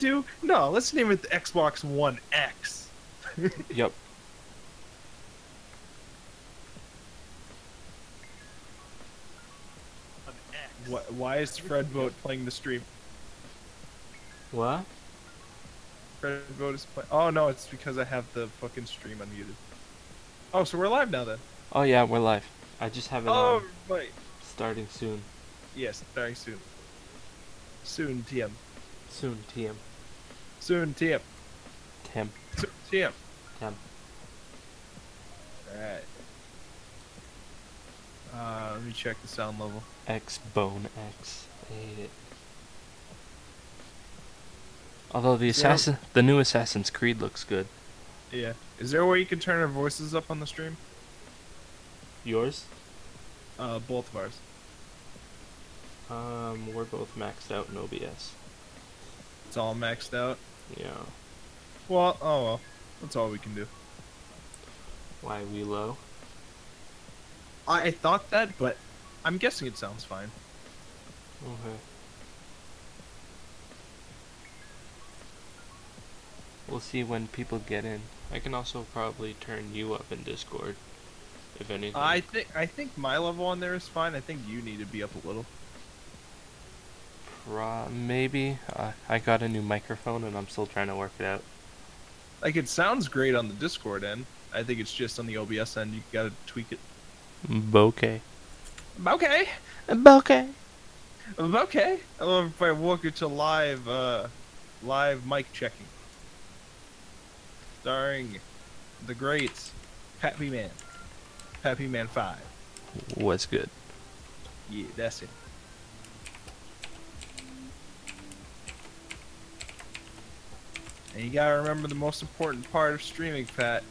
do? No, let's name it the Xbox One X. Yep. One X. Why is Fred Vote playing the stream? What? Fred Vote is playing. Oh no, it's because I have the fucking stream unmuted. Oh, so we're live now then. Oh yeah, we're live. I just have it Oh, on. right. Starting soon. Yes, starting soon. Soon, TM. Soon, TM. Soon, TM. Tem. Soon, TM. Tem. Alright. Let me check the sound level. X Bone X. I hate it. Although the new Assassin's Creed looks good. Yeah. Is there a way you can turn our voices up on the stream? Yours? Both of ours. We're both maxed out in OBS. It's all maxed out. Yeah. Well, oh well. That's all we can do. Why we low? I thought that, but I'm guessing it sounds fine. Okay. We'll see when people get in. I can also probably turn you up in Discord, if anything. I think my level on there is fine. I think you need to be up a little. Maybe. I got a new microphone and I'm still trying to work it out. Like, it sounds great on the Discord end. I think it's just on the OBS end. You gotta tweak it. Bokeh. Okay. Bokeh. Okay. I love if I walk into live mic checking. Starring the great Pappy Man. Pappy Man 5. What's good? Yeah, that's it. And you gotta remember the most important part of streaming, Pat.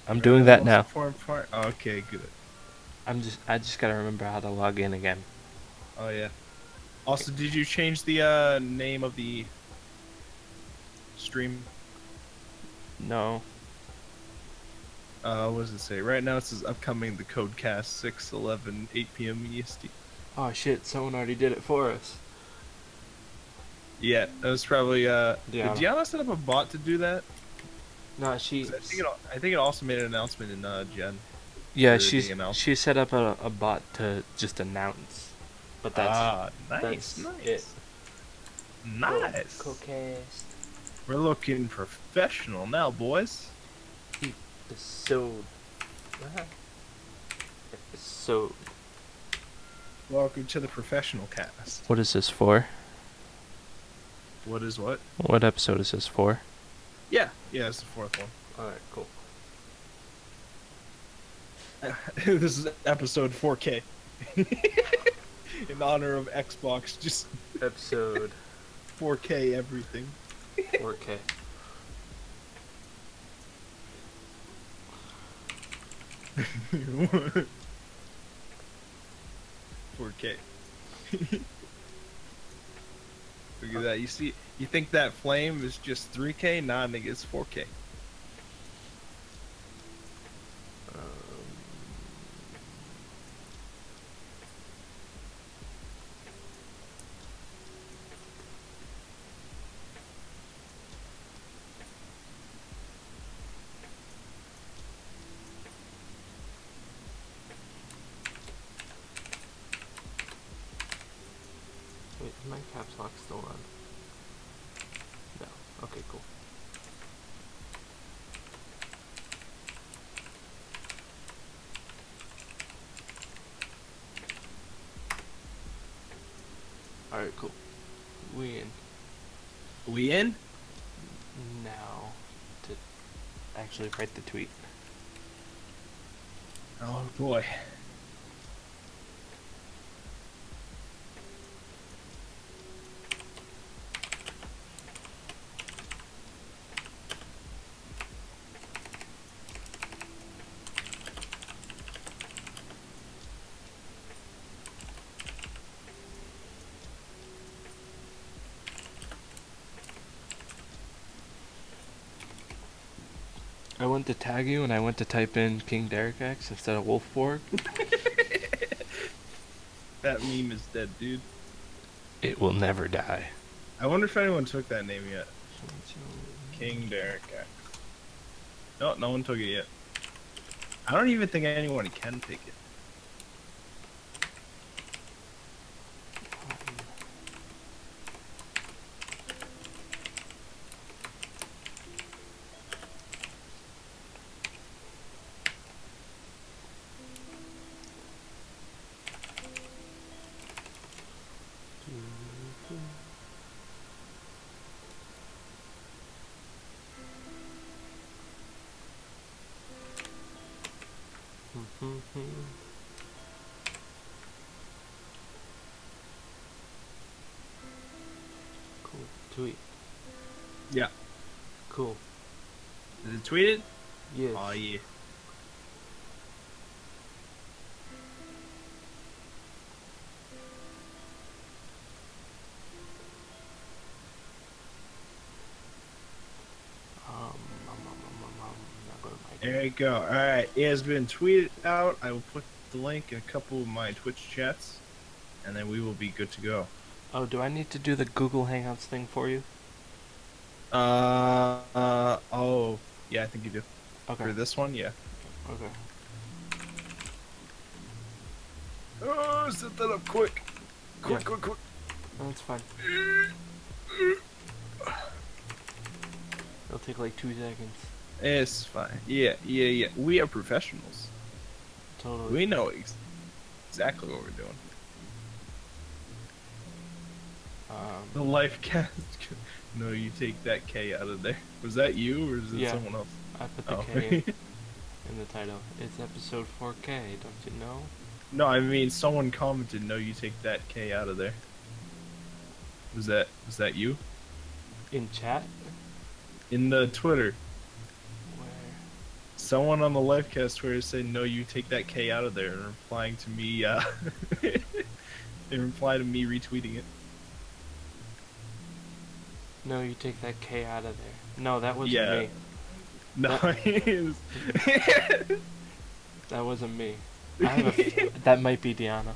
I'm doing that now. Important part. Okay, good. I just gotta remember how to log in again. Oh yeah. Also, did you change the name of the stream? No. What does it say? Right now it says upcoming the Codecast 6/11 8 p.m. EST. Oh shit, someone already did it for us. Yeah, that was probably Diana. Did Diana set up a bot to do that? No, I think it also made an announcement in Gen. Yeah, for the announcement. she set up a bot to just announce. But that's nice. it. Nice. Codecast. We're looking professional now, boys. Episode. Episode. Welcome to the professional cast. What is this for? What is what? What episode is this for? Yeah, it's the fourth one. Alright, cool. This is episode 4K. In honor of Xbox, just Episode 4K everything. 4K. Four K. Look at that. You see, you think that flame is just 3K? Nah, nigga, it's 4K. Wait, is my caps lock still on? No. Okay, cool. Alright, cool. We in. We in? Now to actually write the tweet. Oh boy. I went to tag you and I went to type in King Derek X instead of Wolfborg. That meme is dead, dude. It will never die. I wonder if anyone took that name yet. King Derek X. No, no one took it yet. I don't even think anyone can take it. Cool. Tweet. Yeah. Cool. Is it tweeted? Yes. Oh yeah. Not go to my There you go. All right, it has been tweeted out. I will put the link in a couple of my Twitch chats, and then we will be good to go. Oh, do I need to do the Google Hangouts thing for you? Oh, yeah, I think you do. Okay. For this one, yeah. Okay. Oh, set that up quick. Quick, Yeah. quick, quick. No, it's fine. It'll take like 2 seconds. It's fine. Yeah, yeah, yeah. We are professionals. Totally. We know exactly what we're doing. The Lifecast. No, you take that K out of there. Was that you, or is it Yeah. someone else? I put the Oh. K in the title. It's episode 4K, don't you know? No, I mean someone commented, "No, you take that K out of there." Was that you? In chat? In the Twitter, Where? someone on the Lifecast Twitter said, "No, you take that K out of there," and replying to me, they reply to me retweeting it. No, you take that K out of there. No, that wasn't Yeah. me. No, That wasn't me. I have a that might be Deanna.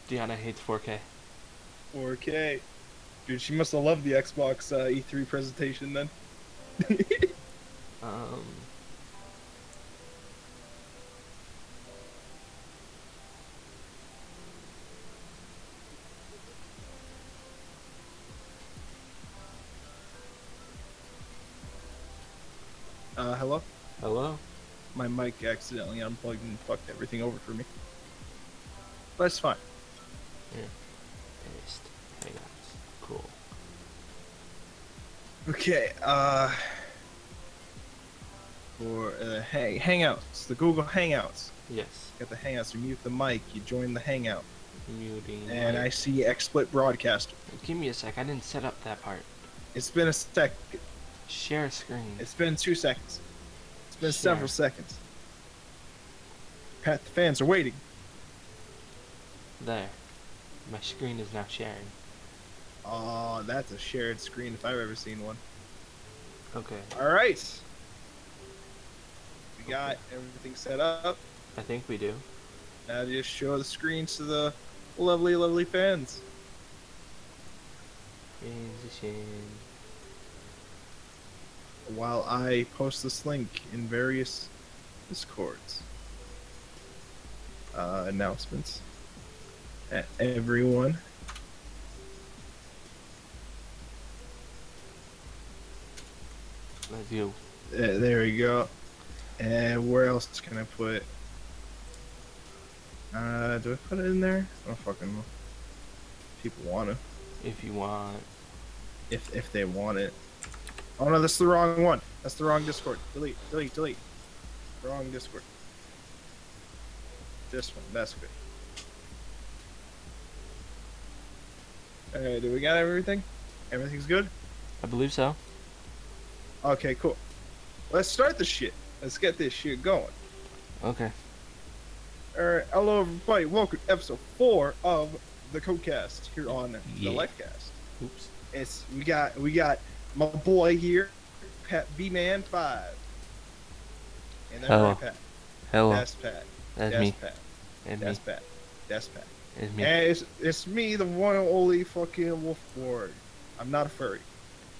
Deanna hates 4K. 4K. Dude, she must have loved the Xbox E3 presentation then. Hello? Hello? My mic accidentally unplugged and fucked everything over for me. But it's fine. Here. Paste. Hangouts. Cool. Okay, for Hangouts, the Google Hangouts. Yes. Got the Hangouts, you mute the mic, you join the Hangout. Muting. And I see XSplit Broadcaster. Give me a sec. I didn't set up that part. It's been a sec. Share screen. It's been 2 seconds. It's been Share. several seconds. Pat, the fans are waiting. There. My screen is now sharing. Oh, that's a shared screen if I've ever seen one. Okay. Alright. We got everything set up. I think we do. Now just show the screens to the lovely, lovely fans. Transition. While I post this link in various Discords. Announcements. Everyone. Let's go. There we go. And where else can I put it? Do I put it in there? I don't fucking know. People want to. If you want. If they want it. Oh no, that's the wrong one. That's the wrong Discord. Delete, delete, delete. Wrong Discord. This one, that's good. Alright, do we got everything? Everything's good? I believe so. Okay, cool. Let's start the shit. Let's get this shit going. Okay. Alright, hello everybody. Welcome to episode 4 of the Codecast here on the Yeah. Lifecast. Oops. It's we got my boy here, Pat B-Man 5. And that's Hello. right, Pat. Hello. That's Pat. That's That's me. Pat. It's That's me. Pat. That's Pat. It's me. And it's me, the one and only fucking Wolf Board. I'm not a furry.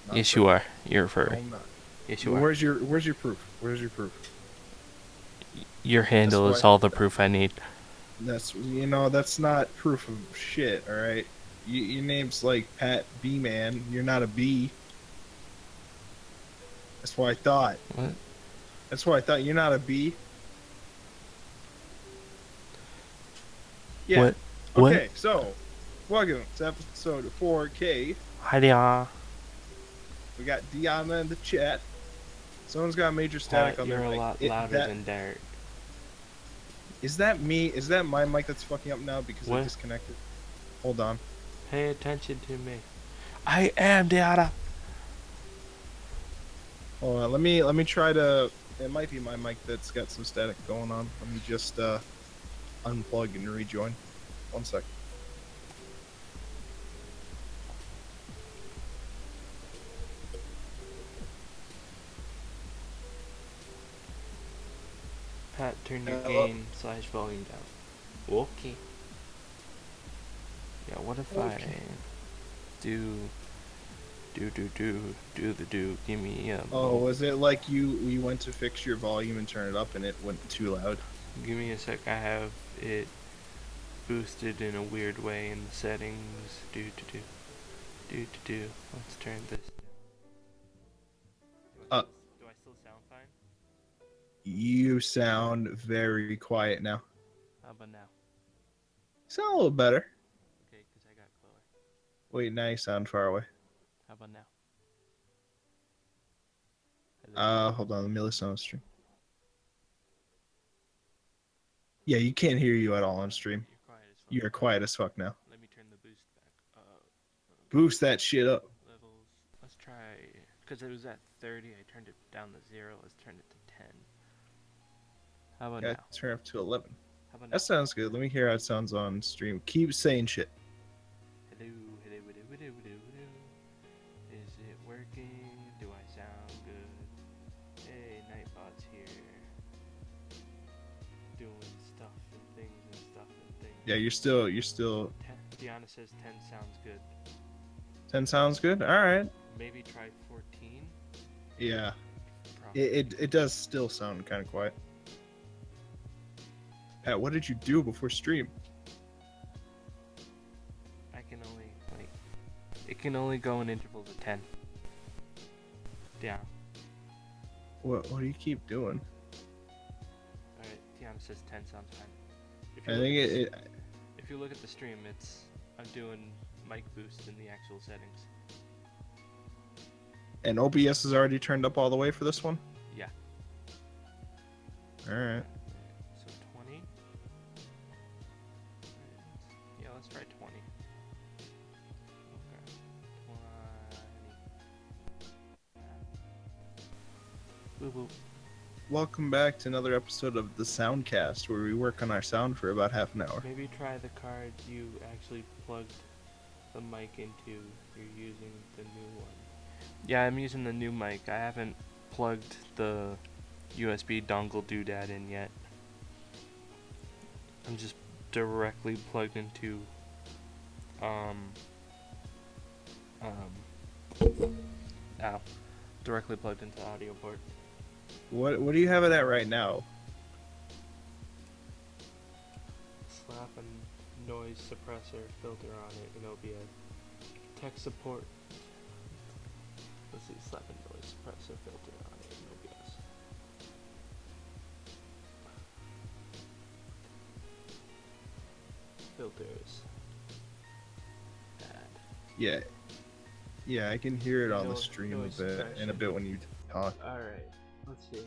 Not a Yes, you furry. are. You're a No, furry. I'm not. Yes, you are. Where's your proof? Where's your proof? Your That's handle why is all the proof I need. that's not proof of shit, all right? Your name's like Pat B Man. You're not a B. That's what I thought. What? That's what I thought. You're not a B. Yeah. What? What? Okay, so welcome to episode 4K. Hi there. We got Deanna in the chat. Someone's got major static Pat, on their you're a mic. lot louder That than Derek. is that me? Is that my mic that's fucking up now because I What? disconnected? Hold on. Pay attention to me. I am Deanna. Hold on. Let me try to. It might be my mic that's got some static going on. Let me just unplug and rejoin. 1 sec. Pat, turn your Hello? gain/volume down. Okay. Yeah, what if I Okay. do the do? Give me Oh, was it like you went to fix your volume and turn it up and it went too loud? Give me a sec. I have it boosted in a weird way in the settings. Do. Let's turn this down. Uh, Do I still sound fine? You sound very quiet now. How about now? You sound a little better. Okay, because I got Chloe. Wait, now you sound far away. How about now? Hello? Hold on, let me listen on stream. Yeah, you can't hear you at all on stream. You're quiet as fuck. You're quiet as fuck now. Let me turn the boost back up. Boost that shit up. Levels. Let's try. Because it was at 30, I turned it down to 0. Let's turn it to 10. How about Yeah, now? turn up to 11. How about now? That sounds good. Let me hear how it sounds on stream. Keep saying shit. Hello. Is it working? Do I sound good? Hey, Nightbot's here. Doing stuff and things. Yeah, you're still 10, Deanna says 10 sounds good. 10 sounds good. All right. Maybe try 14. Yeah. Probably. It does still sound kind of quiet. Pat, what did you do before stream? I can only it can only go in intervals of 10. Yeah. What do you keep doing? Alright, Deanna says 10 sounds fine. I think If you look at the stream, I'm doing mic boost in the actual settings. and OBS is already turned up all the way for this one? Yeah. All right. So 20. Yeah, let's try 20. Okay. 20. Woo woo. Welcome back to another episode of the Soundcast, where we work on our sound for about half an hour. Maybe try the card you actually plugged the mic into. You're using the new one. Yeah, I'm using the new mic. I haven't plugged the USB dongle doodad in yet. I'm just directly plugged into directly plugged into the audio port. What do you have it at right now? Slap a noise suppressor filter on it and OBS. Tech support. Let's see, slap a noise suppressor filter on it in OBS. Filters. Add. Yeah, I can hear it on the Noise stream in a suppression. bit when you talk. Alright, let's see.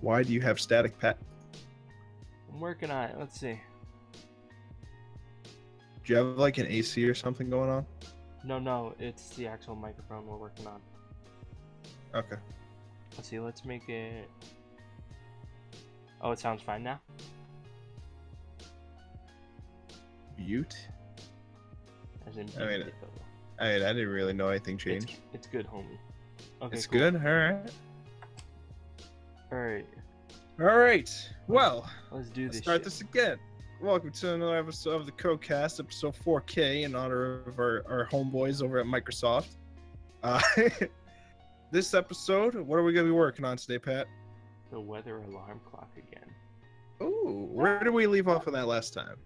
Why do you have static, Pat? I'm working on it, let's see. Do you have like an AC or something going on? No, it's the actual microphone we're working on. Okay. Let's see, let's make it... Oh, it sounds fine now? Mute? As in I mean, mute, I didn't really know anything changed. It's good, homie. Okay, It's cool. good? Alright. Alright, Alright. Well, let's do let's this start shit. this again. Welcome to another episode of the Codecast, episode 4K, in honor of our homeboys over at Microsoft. Uh, this episode, what are we going to be working on today, Pat? The weather alarm clock again. Ooh, where did we leave off on that last time?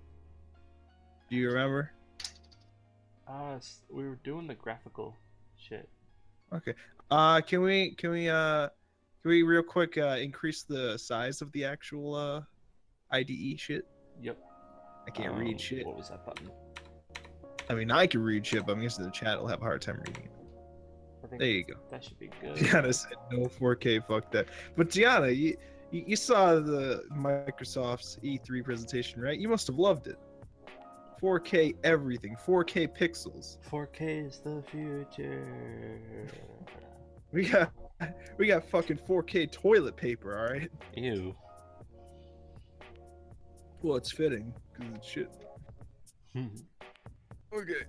Do you remember? We were doing the graphical shit. Okay. Can we real quick increase the size of the actual IDE shit? Yep. I can't read shit. What was that button? I mean, I can read shit, but I'm guessing the chat will have a hard time reading it. I think There you go. That should be good. Deanna said no 4K, fuck that. But Deanna, you saw the Microsoft's E3 presentation, right? You must have loved it. 4K everything, 4K pixels. 4K is the future. We got fucking 4K toilet paper, all right? Ew. Well, it's fitting because it's shit. Okay.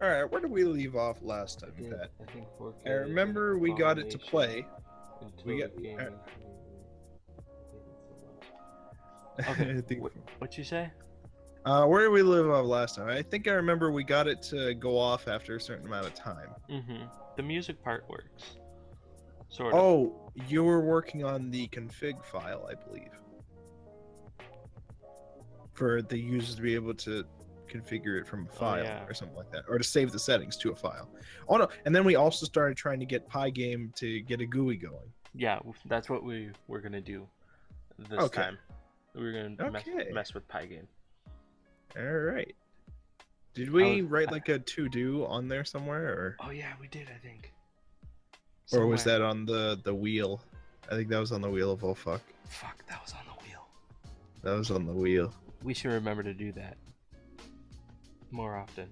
All right, where did we leave off last time, Pat? I think 4K. I remember we got it to play. We got. Okay. What'd you say? Where did we leave off last time? I think I remember we got it to go off after a certain amount of time. The music part works. Sort of. Oh, you were working on the config file, I believe, for the users to be able to configure it from a file or something like that, or to save the settings to a file. Oh no, and then we also started trying to get Pygame to get a GUI going. Yeah, that's what we were gonna do this time. We were gonna mess with Pygame. All right. Did we write like a to-do on there somewhere, or? Oh yeah, we did, I think. Or was that on the wheel? I think that was on the wheel of oh fuck. Fuck, that was on the wheel. That was on the wheel. We should remember to do that more often.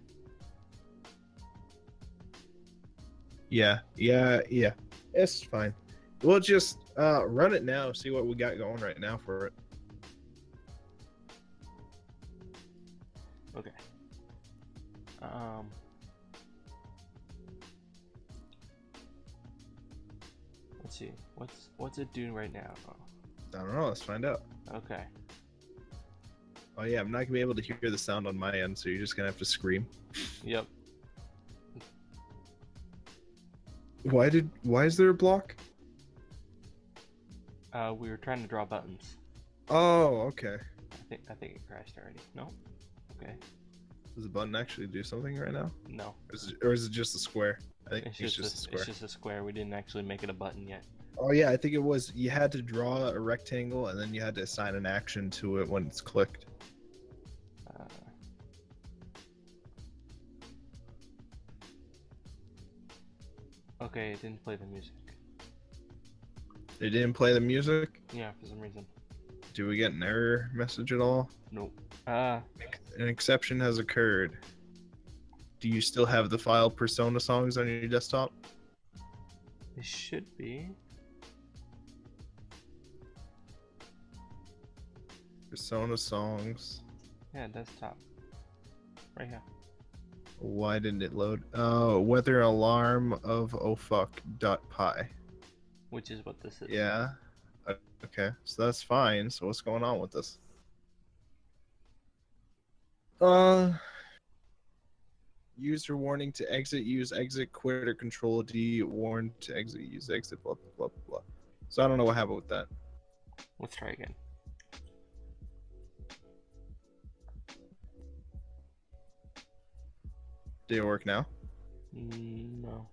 Yeah. It's fine. We'll just run it now, see what we got going right now for it. Okay. Let's see. What's it doing right now? I don't know. Let's find out. Okay. Oh yeah, I'm not gonna be able to hear the sound on my end, so you're just gonna have to scream. Yep. Why is there a block? We were trying to draw buttons. Oh, okay. I think it crashed already. No? Okay. Does the button actually do something right now? No. Or is it just a square? I think It's just a square. It's just a square. We didn't actually make it a button yet. Oh yeah, I think it was. You had to draw a rectangle, and then you had to assign an action to it when it's clicked. Okay, it didn't play the music. It didn't play the music? Yeah, for some reason. Do we get an error message at all? Nope. An exception has occurred. Do you still have the file Persona songs on your desktop? It should be. Persona songs. Yeah, desktop. Right here. Why didn't it load? Oh, weather alarm of oh fuck .py. Which is what this is. Yeah. Okay, so that's fine. So what's going on with this? User warning to exit, use exit, quit, or control D. Warn to exit, use exit, blah, blah, blah, blah. So I don't know what happened with that. Let's try again. Did it work now? No.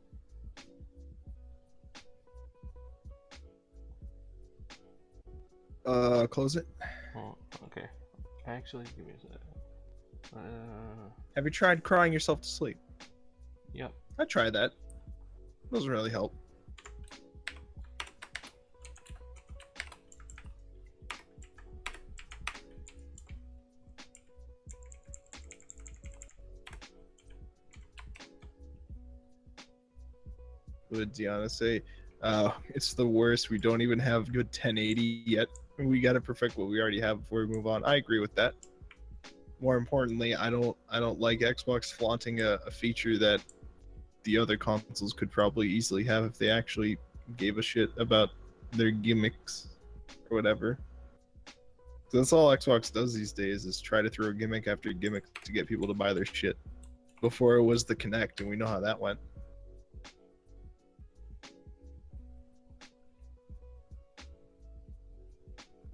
Close it. Oh, okay. Actually, give me a sec. Have you tried crying yourself to sleep? Yep. I tried that. Doesn't really help. Would Deanna say, it's the worst. We don't even have good 1080 yet. We gotta perfect what we already have before we move on. I agree with that. More importantly, I don't like Xbox flaunting a feature that the other consoles could probably easily have if they actually gave a shit about their gimmicks or whatever. So that's all Xbox does these days is try to throw gimmick after gimmick to get people to buy their shit. Before it was the Kinect, and we know how that went.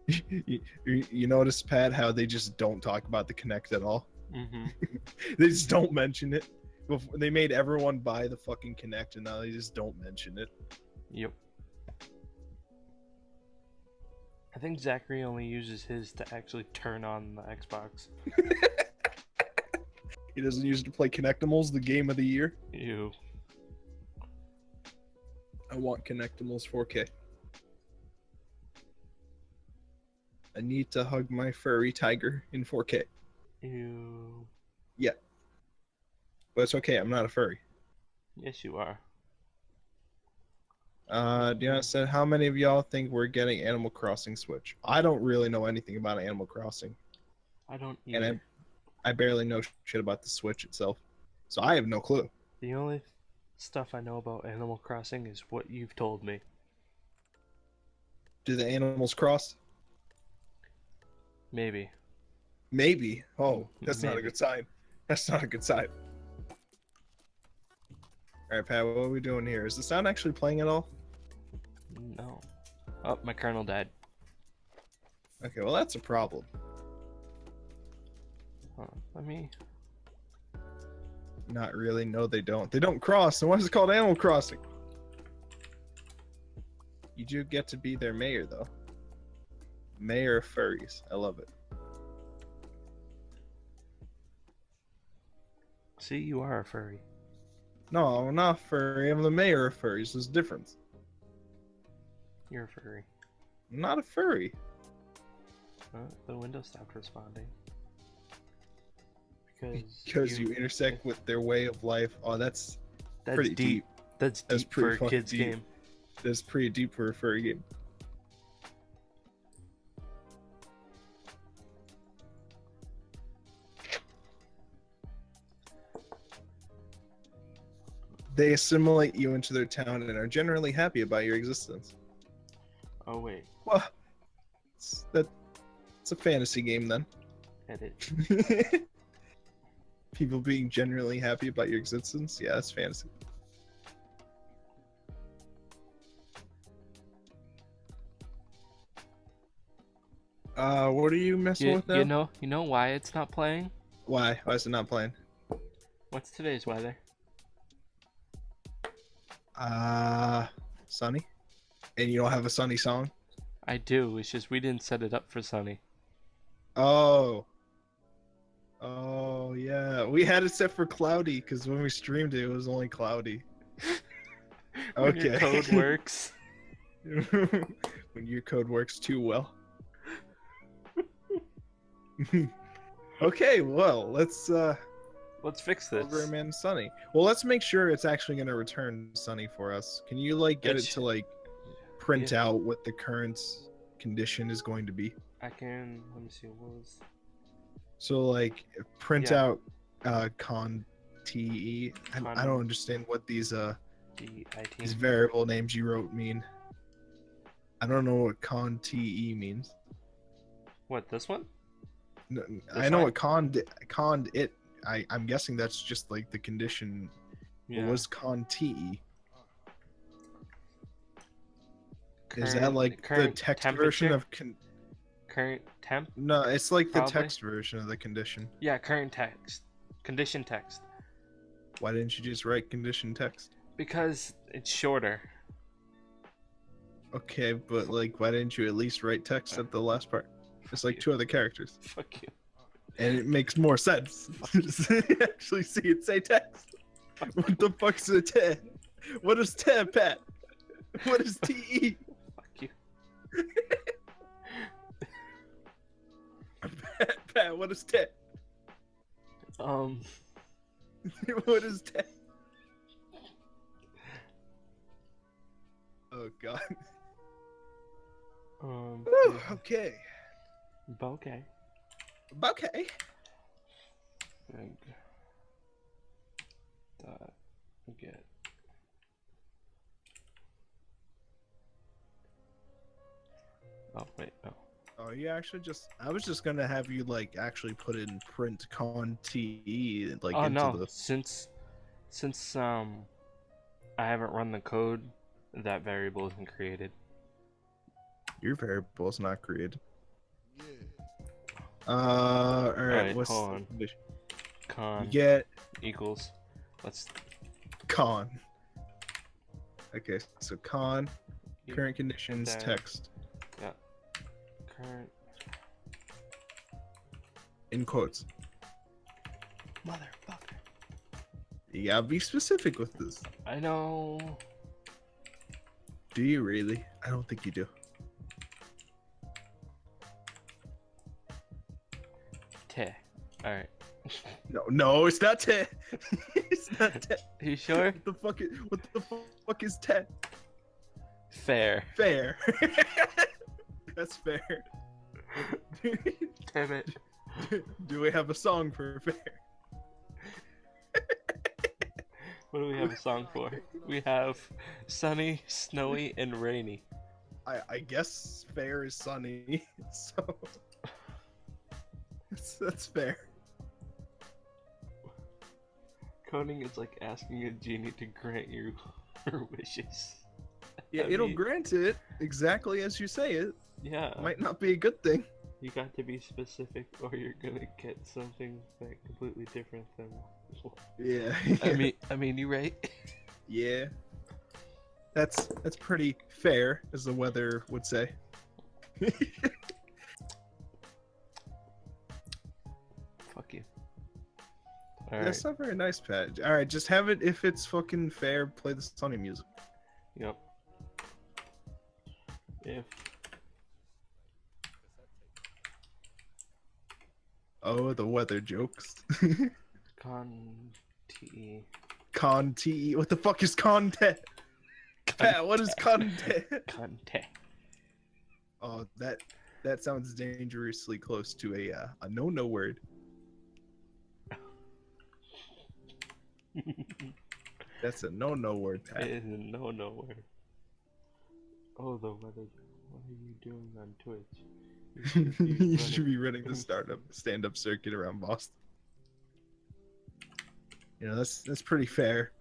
you notice, Pat, how they just don't talk about the Kinect at all? Mm-hmm. They just don't mention it. They made everyone buy the fucking Kinect, and now they just don't mention it. Yep. I think Zachary only uses his to actually turn on the Xbox. He doesn't use it to play Kinectimals, the game of the year. Ew. I want Kinectimals 4K. I need to hug my furry tiger in 4K. Ew. Yeah. But it's okay, I'm not a furry. Yes, you are. Deanna said, how many of y'all think we're getting Animal Crossing Switch? I don't really know anything about Animal Crossing. I don't either. And I barely know shit about the Switch itself. So I have no clue. The only stuff I know about Animal Crossing is what you've told me. Do the animals cross? Maybe. Maybe. Oh, that's not a Maybe. good sign. That's not a good sign. Alright, Pat, what are we doing here? Is the sound actually playing at all? No. Oh, my kernel died. Okay, well that's a problem. Let me... Not really. No, they don't. They don't cross. So why is it called Animal Crossing? You do get to be their mayor, though. Mayor of furries. I love it. See, you are a furry. No, I'm not furry. I'm the mayor of furries. There's a difference. You're a furry. I'm not a furry. The window stopped responding. Because you intersect with their way of life. Oh, that's pretty deep. That's That's deep pretty for a fucking kid's deep. game. That's pretty deep for a furry game. They assimilate you into their town and are generally happy about your existence. Oh wait, Well, it's a fantasy game then. edit. People being generally happy about your existence? Yeah, that's fantasy. What are you messing with now? You know why it's not playing? Why? Why is it not playing? What's today's weather? Sunny? And you don't have a sunny song? I do. It's just we didn't set it up for sunny. Oh. Oh, yeah. We had it set for cloudy because when we streamed it, it was only cloudy. When your Okay. code works. When your code works too well. Okay, well, let's fix this. program in sunny. Well, let's make sure it's actually going to return sunny for us. Can you like get it to like print out what the current condition is going to be? I can. Let me see. What was? So like print out con te. I don't understand what these variable names you wrote mean. I don't know what con te means. What, this one? No, I know what conned it. I'm guessing that's just like the condition. Yeah. What was con te? Is that like the text version of current temp? No, it's like probably the text version of the condition. Yeah, current text. Condition text. Why didn't you just write condition text? Because it's shorter. Okay, but like why didn't you at least write text at the last part? It's like 2 other characters. Fuck you. And it makes more sense. Actually see it say text. What the fuck's a te? What is te, Pat? What is te? Fuck you. Pat, what is te? What is te? Oh god. Okay. Bouquet. Okay. Get. Oh wait, no. Oh, you actually just? I was just gonna have you like actually put in print conte like Oh into no, the. since I haven't run the code, that variable isn't created. Your variable is not created. All right. Alright, What's hold the on. condition? You Con get equals. Let's con. Okay, so con you current conditions that- text yeah. Current in quotes. motherfucker. You gotta be specific with this. I know. Do you really? I don't think you do. Te. Alright. No, it's not te. It's not te. Are you sure? What the fuck is te? Fair. Fair. That's fair. Damn it. Do we have a song for fair? What do we have a song for? We have sunny, snowy, and rainy. I guess fair is sunny, so that's fair. Coding is like asking a genie to grant you her wishes. Yeah, I it'll mean, grant it exactly as you say it. yeah. Might not be a good thing. You got to be specific, or you're gonna get something that completely different than. Yeah. I mean, you right? Yeah. That's pretty fair, as the weather would say. Fuck you. That's Alright. not very nice, Pat. All right, just have it. If it's fucking fair, play the sunny music. Yep. If Oh, the weather jokes. con te Conte. What the fuck is conte? Pat, what is conte? conte. Oh, that sounds dangerously close to a no word. That's a no word, Pat. It is a no word. Oh, the weather. What are you doing on Twitch? You should be running the stand-up circuit around Boston. You know, that's pretty fair.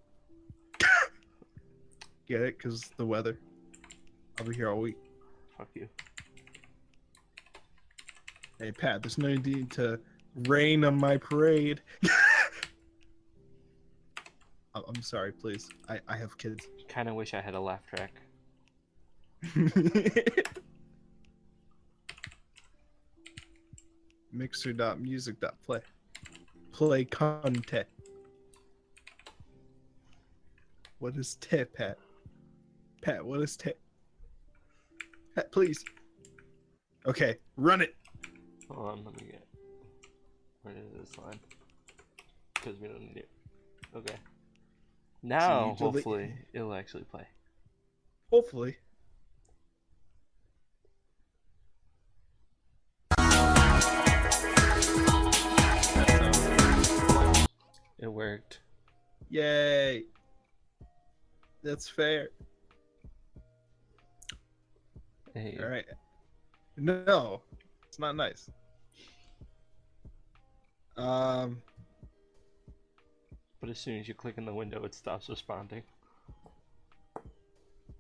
Get it? Because the weather. I'll be here all week. Fuck you. Hey, Pat, there's no need to rain on my parade. I'm sorry, please. I have kids. Kind of wish I had a laugh track. Mixer.music.play. Play content. What is te, Pat? Pat, what is te? Pat, please. Okay, run it. Hold on, let me get. Where is this line? Because we don't need it. Okay. Now, So hopefully, it'll actually play. Hopefully. It worked. Yay. That's fair. Hey. All right. No, it's not nice. But as soon as you click in the window, it stops responding.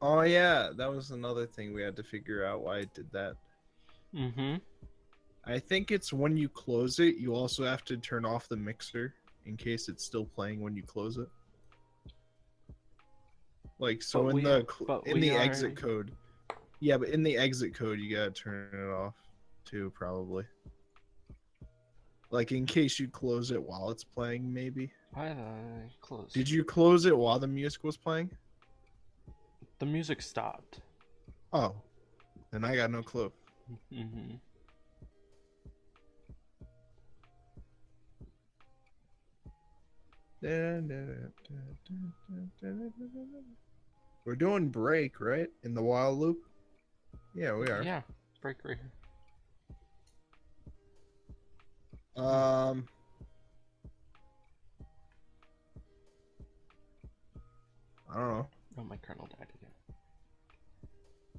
Oh yeah, that was another thing we had to figure out why it did that. Mm-hmm. I think it's when you close it, you also have to turn off the mixer in case it's still playing when you close it. Like so But in the exit code. Yeah, but in the exit code you gotta turn it off too, probably. Like in case you close it while it's playing, maybe. Why did I close? Did you close it while the music was playing? The music stopped. Oh, then I got no clue. Mm-hmm. We're doing break, right? In the while loop? Yeah, we are. Yeah, break right here. I don't know. Oh, my kernel died again.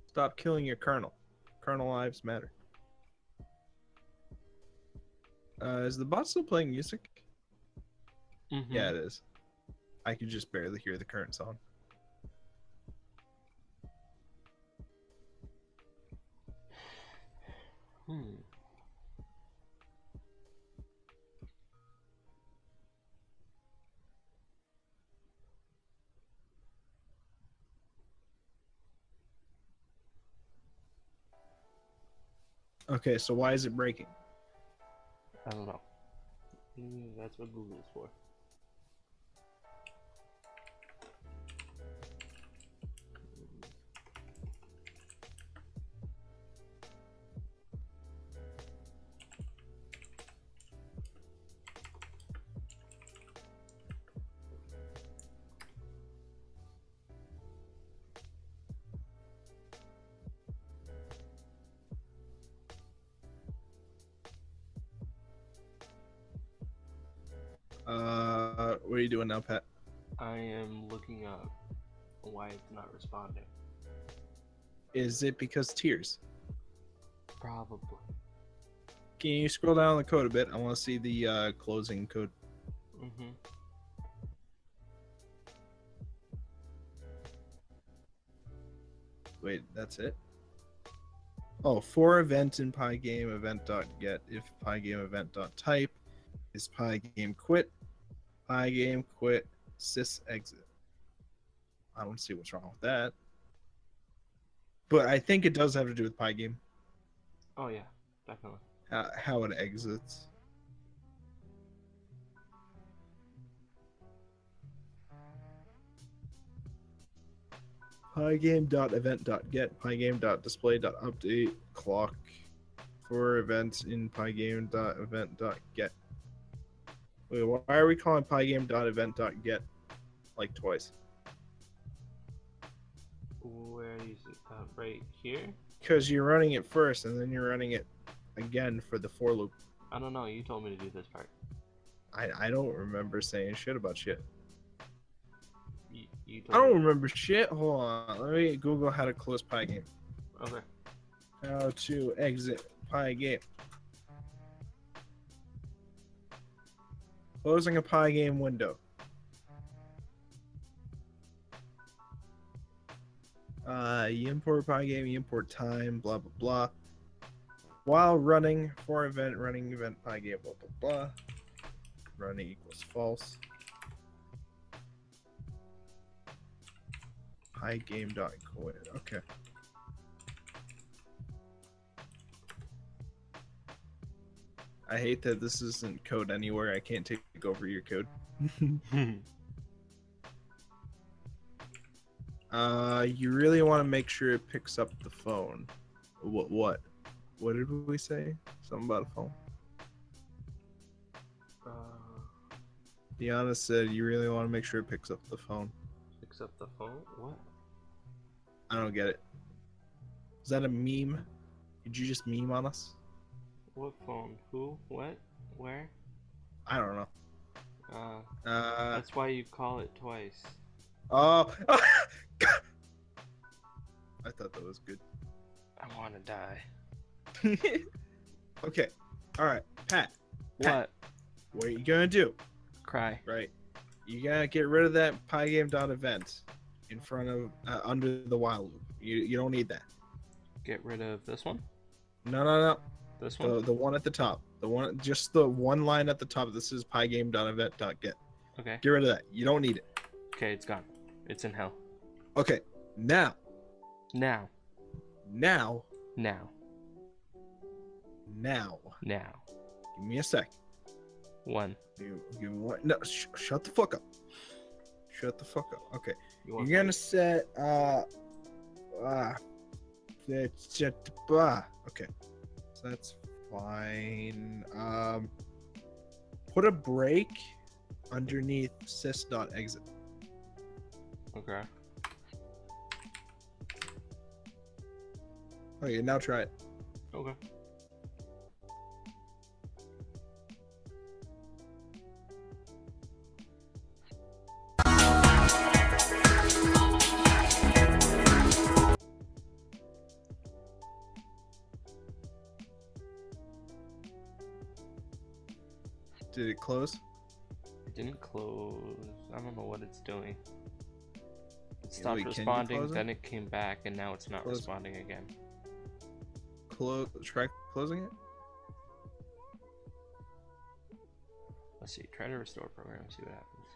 Stop killing your kernel. Kernel lives matter. Is the bot still playing music? Mm-hmm. Yeah, it is. I can just barely hear the current song. Okay, so why is it breaking? I don't know. That's what Google's for. What are you doing now, Pat? I am looking up why it's not responding. Is it because tears? Probably. Can you scroll down the code a bit? I want to see the closing code. Mm-hmm. Wait, that's it? Oh, for event in pygame event.get if pygame event.type is pygame quit, pygame quit, sys exit. I don't see what's wrong with that. But I think it does have to do with pygame, Oh yeah, definitely. how it exits. Pygame.event.get, pygame.display.update, clock for events in pygame.event.get. Wait, why are we calling pygame.event.get like twice? Where do you see? Right here? Because you're running it first and then you're running it again for the for loop. I don't know. You told me to do this part. I don't remember saying shit about shit. You I told don't me. remember shit. Hold on. Let me Google how to close Pygame. Okay. How to exit Pygame. Closing a Pygame window. You import Pygame, you import time, blah blah blah. While running for event, running event Pygame, blah blah blah. Running equals false. Pygame.quit. Okay. I hate that this isn't code anywhere. I can't take over your code. You really want to make sure it picks up the phone. What? What did we say? Something about a phone? Deanna said you really want to make sure it picks up the phone. Picks up the phone? What? I don't get it. Is that a meme? Did you just meme on us? What phone? Who? What? Where? I don't know. That's why you call it twice. Oh. I thought that was good. I want to die. Okay. All right. Pat. What? What are you going to do? Cry. Right. You got to get rid of that pygame.event in front of, under the while loop. You don't need that. Get rid of this one? No. This one? The one at the top. Just the one line at the top. This is pygame.event.get. Okay. Get rid of that. You don't need it. Okay, it's gone. It's in hell. Okay. Now. Now. Now. Now. Now. Now. Give me a sec. One. Give me one. No, shut the fuck up. Shut the fuck up. Okay. You're gonna set okay. So that's fine. Put a break underneath sys.exit. Okay. Okay, now try it. Okay. close? It didn't close. I don't know what it's doing. It Yeah, stopped wait, can you responding, close it? then it came back, and now it's not Close. responding again. Try closing it. Let's see. Try to restore program. See what happens.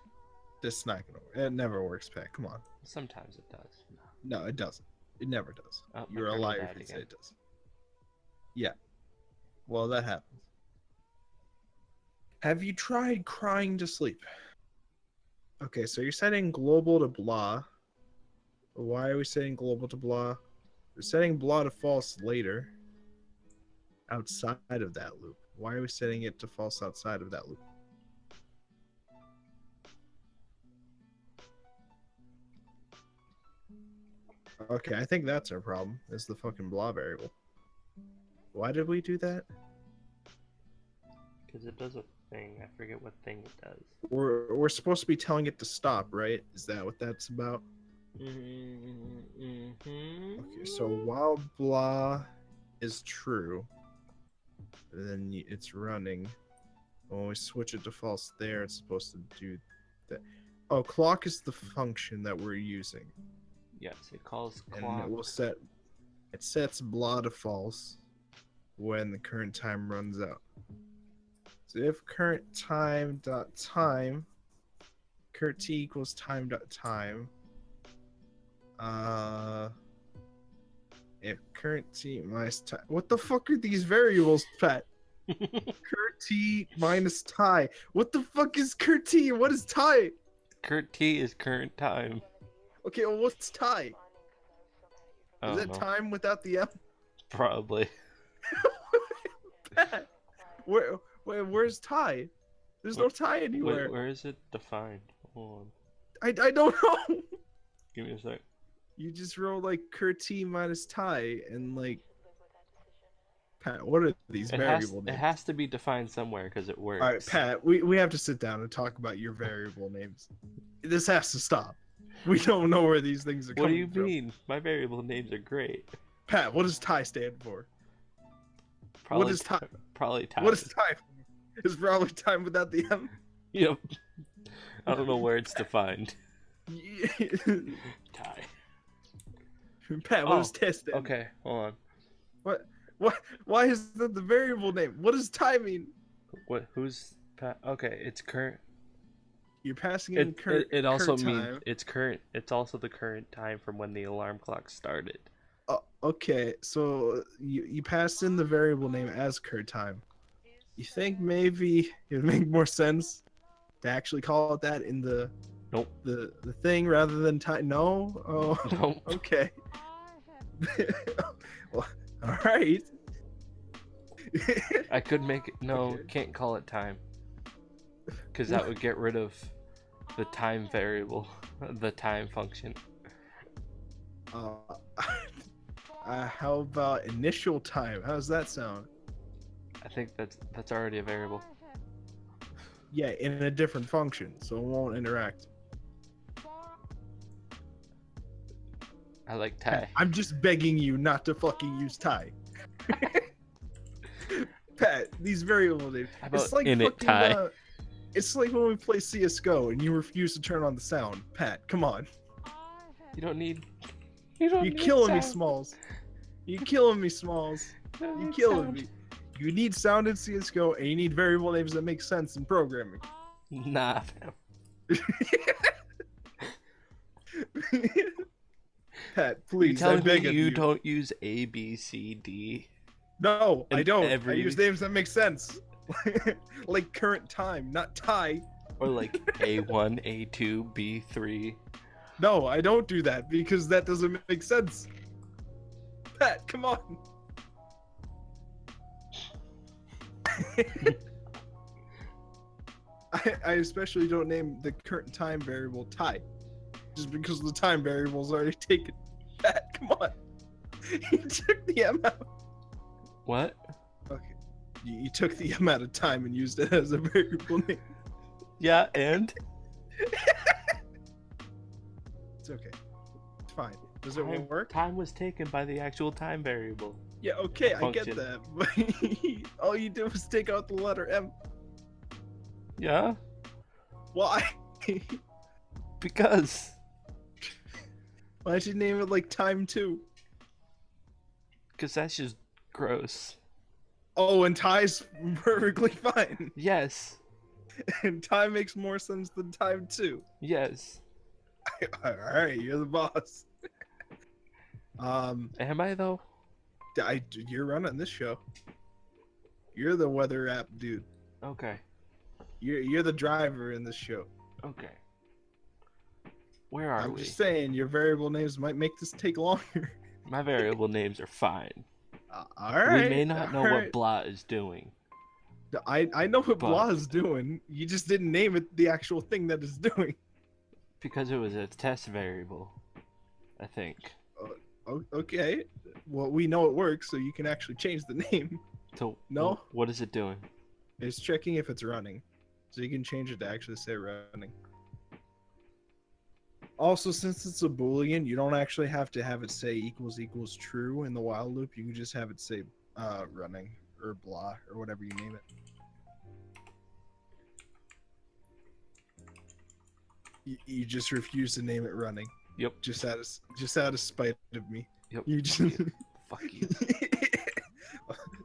This is not gonna work. It never works, Pat. Come on. Sometimes it does. No, it doesn't. It never does. Oh, my You're a kernel liar died if you say again. it does. Yeah. Well, that happens. Have you tried crying to sleep? Okay, so you're setting global to blah. Why are we setting global to blah? We're setting blah to false later. Outside of that loop. Why are we setting it to false outside of that loop? Okay, I think that's our problem. Is the fucking blah variable. Why did we do that? Because it does a thing. I forget what thing it does. We're supposed to be telling it to stop, right? Is that what that's about? Mm-hmm. Okay, so while blah is true, then it's running. When we switch it to false there, it's supposed to do that. Oh, clock is the function that we're using. Yes, it calls And clock. it sets blah to false when the current time runs out. So if current time dot time, current t equals time dot time, if current t minus time, what the fuck are these variables, Pat? Curt t minus tie. What the fuck is Curt t? What is tie? Curt T is current time. Okay, well, what's tie? I Is don't that know. time without the M? Probably. Pat, where's tie? There's no tie anywhere. Wait, where is it defined? Hold I don't know. on. Give me a sec. You just wrote like Curt t minus tie and like Pat. What are these variable It names? has to be defined somewhere because it works. All right, Pat. We have to sit down and talk about your variable names. This has to stop. We don't know where these things are What do coming you from. mean? My variable names are great. Pat, what does tie stand for? Probably What is time? Probably time. What is time? It's probably time without the M. Yep. I don't know where it's defined. Tie. Pat, what does test stand? Okay, hold on. What? Why is that the variable name? What does time mean? What? Who's? Okay, it's current. You're passing in current. It also current means time. it's current. It's also the current time from when the alarm clock started. Okay, so you passed in the variable name as current time. You think maybe it would make more sense to actually call it that in the Nope. the thing rather than time? No. Oh. Nope. Okay. Well, all right. I could make it. No, Okay. can't call it time. Because that would get rid of the time variable, the time function. How about initial time? How does that sound? I think that's already a variable. Yeah, in a different function, so it won't interact. I like tie. I'm just begging you not to fucking use tie. Pat, these variable names. How about It's like init fucking, tie? it's like when we play CS:GO and you refuse to turn on the sound. Pat, come on. You don't need. You don't. You're need killing me, sound. Smalls. You're killing me, Smalls. You don't You're need killing sound. me. You need sound in CS:GO, and you need variable names that make sense in programming. Nah, fam. Pat, You please, I telling me beg of you you. don't use A, B, C, D? No, I in don't. every- I use names that make sense. Like current time, not tie. Or like A1, A2, B3? No, I don't do that because that doesn't make sense. Pat, come on. I especially don't name the current time variable tie, just because the time variable is already taken. Pat, come on. You took the M out. What? Okay. You took the M out of time and used it as a variable name. Yeah, and? It's okay. It's fine. Does it work? Time was taken by the actual time variable. Yeah, okay, I Function. get that. But all you did was take out the letter M. Yeah? Why? Because. Why'd you name it like Time 2? Because that's just gross. Oh, and Ty's perfectly fine. Yes. And Ty makes more sense than Time 2. Yes. Alright, you're the boss. Am I though? You're running this show. You're the weather app dude. Okay. You're the driver in this show. Okay. Where are I'm we? just saying, your variable names might make this take longer. My variable names are fine. Alright. We may not know what blah is doing. I know what But- blah is doing. You just didn't name it the actual thing that it's doing. Because it was a test variable, I think. Okay. Well, we know it works, so you can actually change the name. So No? What is it doing? It's checking if it's running. So you can change it to actually say running. Also, since it's a Boolean, you don't actually have to have it say equals equals true in the while loop. You can just have it say running or blah or whatever you name it. You just refuse to name it running. Yep. Just out of spite of me. Yep. You just Fuck you.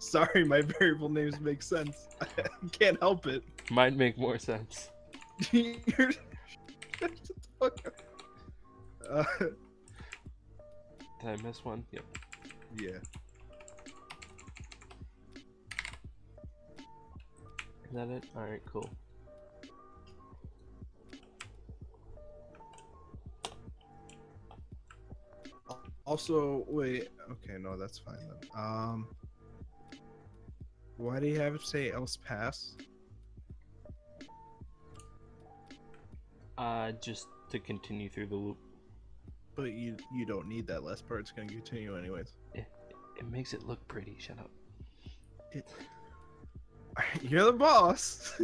Sorry, my variable names make sense. I can't help it. Mine make more sense. You're... Shut the fuck up. Did I miss one? Yep. Yeah. Is that it? Alright, cool. Also, wait. Okay, no, that's fine then. Why do you have it say else pass? Just to continue through the loop. But you don't need that last part. It's gonna continue anyways. It makes it look pretty. Shut up. You're the boss.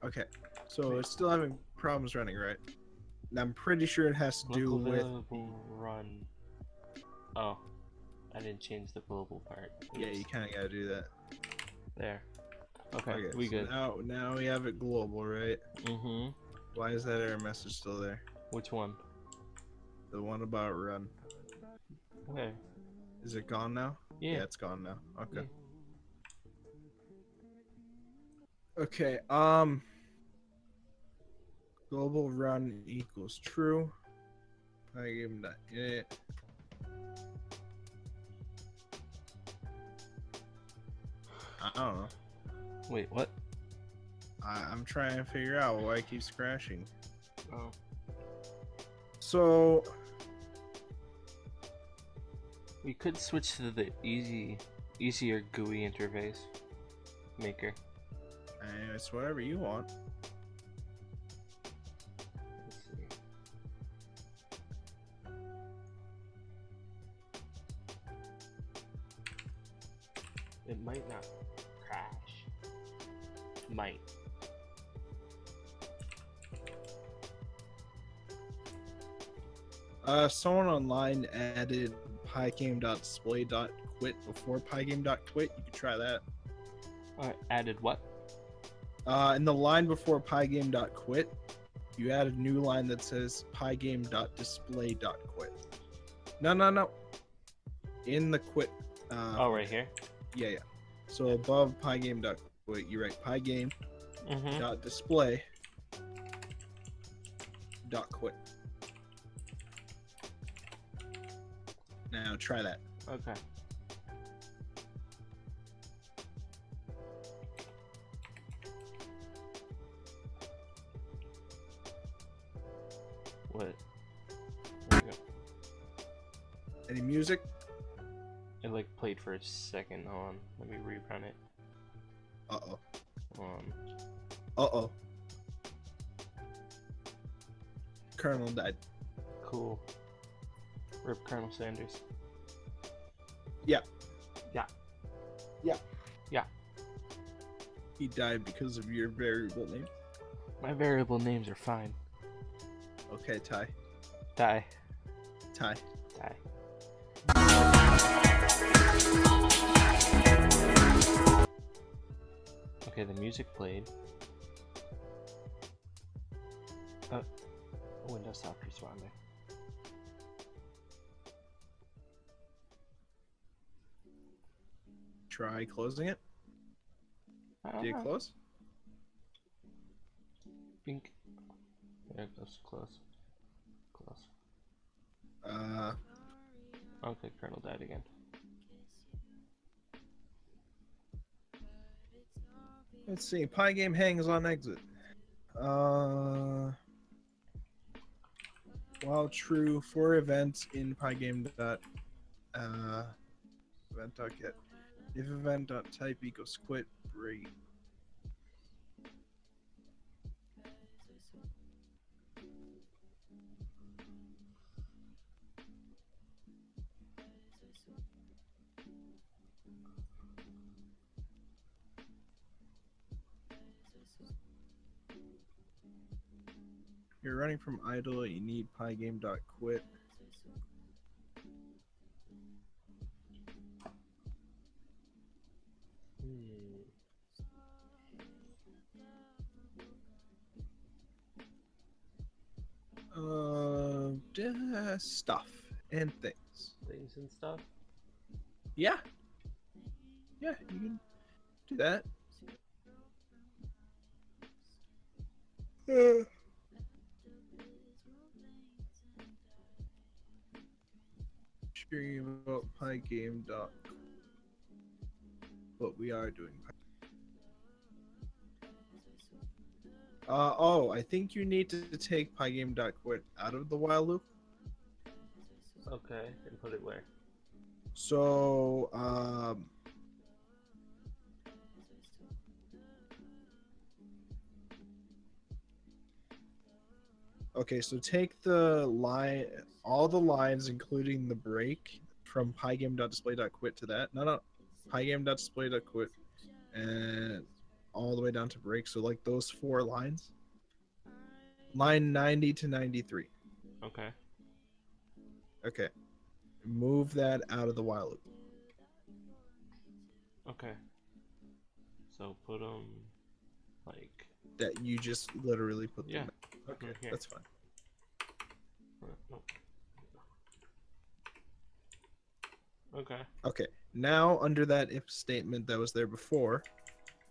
Okay. So it's still having problems running, right? And I'm pretty sure it has to do with run. Oh, I didn't change the global part. Yeah, you kind of gotta do that. There. Okay, we so good. Now we have it global, right? Mm-hmm. Why is that error message still there? Which one? The one about run. Where? Is it gone now? Yeah. It's gone now. Okay. Yeah. Okay. Global run equals true. I give him that. Yeah. I don't know. Wait, what? I'm trying to figure out why it keeps crashing. Oh. So We could switch to the easier GUI interface maker. it's whatever you want. Let's see. It might not crash. Might. Someone online added pygame.display.quit before pygame.quit. You could try that. Added what? In the line before pygame.quit, you add a new line that says pygame.display.quit. No. In the quit. Right here? Yeah. So above pygame.quit, you write pygame.display.quit. Now try that. Okay. What? There we go. Any music? It like played for a second. Hold on. Let me rerun it. Uh-oh. Um, Colonel died. Cool. Rip Colonel Sanders. Yeah. Yeah. Yeah. Yeah. He died because of your variable name. My variable names are fine. Okay, Ty. Die. Ty. Die. Okay, the music played. Windows stopped responding. Try closing it. Did it close? Bink. There it goes. Close. Close. Okay, kernel died again. Let's see. Pygame hangs on exit. While true for events in pygame dot event dot get. If event dot type equals quit break. You're running from idle. You need pygame dot quit. Stuff and things. Things and stuff. Yeah. Yeah, you can do that. Stream about pygame dot. But we are doing. Oh, I think you need to take pygame dot quit out of the while loop. Okay, and put it where? So, okay, so take the line, all the lines, including the break, from pygame.display.quit to that. No, pygame.display.quit, and all the way down to break. So, like those 4 lines, line 90 to 93. Okay. Okay, move that out of the while loop. Okay. So put them like That you just literally put them. Okay, here. that's fine. Okay. Okay, now under that if statement that was there before,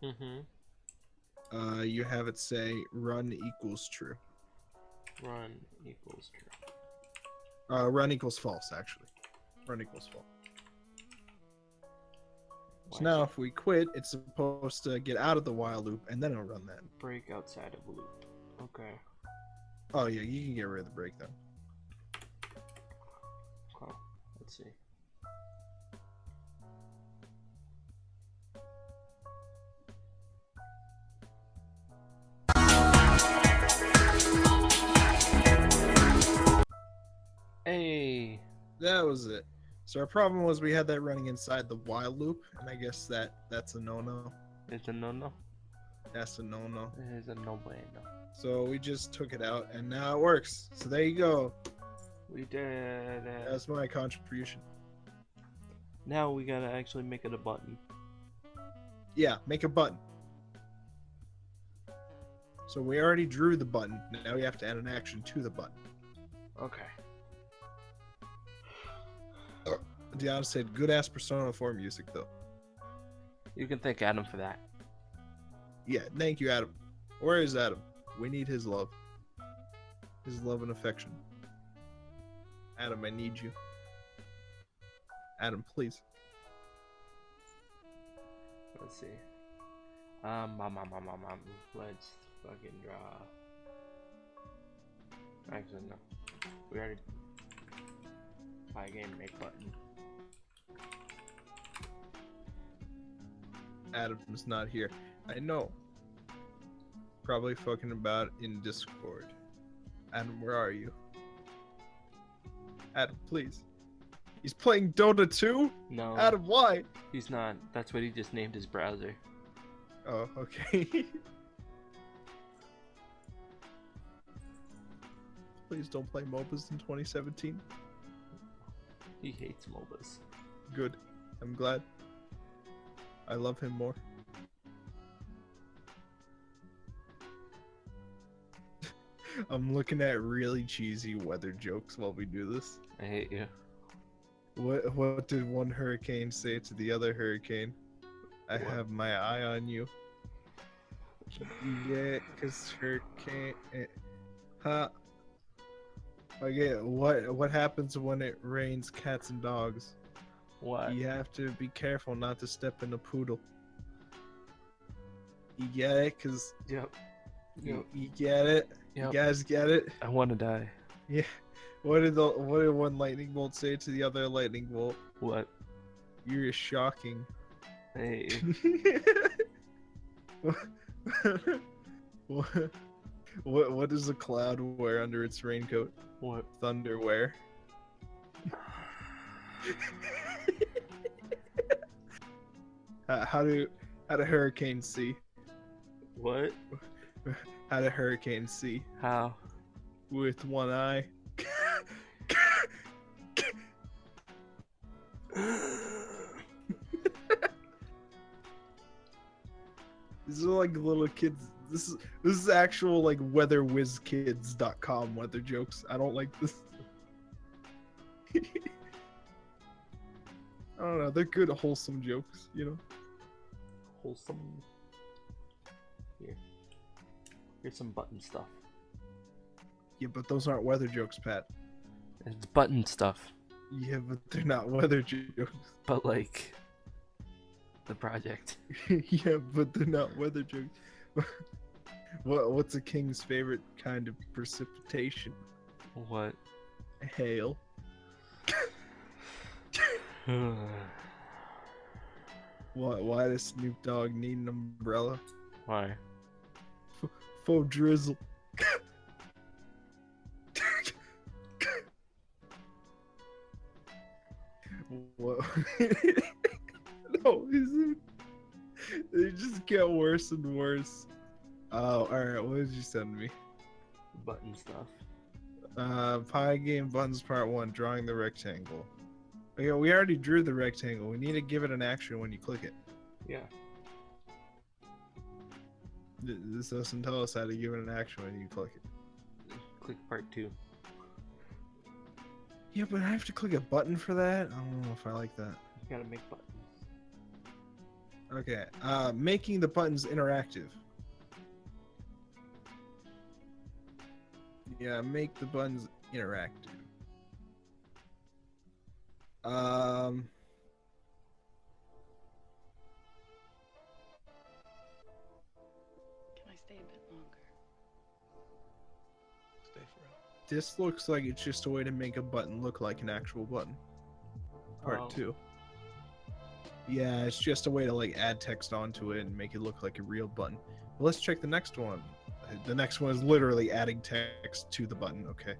you have it say run equals true. Run equals true. Run equals false, actually. Run equals false. So now if we quit, it's supposed to get out of the while loop, and then it'll run that. Break outside of loop. Okay. Oh yeah, you can get rid of the break then. Oh, let's see. Hey. That was it. So our problem was we had that running inside the while loop, and I guess that's a no-no. It's a no-no? That's a no-no. It is a no-bueno. So we just took it out, and now it works. So there you go. We did it. That's my contribution. Now we gotta actually make it a button. Yeah, make a button. So we already drew the button. Now we have to add an action to the button. Okay. Deanna said, good-ass Persona 4 music, though. You can thank Adam for that. Yeah, thank you, Adam. Where is Adam? We need his love. His love and affection. Adam, I need you. Adam, please. Let's see. Let's fucking draw. Actually, no. We already. Pygame make button. Adam's not here. I know. Probably fucking about in Discord. Adam, where are you? Adam, please. He's playing Dota 2? No. Adam, why? He's not. That's what he just named his browser. Oh, okay. Please don't play MOBAs in 2017. He hates MOBAs. Good. I'm glad. I love him more. I'm looking at really cheesy weather jokes while we do this. I hate you. What did one hurricane say to the other hurricane? I What? have my eye on you. Yeah, cause hurricane. Huh? Okay, what happens when it rains cats and dogs? What? You have to be careful not to step in a poodle. You get it? Cause Yep. Yep. you get it? You Yep. guys get it? I want to die. Yeah. What did one lightning bolt say to the other lightning bolt? What? You're shocking. I hate you. What does a cloud wear under its raincoat? What? Thunderwear. How do hurricanes see? What? How do hurricanes see? How? With one eye. These are like little kids. This is actual like weatherwizkids.com weather jokes. I don't like this. I don't know. They're good, wholesome jokes, you know. Wholesome. Here. Here's some button stuff. Yeah, but those aren't weather jokes, Pat. It's button stuff. Yeah, but they're not weather jokes. But like the project. Yeah, but they're not weather jokes. What's a king's favorite kind of precipitation? What? Hail. Why does Snoop Dogg need an umbrella? Why? Faux drizzle. What? No, they just get worse and worse. Oh, alright, what did you send me? Button stuff. Pie game buttons part 1, drawing the rectangle. Okay, we already drew the rectangle. We need to give it an action when you click it. Yeah. This doesn't tell us how to give it an action when you click it. Click part 2. Yeah, but I have to click a button for that? I don't know if I like that. You gotta make buttons. Okay, making the buttons interactive. Yeah, make the buttons interactive. Can I stay a bit longer? Stay forever. This looks like it's just a way to make a button look like an actual button. Part Oh. 2. Yeah, it's just a way to like add text onto it and make it look like a real button. But let's check the next one. The next one is literally adding text to the button. Okay.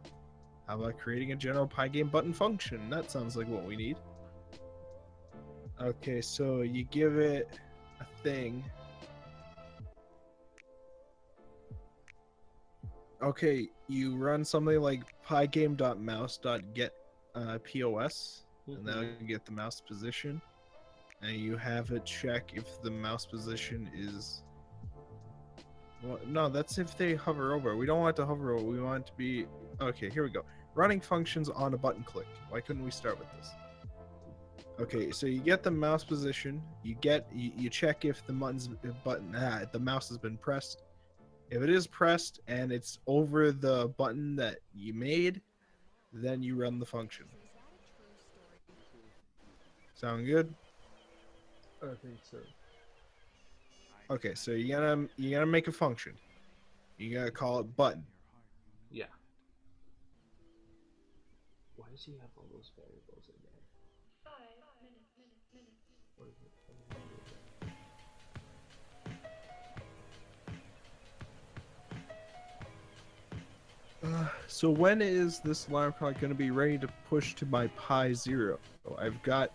How about creating a general Pie game button function? That sounds like what we need. Okay, so you give it a thing. Okay, you run something like pygame.mouse.get POS, and that'll get the mouse position. And you have it check if the mouse position is. Well, no, that's if they hover over. We don't want it to hover over. We want it to be. Okay, here we go. Running functions on a button click. Why couldn't we start with this? Okay, so you get the mouse position. You check if the the mouse has been pressed. If it is pressed and it's over the button that you made, then you run the function. Sound good? I think so. Okay, so you gotta make a function. You gotta call it button. Yeah. Why does he have all those variables in there? 5 minutes. What is it? So when is this alarm clock going to be ready to push to my Pi 0? I've got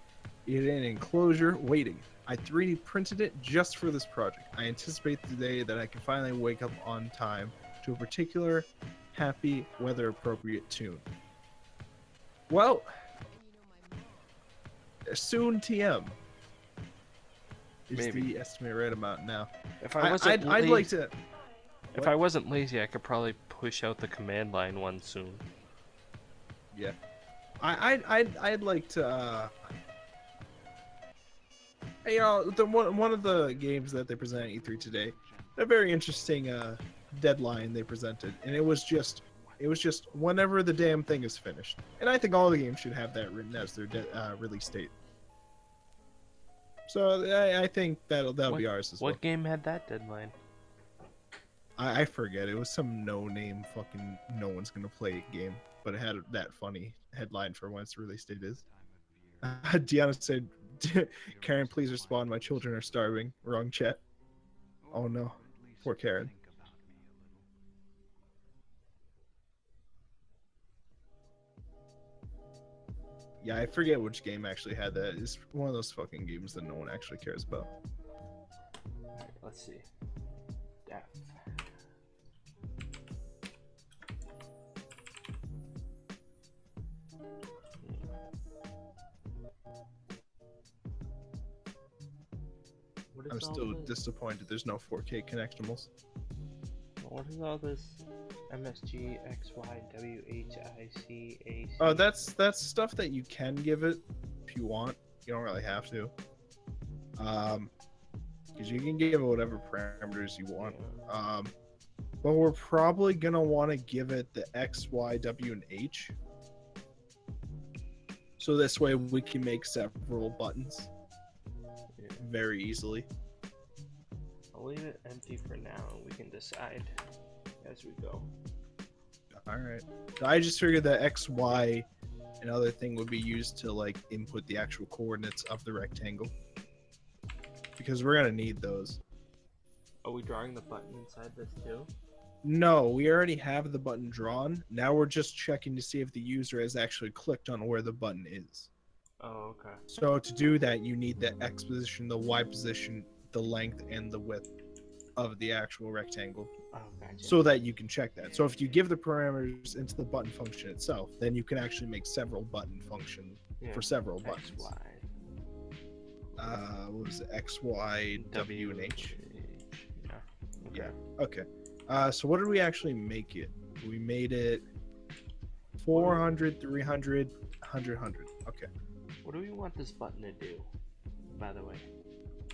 it in enclosure waiting. I 3D printed it just for this project. I anticipate the day that I can finally wake up on time to a particular happy weather appropriate tune. Well, soon TM is Maybe. the estimate right about now. If I wasn't I'd late, like to. If I wasn't lazy, I could probably push out the command line one soon. Yeah. I'd like to. The one of the games that they presented at E3 today, a very interesting deadline they presented, and it was just whenever the damn thing is finished. And I think all the games should have that written as their release date. So I think that'll be ours as well. What game had that deadline? I forget. It was some no-name fucking no one's gonna play it game, but it had that funny headline for when its release date is. Deanna said, "Karen, please respond. My children are starving." Wrong chat. Oh no, poor Karen. Yeah, I forget which game actually had that. It's one of those fucking games that no one actually cares about. Alright, let's see. Death. I'm still disappointed there's no 4K connectables. What is all this? MSG, XY, WHIC, AC. Oh, that's stuff that you can give it if you want. You don't really have to. Because you can give it whatever parameters you want. But we're probably gonna want to give it the X, Y, W, and H. So this way we can make several buttons very easily. I'll leave it empty for now, and we can decide as we go. Alright. I just figured that X, Y, and other thing would be used to like input the actual coordinates of the rectangle. Because we're gonna need those. Are we drawing the button inside this too? No, we already have the button drawn. Now we're just checking to see if the user has actually clicked on where the button is. Oh, okay. So to do that, you need the X position, the Y position, the length, and the width of the actual rectangle. Oh, gotcha. So that you can check that. So if you give the parameters into the button function itself, then you can actually make several button functions for several buttons. X, Y. What was it? X, Y, W, and H? Yeah. Okay. Yeah. Okay. So what did we actually make it? We made it 400, 300, 100, 100. Okay. What do we want this button to do, by the way?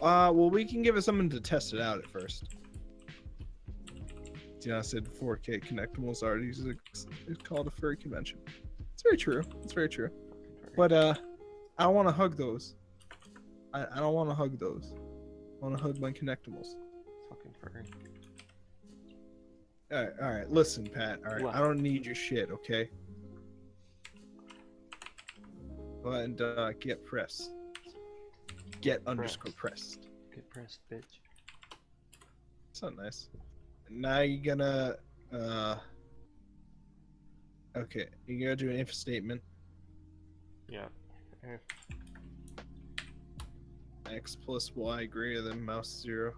Well, we can give it something to test it out at first. Diana said 4K connectables already is called a furry convention. It's very true. It's very true. But I don't want to hug those. I don't want to hug those. I want to hug my connectables. Fucking furry. All right. Listen, Pat. All right. What? I don't need your shit, okay? Go ahead and get pressed. Get underscore pressed. Get pressed, bitch. That's not nice. Now you're gonna okay, you're gonna do an if statement. Yeah. X plus Y greater than mouse 0.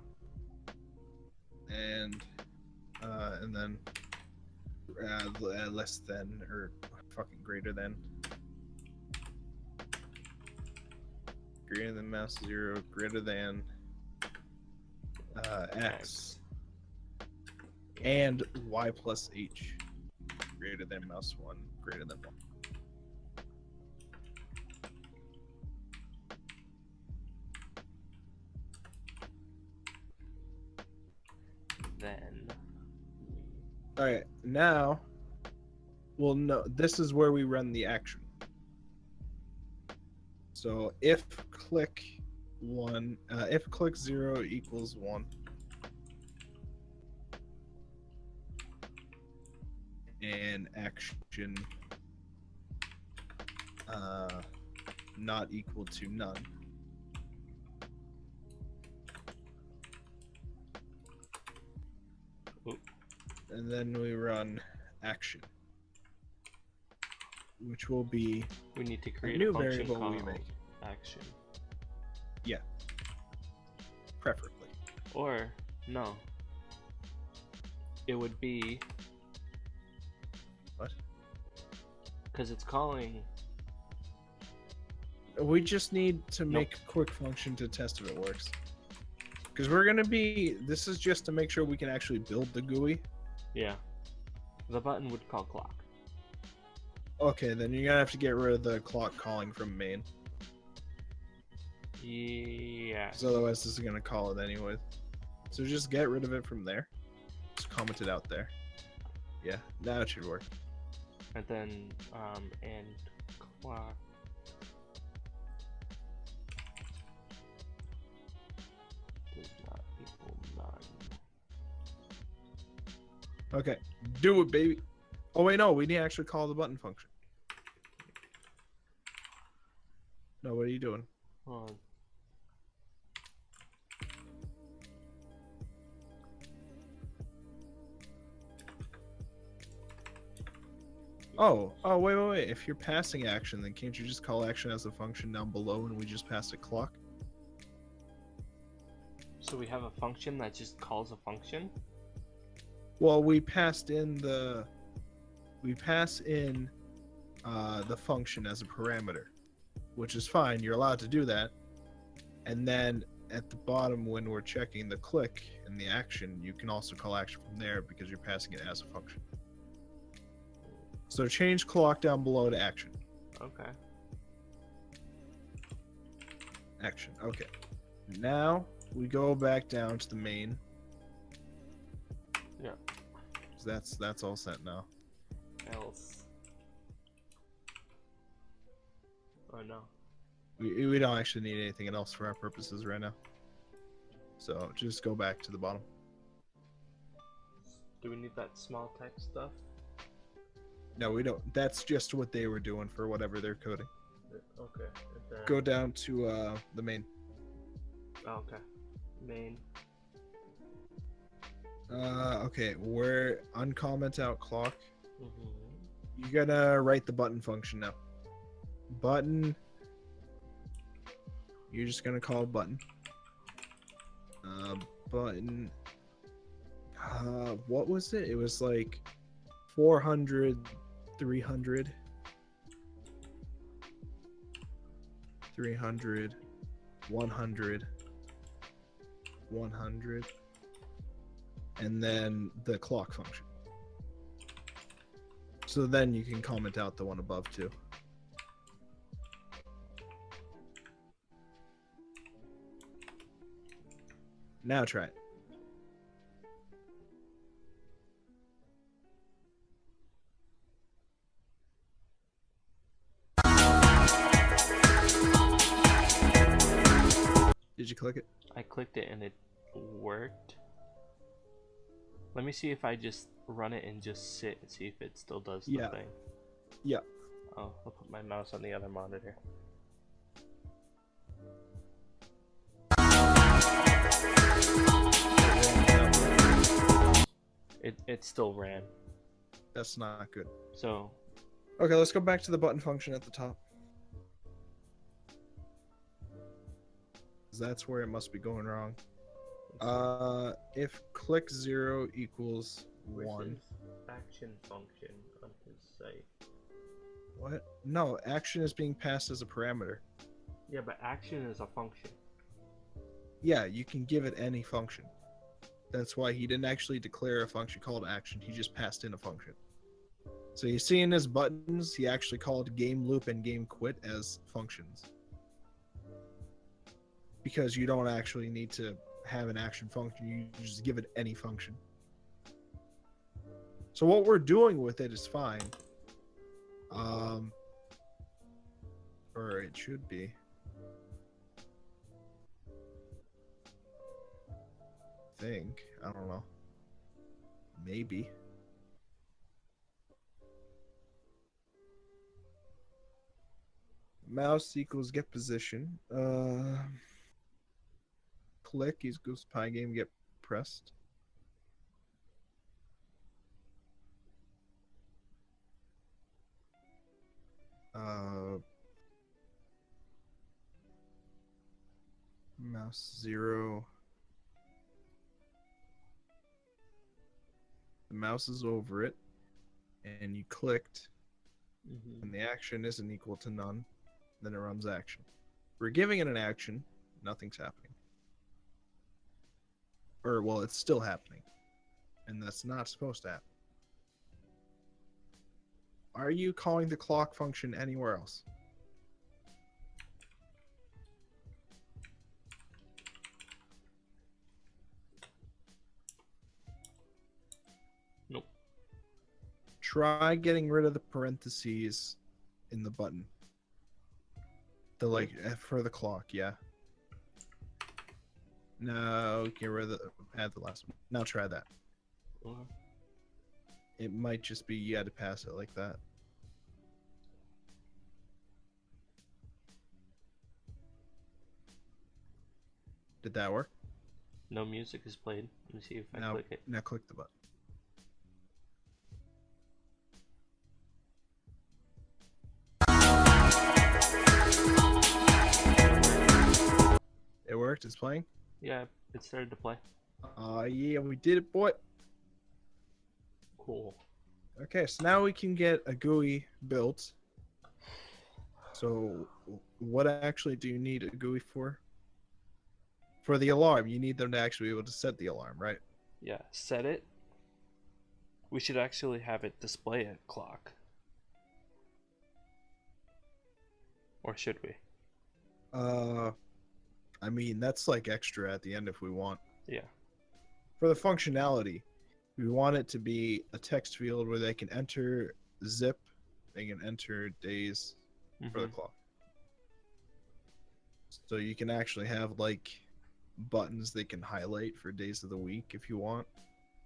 And then less than or fucking greater than. Greater than mouse 0, greater than X. And Y plus H greater than mouse 1, greater than 1. Then. Alright, now, well, no, this is where we run the action. So if click 1, if click 0 equals 1. And action not equal to none. Ooh. And then we run action, which will be We need to create a new function variable called we make. action. Yeah, preferably. Or no. It would be What? because it's calling. We just need to make a quick function to test if it works. Because we're gonna be. This is just to make sure we can actually build the GUI. Yeah. The button would call clock. Okay, then you're gonna have to get rid of the clock calling from main. Yeah. Because otherwise, this is gonna call it anyway. So just get rid of it from there. Just comment it out there. Yeah, now it should work. And then and clock. Does not equal none. Okay, do it, baby. Oh wait, no, we need to actually call the button function. No, what are you doing? Hold on. Oh, wait. If you're passing action, then can't you just call action as a function down below and we just passed a clock? So we have a function that just calls a function? Well, we pass in the function as a parameter, which is fine. You're allowed to do that. And then at the bottom, when we're checking the click and the action, you can also call action from there because you're passing it as a function. So change clock down below to action. Okay. Action. Okay. Now we go back down to the main. Yeah. That's all set now. Else. Oh no. We don't actually need anything else for our purposes right now. So just go back to the bottom. Do we need that small text stuff? No, we don't. That's just what they were doing for whatever they're coding. Okay. And then... Go down to the main. Oh, okay. Main. Okay, we're uncomment out clock. Mm-hmm. You gotta write the button function now. Button. You're just gonna call button. Button. What was it? It was like 400, 300, 300, 100, 100, and then the clock function. So then you can comment out the one above too. Now try it. Did you click it? I clicked it and it worked. Let me see if I just run it and just sit and see if it still does the thing. Yeah. Oh, I'll put my mouse on the other monitor. It still ran. That's not good. So Okay, let's go back to the button function at the top. 'Cause that's where it must be going wrong. If click 0 equals 1. Action function on his site. What? No, action is being passed as a parameter. Yeah, but action is a function. Yeah, you can give it any function. That's why he didn't actually declare a function called action. He just passed in a function. So you see in his buttons, he actually called game loop and game quit as functions. Because you don't actually need to have an action function. You just give it any function. So what we're doing with it is fine. Or it should be. I don't know. Maybe. Mouse equals get position. Click equals pie game get pressed. Mouse 0. The mouse is over it, and you clicked, and the action isn't equal to none, then it runs action. We're giving it an action, nothing's happening. Or, well, it's still happening. And that's not supposed to happen. Are you calling the clock function anywhere else? Nope. Try getting rid of the parentheses in the button. The like for the clock, yeah. No, get rid of add the last one. Now try that. Okay. It might just be you had to pass it like that. Did that work? No music is played. Let me see if I click it. Now click the button. It worked. It's playing. Yeah, it started to play. Yeah, we did it, boy. Cool. Okay, so now we can get a GUI built. So, what actually do you need a GUI for? For the alarm, you need them to actually be able to set the alarm, right? Yeah, set it. We should actually have it display a clock. Or should we? I mean, that's like extra at the end if we want. Yeah. For the functionality, we want it to be a text field where they can enter zip, they can enter days for the clock. So you can actually have like buttons they can highlight for days of the week if you want.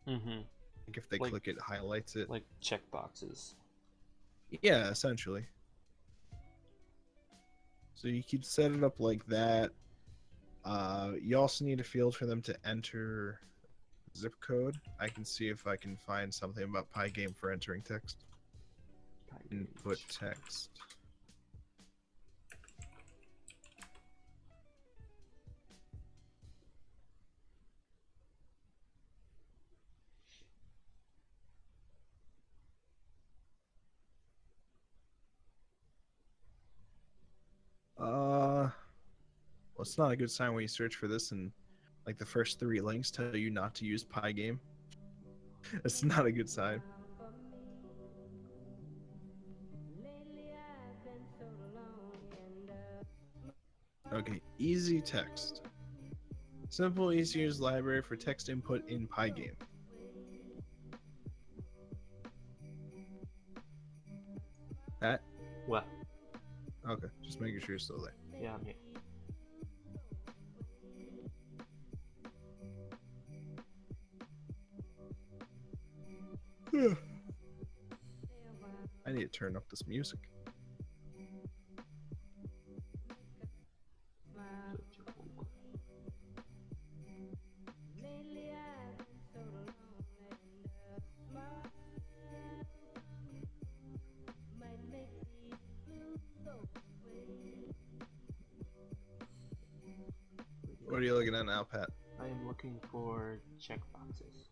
Like if they click it, highlights it. Like check boxes. Yeah, essentially. So you could set it up like that. You also need a field for them to enter zip code. I can see if I can find something about Pygame for entering text. Input text. Well, it's not a good sign when you search for this and like the first 3 links tell you not to use Pygame. It's not a good sign. Okay, easy text. Simple, easy to use library for text input in Pygame. That? What? Okay, just making sure you're still there. Yeah, I'm here. I need to turn up this music. What are you looking at now, Pat? I am looking for checkboxes.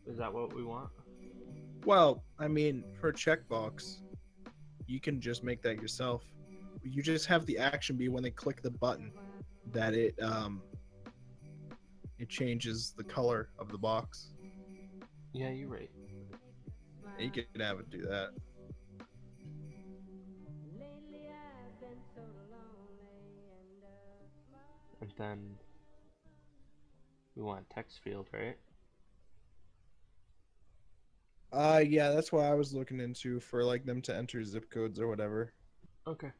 Is that what we want? Well, I mean, for a checkbox, you can just make that yourself. You just have the action be when they click the button that it changes the color of the box. Yeah, you're right. You can have it do that. And then we want text field, right? Yeah, that's what I was looking into for like them to enter zip codes or whatever. Okay.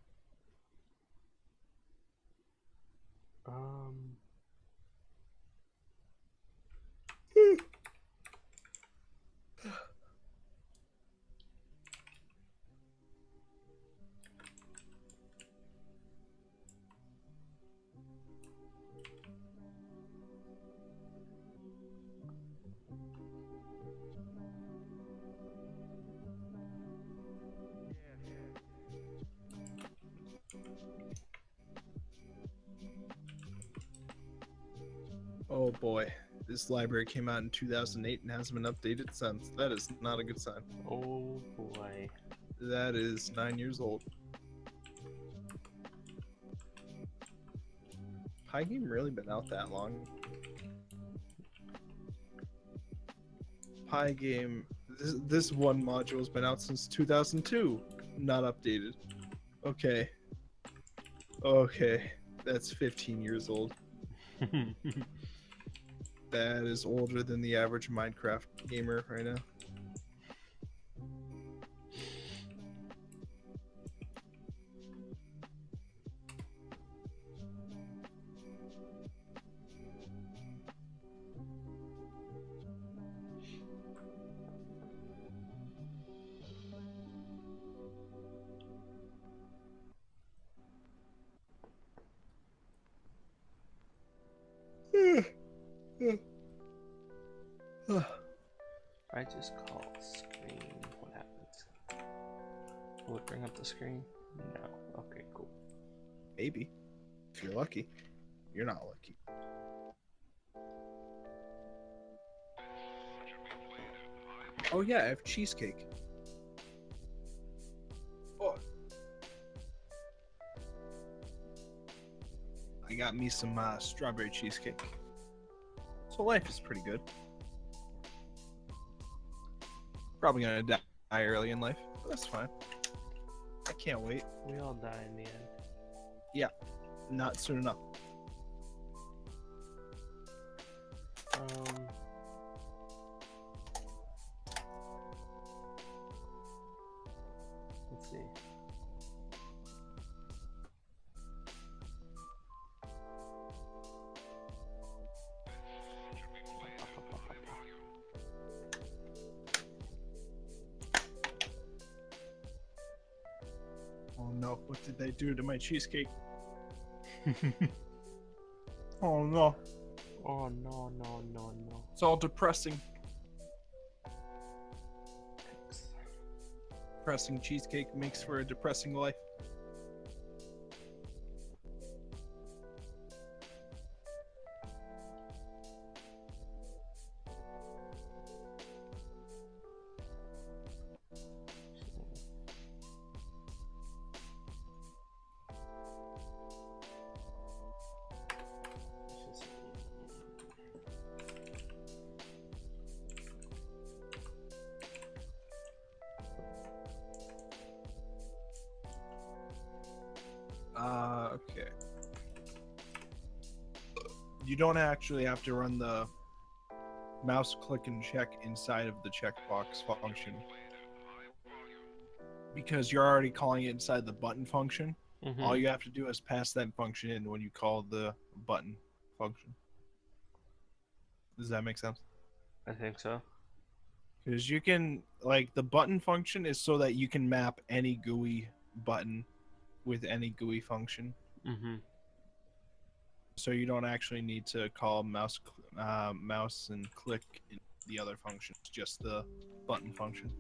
Oh boy, this library came out in 2008 and hasn't been updated since. That is not a good sign. Oh boy. That is 9 years old. Pie game really been out that long? Pie game. This one module has been out since 2002. Not updated. Okay. Okay. That's 15 years old. That is older than the average Minecraft gamer right now. I just call screen. What happens? Will it bring up the screen? No. Okay, cool. Maybe. If you're lucky. You're not lucky. Oh yeah, I have cheesecake. Oh. I got me some strawberry cheesecake. So life is pretty good. Probably gonna die early in life, but that's fine. I can't wait. We all die in the end. Yeah, not soon enough. Let's see. Oh no, what did they do to my cheesecake? Oh no, Oh no, no, no, no. it's all depressing. Thanks. Depressing cheesecake makes for a depressing life. Okay. You don't actually have to run the mouse click and check inside of the checkbox function because you're already calling it inside the button function. Mm-hmm. All you have to do is pass that function in when you call the button function. Does that make sense? I think so. Because you can, like, the button function is so that you can map any GUI button with any GUI function. Mm-hmm. So you don't actually need to call mouse and click in the other functions, just the button function.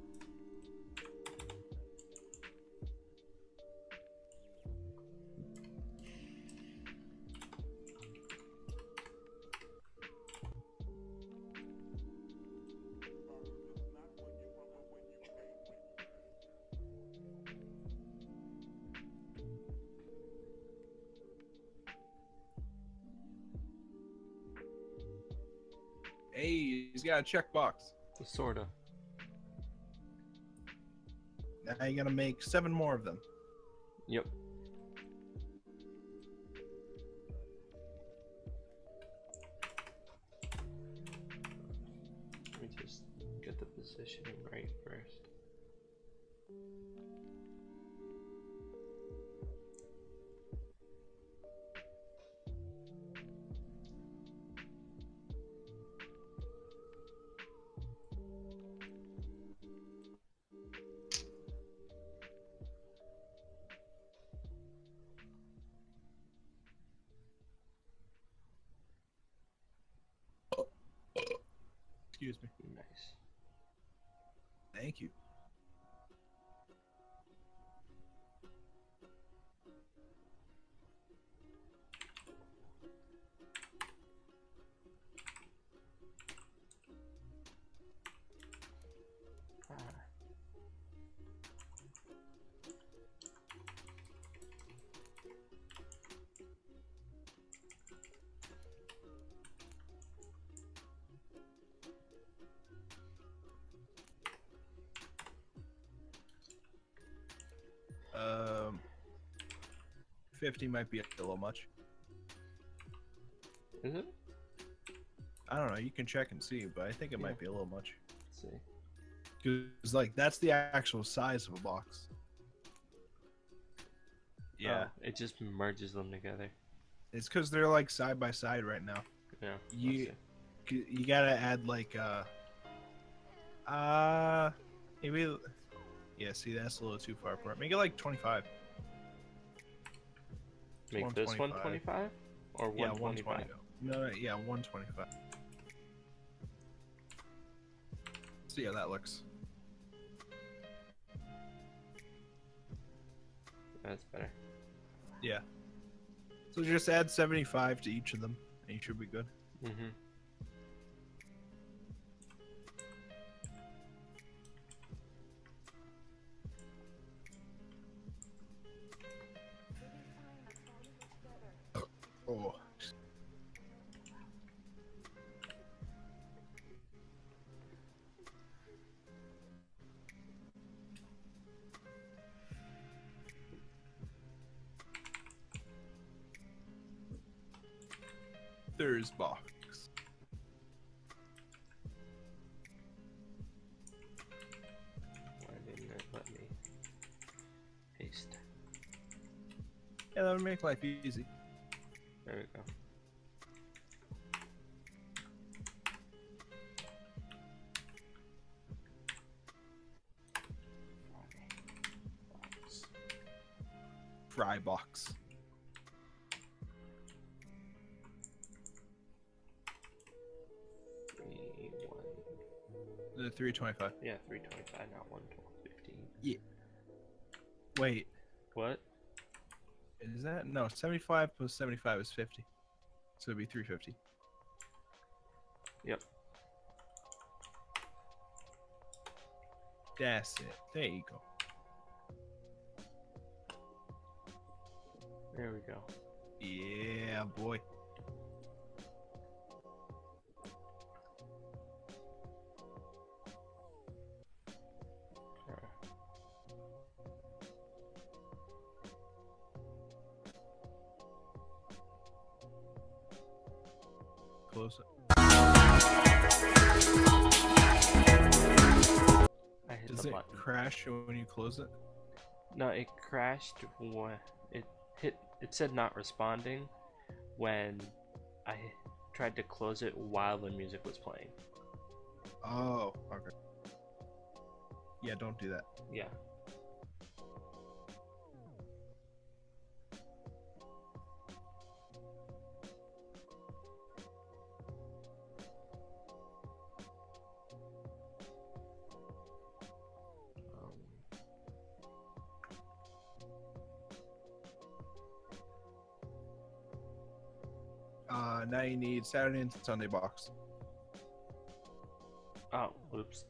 Hey, he's got a checkbox. Sorta. Now you gotta make 7 more of them. Yep. Let me just get the positioning right first. Excuse me. Nice. Thank you. 50 might be a little much. Is it? I don't know. You can check and see, but I think it Yeah. might be a little much. Let's see. Because like that's the actual size of a box. Yeah, Oh, it just merges them together. it's because they're like side by side right now. Yeah. You let's see. you gotta add like maybe yeah. See, that's a little too far apart. Make it like 25. Make this 125 or Yeah, 125? 120. No, yeah, 125. See how that looks. That's better. Yeah. So just add 75 to each of them, and you should be good. Mm-hmm. Oh. There's box. Why didn't it let me paste? Yeah, that would make life easy. There we go. Box. Fry box. The 325. Yeah, 325, not 115. Yeah. Wait, What? is that no 75 plus 75 is 50, so it'd be 350. Yep. That's it. There you go. There we go. Yeah, boy. Alright. Close it. I hit Does the it button. crash when you close it? No, it crashed when it hit. It said not responding when I tried to close it while the music was playing. Oh, okay. Yeah, don't do that. Yeah. Now you need Saturday and Sunday box. Oh, oops.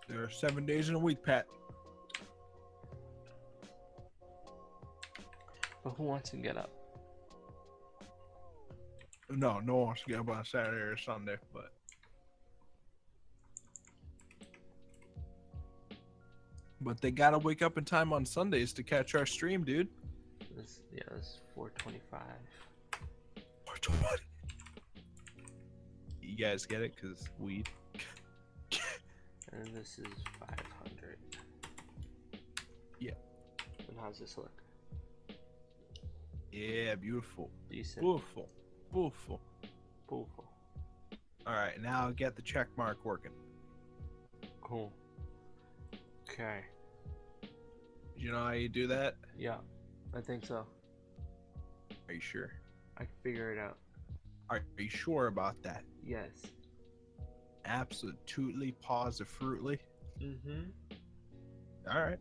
There are 7 days in a week, Pat. But who wants to get up? No, no one wants to get up on Saturday or Sunday, but they gotta wake up in time on Sundays to catch our stream, dude. This is 425. What? You guys get it? Cause weed. And this is 500. Yeah. And how's this look? Yeah, beautiful. Decent. Beautiful. Beautiful. Beautiful. Alright, now get the check mark working. Cool. Okay. You know how you do that? Yeah, I think so. Are you sure? I can figure it out. Are you sure about that? Yes. Absolutely, positively. Mm-hmm. Alright.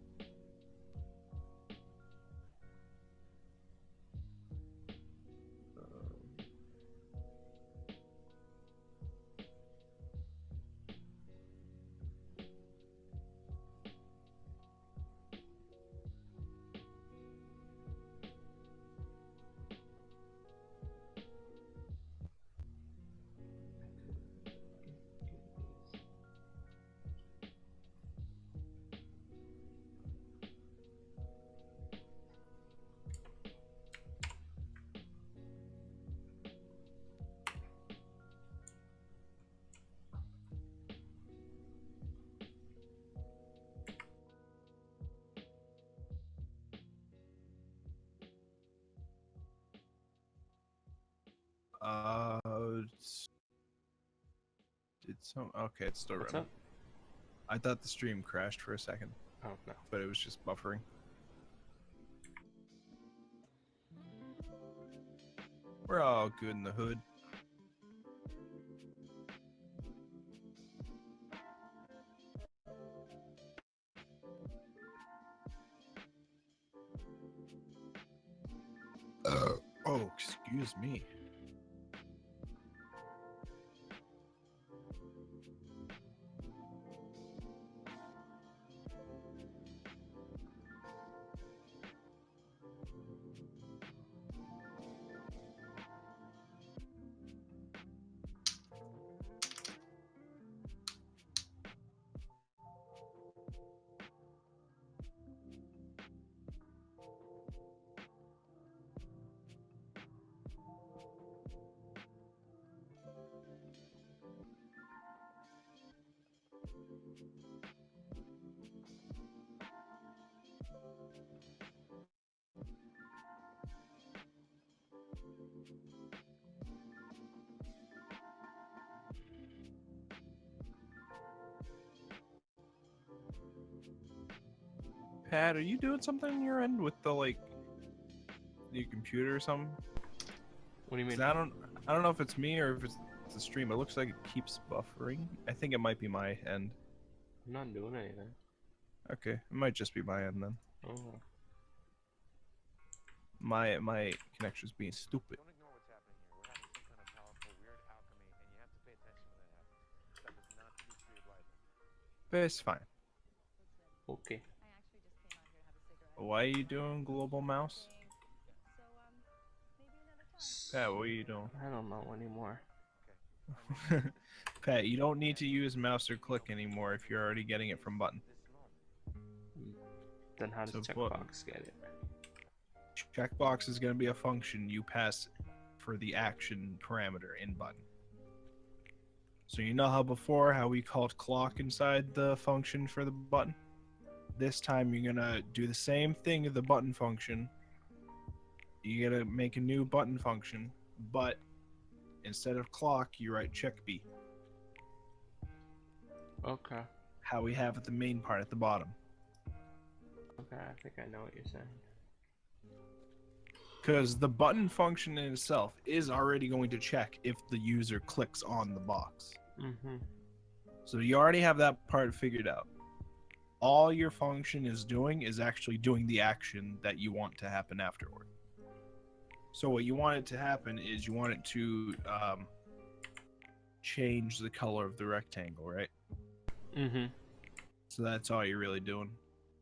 Did some? Okay, it's still What's running. up? I thought the stream crashed for a second, Oh no. but it was just buffering. We're all good in the hood. Oh, excuse me. Pat, are you doing something on your end with the like your computer or something? What do you 'Cause mean? I don't know if it's me or if it's the stream. It looks like it keeps buffering. I think it might be my end. I'm not doing anything. Okay, it might just be my end then. Oh. My connection's being stupid. Don't ignore what's happening here. We're having some kind of powerful, weird alchemy, and you have to pay attention when that happens. Stuff is not to be treated lightly. But it's fine. Okay. I actually just came out here to have a cigarette. Why are you doing global mouse? So, maybe another time. Pat, what are you doing? I don't know anymore. Okay. Pat, you don't need to use mouse or click anymore if you're already getting it from button. This moment. Then how does So checkbox get it? Checkbox is going to be a function you pass for the action parameter in button. So you know how before, how we called clock inside the function for the button? This time you're going to do the same thing of the button function. You're going to make a new button function, but instead of clock, you write check B. Okay. How we have at the main part at the bottom. Okay, I think I know what you're saying. Because the button function in itself is already going to check if the user clicks on the box. Mm-hmm. So you already have that part figured out. All your function is doing is actually doing the action that you want to happen afterward. So what you want it to happen is you want it to change the color of the rectangle, right? Mm-hmm. So that's all you're really doing.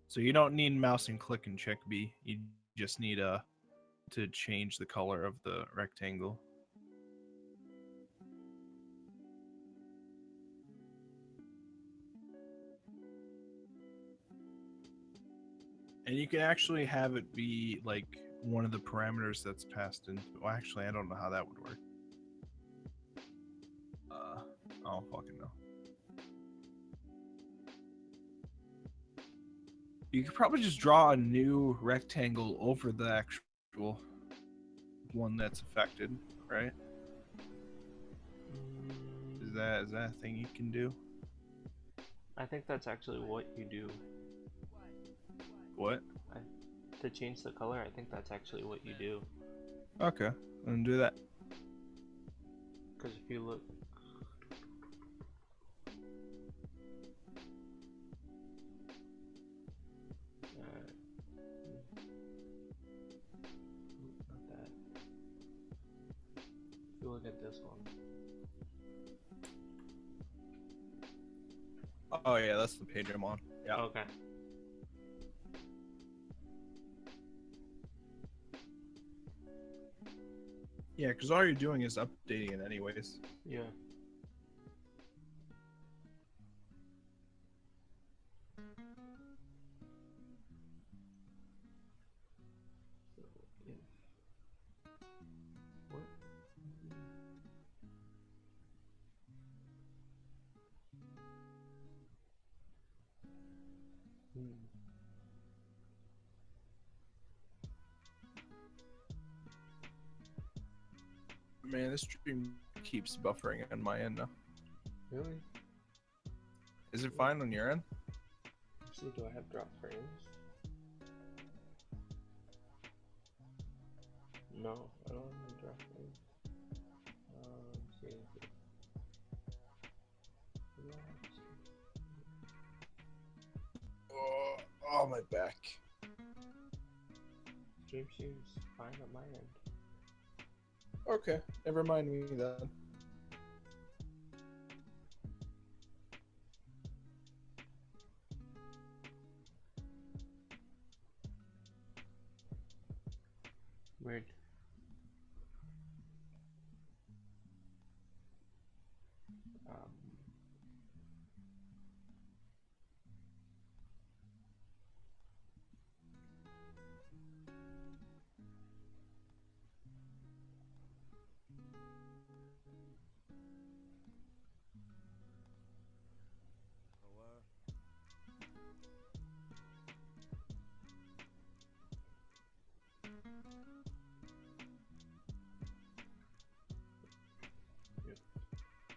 So you don't need mouse and click and check B. You just need to change the color of the rectangle. And you can actually have it be like one of the parameters that's passed in. Well, actually, I don't know how that would work. I don't fucking know. You could probably just draw a new rectangle over the actual one that's affected, right? Is that a thing you can do? I think that's actually what you do. What? To change the color, I think that's actually what you do. Okay, then do that. Because if you look... not that. If you look at this one. Oh yeah, that's the page I'm on. Yeah. Okay. Yeah, because all you're doing is updating it anyways. Yeah. So, if... What? Man, this stream keeps buffering on my end now. Really? Is it fine on your end? See, do I have drop frames? No, I don't have any drop frames. Let's see. Oh, my back. Stream seems fine on my end. Okay, never mind me then. Weird. Um,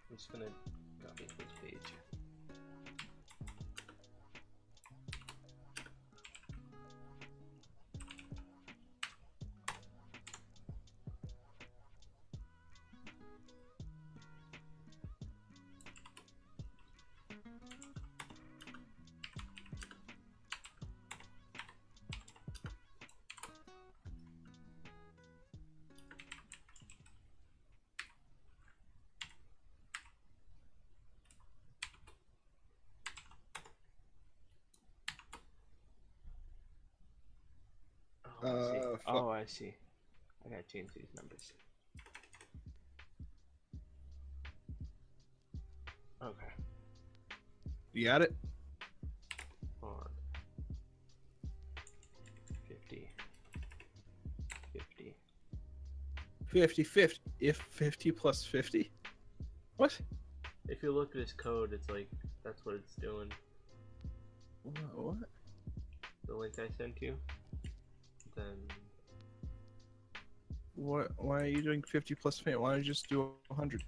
I'm just gonna copy this page. Oh, I see. Oh, I see. I gotta change these numbers. Okay. You got it? Hold on. 50. 50. 50, 50. If 50 plus 50? What? If you look at his code, it's like, that's what it's doing. What? The link I sent you. Then, What? Why are you doing 50 plus 50? Why don't you just do 100?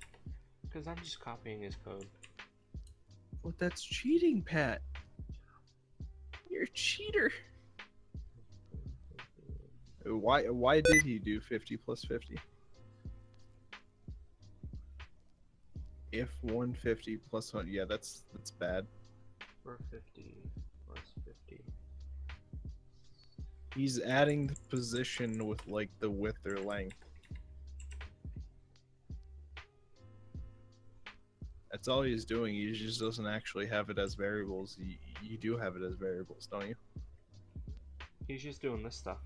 because I'm just copying his code. Well, that's cheating, Pat. You're a cheater. Why did he do 50 plus 50? If 150 plus 100, yeah, that's bad. 450 plus 50. He's adding the position with like the width or length. That's all he's doing. He just doesn't actually have it as variables. You do have it as variables, don't you? He's just doing this stuff.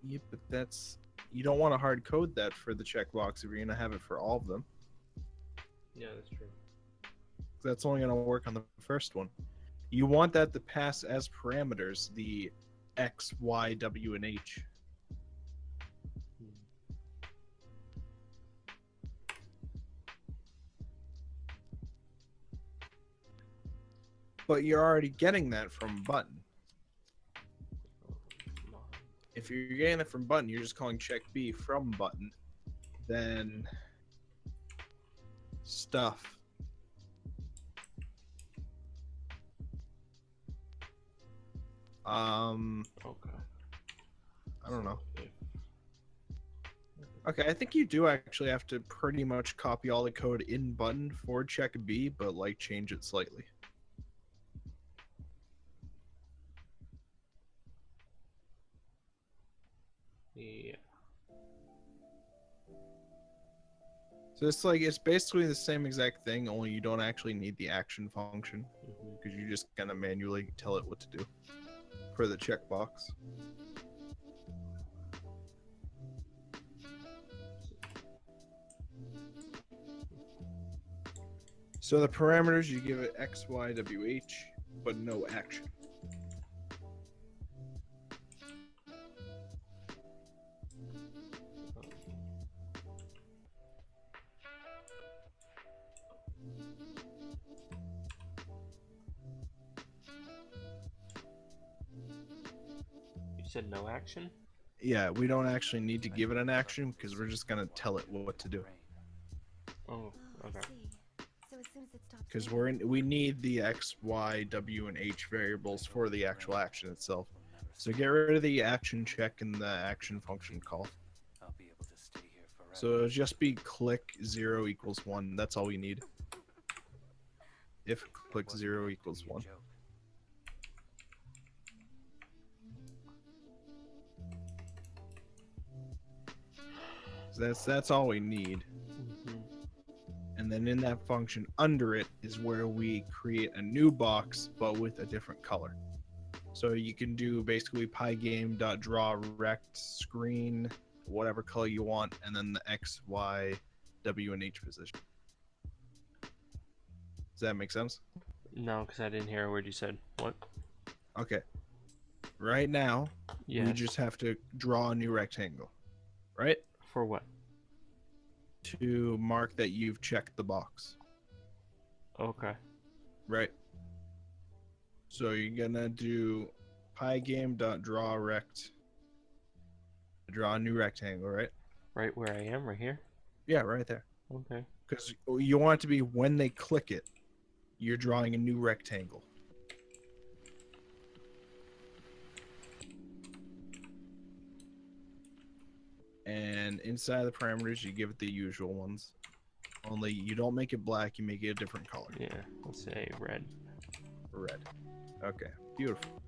Yeah, but that's... You don't want to hard code that for the checkbox if you're going to have it for all of them. Yeah, that's true. That's only going to work on the first one. You want that to pass as parameters, the X, Y, W, and H. But you're already getting that from button. If you're getting it from button, you're just calling check B from button. Then stuff. Okay. I don't know. Okay, I think you do actually have to pretty much copy all the code in button for check B, but like change it slightly. Yeah. So it's basically the same exact thing, only you don't actually need the action function because you just kind of manually tell it what to do for the checkbox. So the parameters, you give it X, Y, W, H, but no action. You said no action? Yeah, we don't actually need to give it an action because we're just gonna tell it what to do. Oh, okay. I see. because we need the X, Y, W, and H variables for the actual action itself. So get rid of the action check and the action function call. So it'll just be click 0 equals 1. That's all we need. If click 0 equals 1. So that's all we need. Mhm. And then in that function under it is where we create a new box but with a different color. So you can do basically pygame.draw rect screen, whatever color you want, and then the X, Y, W, and H position. Does that make sense? No, because I didn't hear a word you said. What? Okay. Right now, we Yes. just have to draw a new rectangle, right? For what? To mark that you've checked the box, Okay. right? So you're gonna do pygame.drawRect, draw a new rectangle, right? Right where I am, right here? Yeah, right there. Okay. Because you want it to be when they click it, you're drawing a new rectangle. And inside the parameters, you give it the usual ones. Only you don't make it black, you make it a different color. Yeah, let's say red. Red. Okay, beautiful.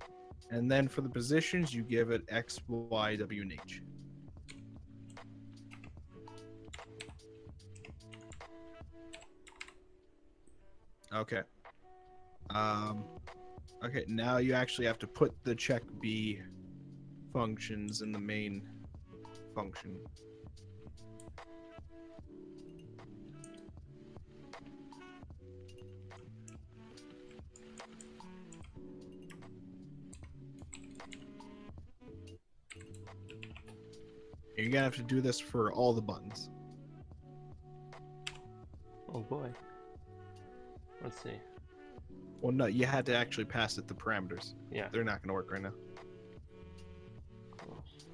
And then for the positions, you give it X, Y, W, and H. Okay. Okay, now you actually have to put the check B functions in the main function. You're gonna have to do this for all the buttons. Oh boy. Let's see. Well, no, you had to actually pass it the parameters. Yeah. They're not gonna work right now. Close.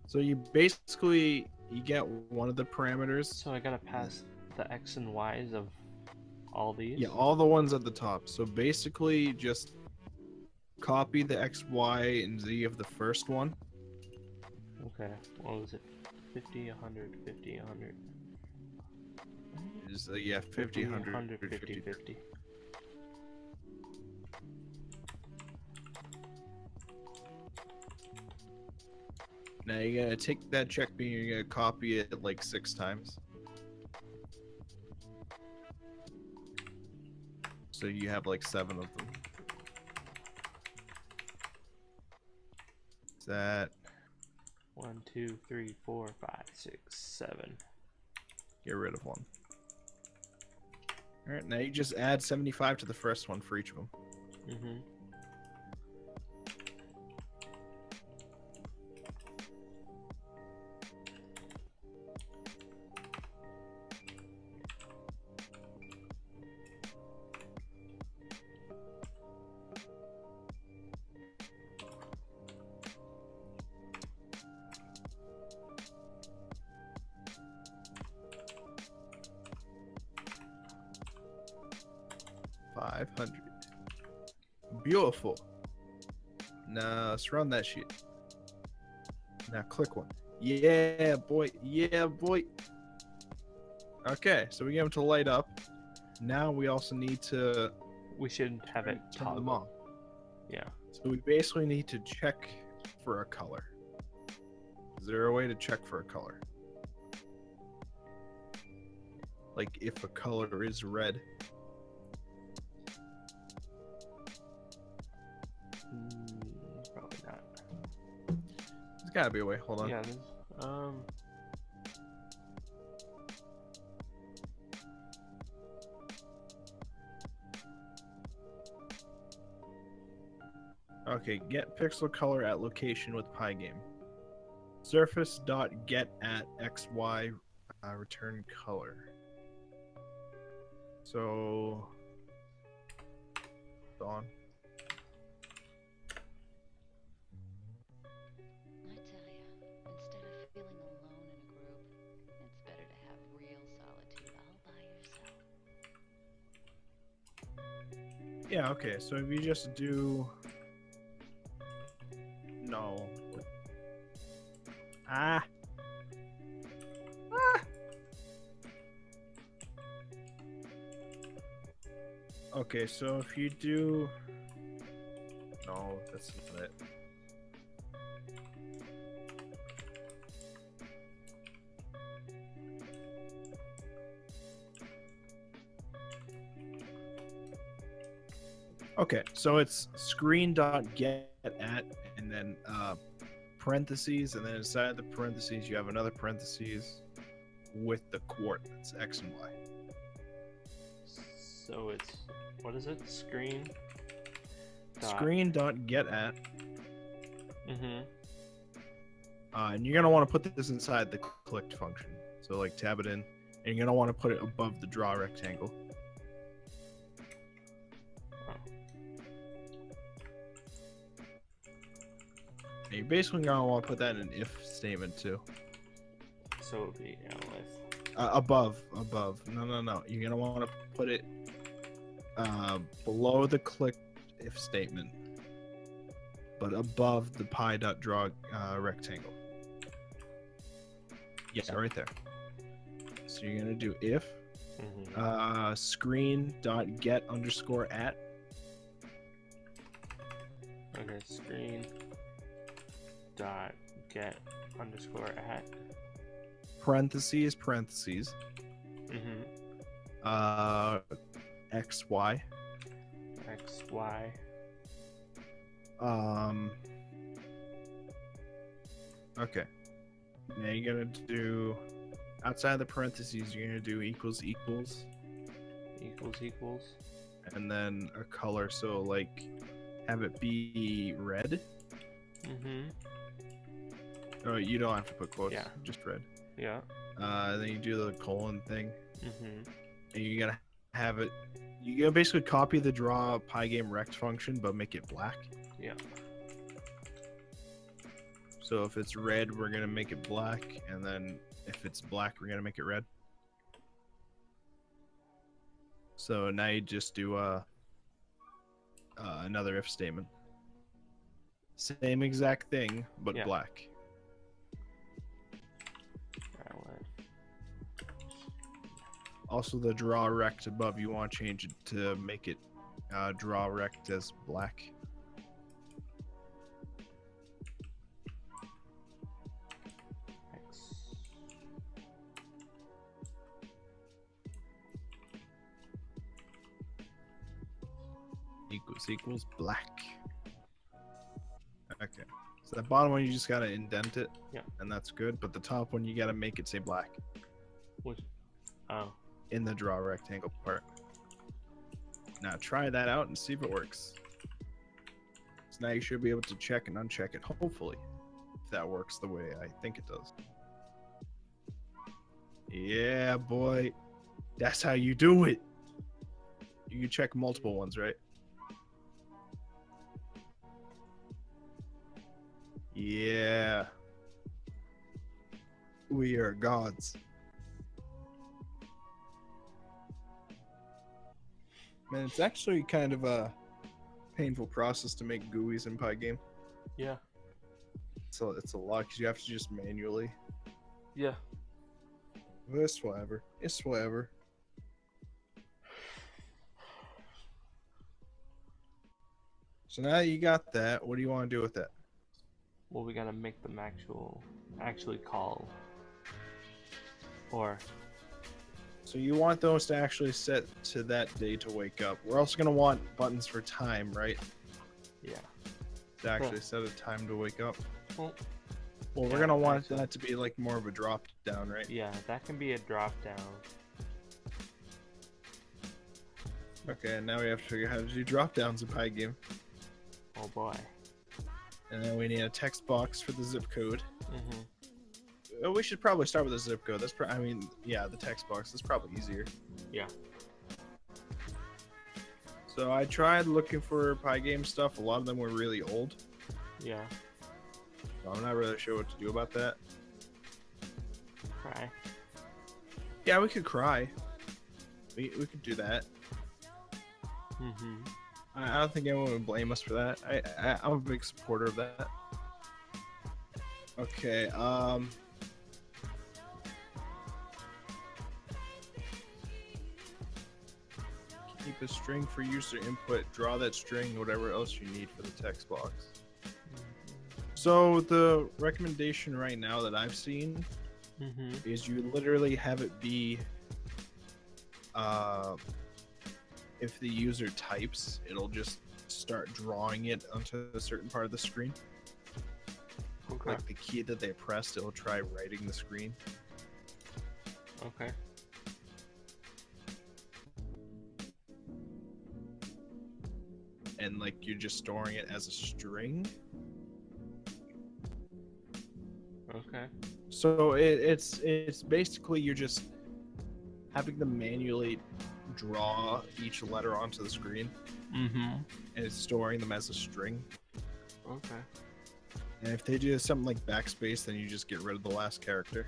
So you basically you get one of the parameters. So I gotta pass the X and Y's of all these? Yeah, all the ones at the top. So basically just copy the X, Y, and Z of the first one. Okay. What was it? 50, 100, 50, 100. Is yeah, 50, 100, 50, 50. 50. Now you're gonna take that check B and you're gonna copy it like 6 times. So you have like 7 of them. Is that 1, 2, 3, 4, 5, 6, 7. get rid of one. Alright, now you just add 75 to the first one for each of them. Mm-hmm. $500. Beautiful. Now let's run that shit. Now click one. Yeah, boy. Yeah, boy. Okay, so we get them to light up. Now we also need to We should have it turn them toggle. on. Yeah. So we basically need to check for a color. Is there a way to check for a color? Like if a color is red. Probably not. There's gotta be a way. Hold on. Yeah, there's, Okay, get pixel color at location with Pygame. Surface dot get at XY return color. So on. I tell ya, instead of feeling alone in a group, it's better to have real solitude all Yeah, okay, so if you just do... No. Ah! Ah! Okay, so if you do... No, that's not it. Okay, so it's screen.get at and then parentheses, and then inside the parentheses you have another parentheses with the coordinates x and y. So it's, what is it? Screen. Screen.get at, Mm-hmm. and you're gonna want to put this inside the clicked function. So like tab it in, and you're gonna want to put it above the draw rectangle. And you're basically gonna want to put that in an if statement too. So it would be if. Above. No. You're gonna want to put it below the click if statement, but above the pi.draw rectangle. Yeah, right there. So you're gonna do if screen.get underscore at. Okay, screen dot get underscore at. Parentheses. Mm-hmm. XY. XY. Okay. Now you're gonna do outside the parentheses. You're gonna do equals, and then a color. So like, have it be red. Mm-hmm. Oh, you don't have to put quotes. Yeah. Just red. Yeah. Then you do the colon thing, Mm-hmm. and you're gonna have it. You're gonna basically copy the draw pygame rect function, but make it black. Yeah. So if it's red, we're gonna make it black, and then if it's black, we're gonna make it red. So now you just do another if statement. Same exact thing, but Yeah. black. Also, the draw rect above, you want to change it to make it draw rect as black. X. Equals black. Okay. So that bottom one, you just gotta indent it. Yeah. And that's good. But the top one, you gotta make it say black. Which? Oh. In the draw rectangle part. Now try that out and see if it works. So now you should be able to check and uncheck it, hopefully. If that works the way I think it does. Yeah, boy. That's how you do it. You can check multiple ones, right? Yeah. We are gods. Man, it's actually kind of a painful process to make GUIs in Pygame. Yeah. So it's a lot because you have to just manually. Yeah. It's whatever. It's whatever. So now you got that. What do you want to do with that? Well, we gotta make them actually call. Or. So you want those to actually set to that day to wake up. We're also gonna want buttons for time, right? Yeah. To actually set a time to wake up. Well, we're yeah, gonna want actually. that to be like more of a drop down, right? Yeah, that can be a drop down. Okay, and now we have to figure out how to do drop downs in Pygame. Oh boy. And then we need a text box for the zip code. Mm-hmm. We should probably start with the zip code. That's the text box. That's probably easier. Yeah. So I tried looking for Pygame stuff. A lot of them were really old. Yeah. So I'm not really sure what to do about that. Cry. Yeah, we could cry. We could do that. Mm-hmm. I don't think anyone would blame us for that. I'm a big supporter of that. Okay, keep a string for user input, draw that string, whatever else you need for the text box. So the recommendation right now that I've seen is you literally have it be, if the user types, it'll just start drawing it onto a certain part of the screen. Okay. Like the key that they pressed, it'll try writing the screen. Okay. And like you're just storing it as a string. Okay. So it's basically you're just having them manually draw each letter onto the screen, and it's storing them as a string. Okay. And if they do something like backspace, then you just get rid of the last character.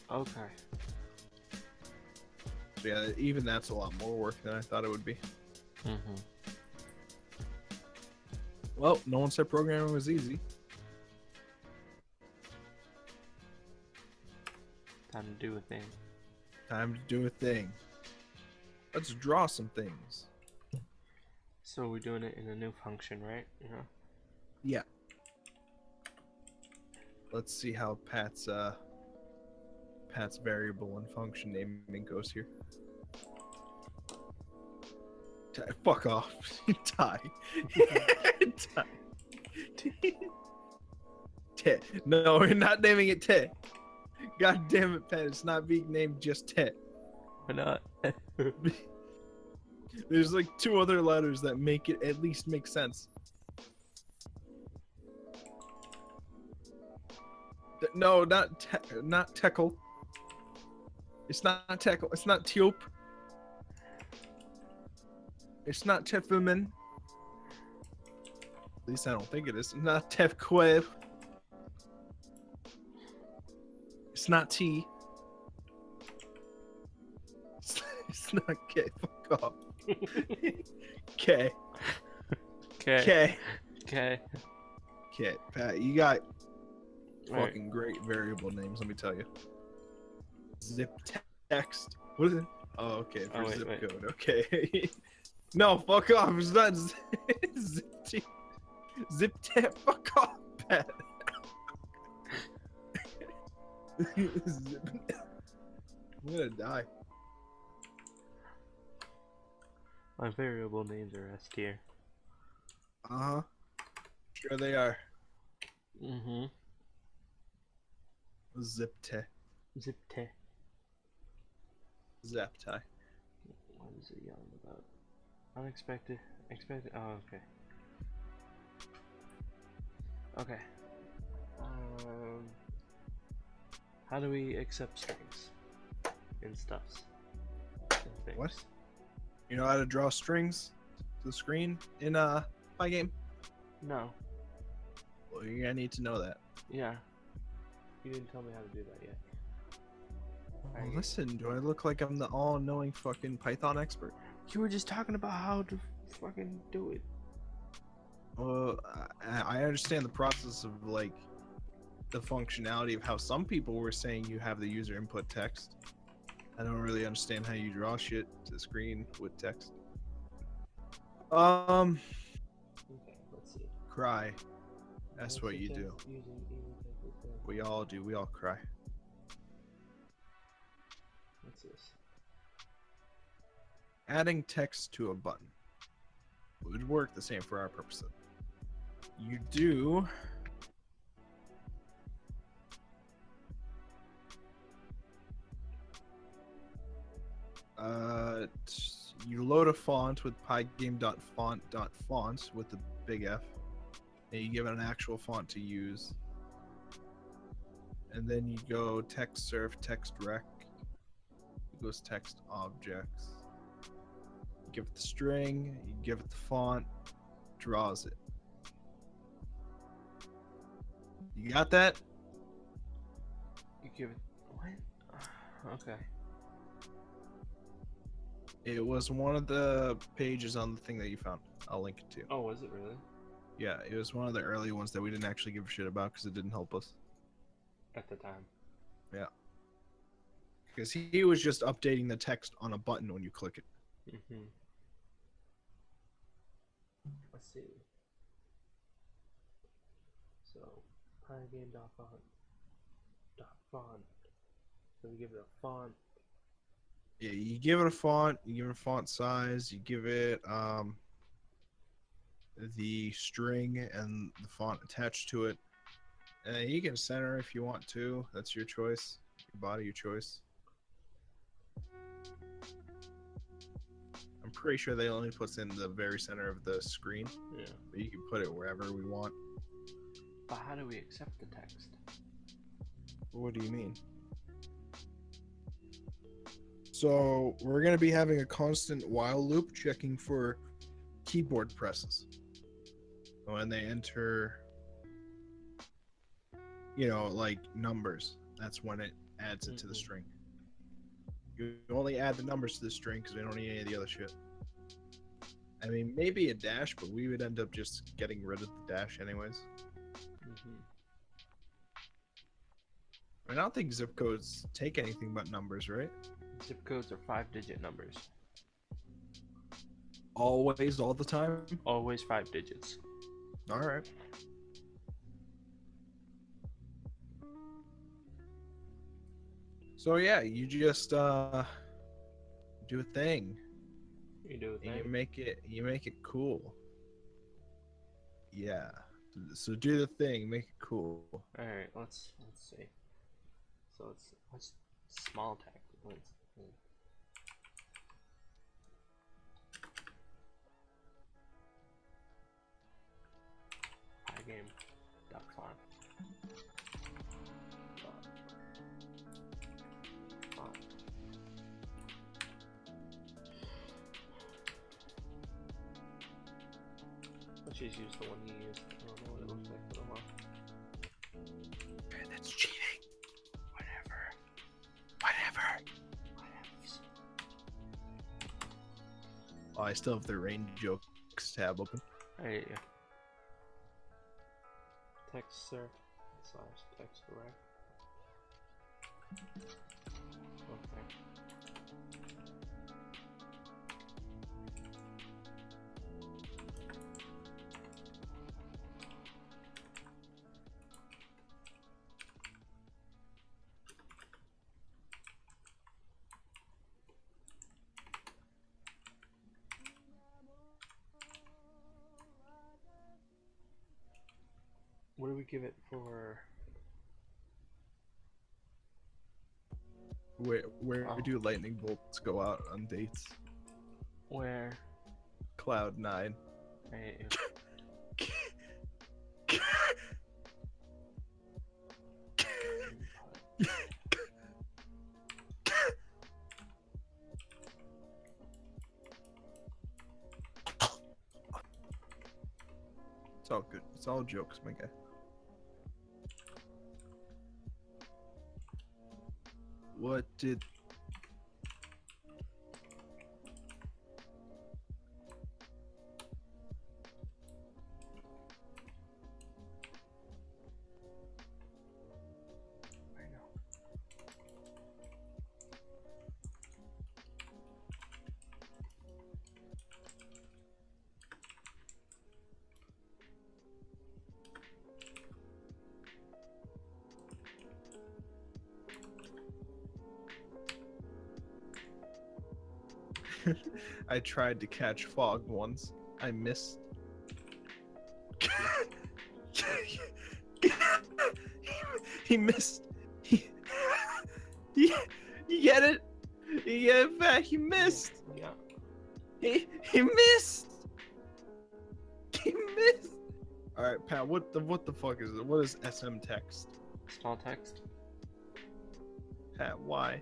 Okay. So yeah, even that's a lot more work than I thought it would be. Well, no one said programming was easy. Time to do a thing. Time to do a thing. Let's draw some things. So we're doing it in a new function, right? Yeah. Yeah. Let's see how Pat's variable and function naming goes here. Fuck off. Tie. Tie. Tet. No, we're not naming it Tet. God damn it, Pat. It's not being named just Tet. Why not? There's like 2 other letters that make it at least make sense. No, not Teckle. It's not Teckle. It's not Teop. It's not Tefferman. At least I don't think it is. Not Tefquev. It's not T. It's not K. Fuck off. K. Okay. K. Okay. K. Pat, you got Alright. fucking great variable names, let me tell you. Zip text. What is it? Oh, okay. For wait, zip wait. code. Okay. No, fuck off. It's not zip. Zip tap. Fuck off, Pat. Zip. I'm gonna die. My variable names are S tier. Uh-huh. Sure they are. Zip te. Zip te. Zap tie. What is it yelling about? Unexpected. Expected. Oh, okay. Okay. How do we accept strings and stuffs? And things? What? You know how to draw strings to the screen in Pygame? No. Well, you're gonna need to know that. Yeah. You didn't tell me how to do that yet. Well, listen, do I look like I'm the all-knowing fucking Python expert? You were just talking about how to fucking do it. Well, I understand the process of like the functionality of how some people were saying you have the user input text. I don't really understand how you draw shit to the screen with text. Okay, let's see. Cry. That's what you do. We all do. We all cry. What's this? Adding text to a button would work the same for our purposes. You do you load a font with pygame.font.font with the big F, and you give it an actual font to use, and then you go text surf text rec, it goes text objects, you give it the string, you give it the font, draws it. You got that? You give it what? Okay. It was one of the pages on the thing that you found. I'll link it to. Oh, was it really? Yeah, it was one of the early ones that we didn't actually give a shit about because it didn't help us. At the time. Yeah. Because he was just updating the text on a button when you click it. Mm-hmm. Let's see. So, pygame.font. So we give it a font. Yeah, you give it a font, you give it a font size, you give it the string and the font attached to it. You can center if you want to. That's your choice. Your body, your choice. I'm pretty sure they only puts in the very center of the screen, Yeah. but you can put it wherever we want. But how do we accept the text? What do you mean? So we're gonna be having a constant while loop checking for keyboard presses. When they enter, like numbers, that's when it adds it to the string. You only add the numbers to the string because we don't need any of the other shit. I mean, maybe a dash, but we would end up just getting rid of the dash anyways. Mm-hmm. I mean, I don't think zip codes take anything but numbers, right? Zip codes are 5-digit numbers. Always, all the time? Always 5 digits. Alright. So yeah, you just do a thing. You do a And thing. you make it cool. Yeah. So do the thing, make it cool. Alright, let's see. So let's small text. Pygame.font. Font. Let's just use the one you used. I don't know what it looks like for the while. That's cheating. Whatever. Oh, I still have the rain jokes tab open. Alright, yeah. Text sir / text direct. Okay. What do we give it for? Where do lightning bolts go out on dates? Where? Cloud 9. Hey, It's all good. It's all jokes, my guy. What did... I know. I tried to catch fog once. I missed. He missed. You get it? You get it back? He missed. Yeah. He missed. He missed. All right, Pat. What the fuck is it? What is SM text? Small text. Pat, why?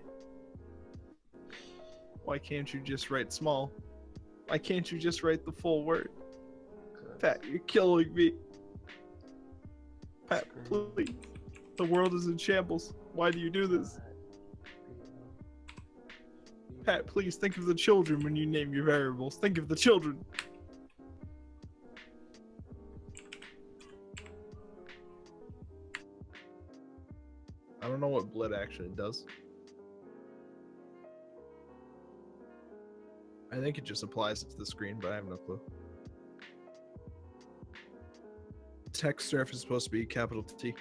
Why can't you just write small? Why can't you just write the full word? Pat, you're killing me. Pat, please. The world is in shambles. Why do you do this? Pat, please think of the children when you name your variables. Think of the children. I don't know what blit actually does. I think it just applies it to the screen, but I have no clue. Text surf is supposed to be capital T.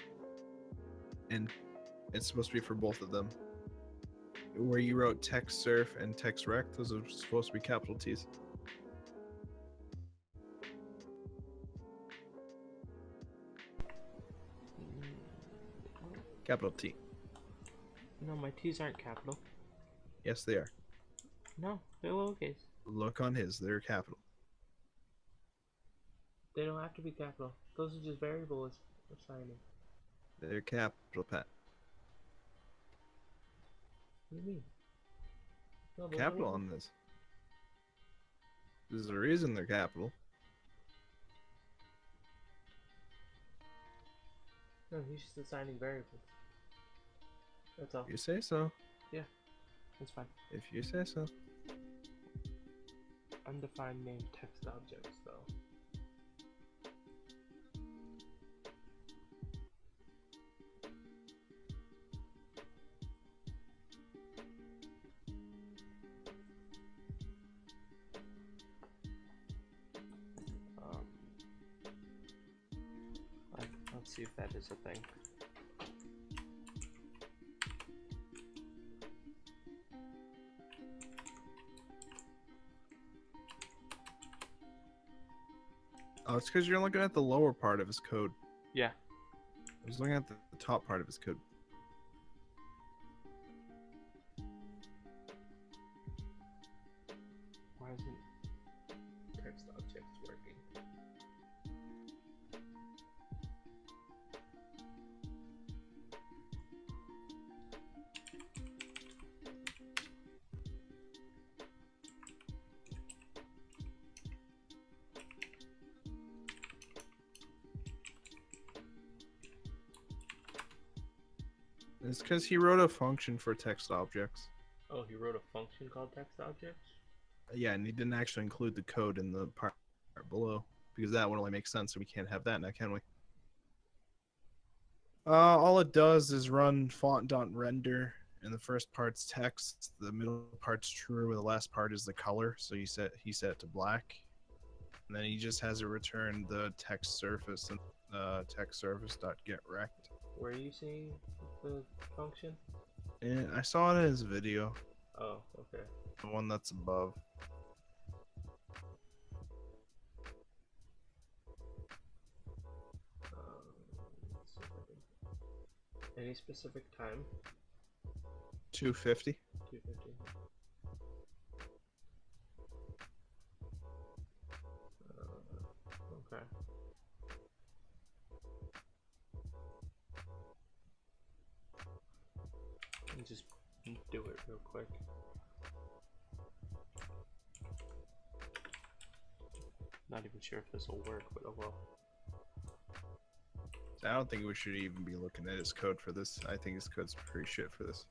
And it's supposed to be for both of them. Where you wrote text surf and text rec, those are supposed to be capital T's. Capital T. No, my T's aren't capital. Yes, they are. No, they're lowercase. Look on his, they're capital. They don't have to be capital. Those are just variables assigning. They're capital, Pat. What do you mean? No, those Capital are- on this. There's a reason they're capital. No, he's just assigning variables. That's all. You say so. That's fine. If you say so. Undefined name text objects, though. Let's see if that is a thing. Oh, it's because you're looking at the lower part of his code. Yeah. I was looking at the top part of his code. Why isn't text objects working? It's because he wrote a function for text objects. Oh, he wrote a function called text objects? Yeah, and he didn't actually include the code in the part below, because that would only make sense, so we can't have that now, can we? All it does is run font.render, and the first part's text, the middle part's true, and the last part is the color, so he set it to black. And then he just has it return the text surface and text surface.getRect. Where are you seeing the function? And I saw it in his video, Oh, okay. the one that's above. Let's see if I can... Any specific time? 250. 250. Okay. Let me just do it real quick. Not even sure if this will work, but oh well. I don't think we should even be looking at his code for this. I think his code's pretty shit for this.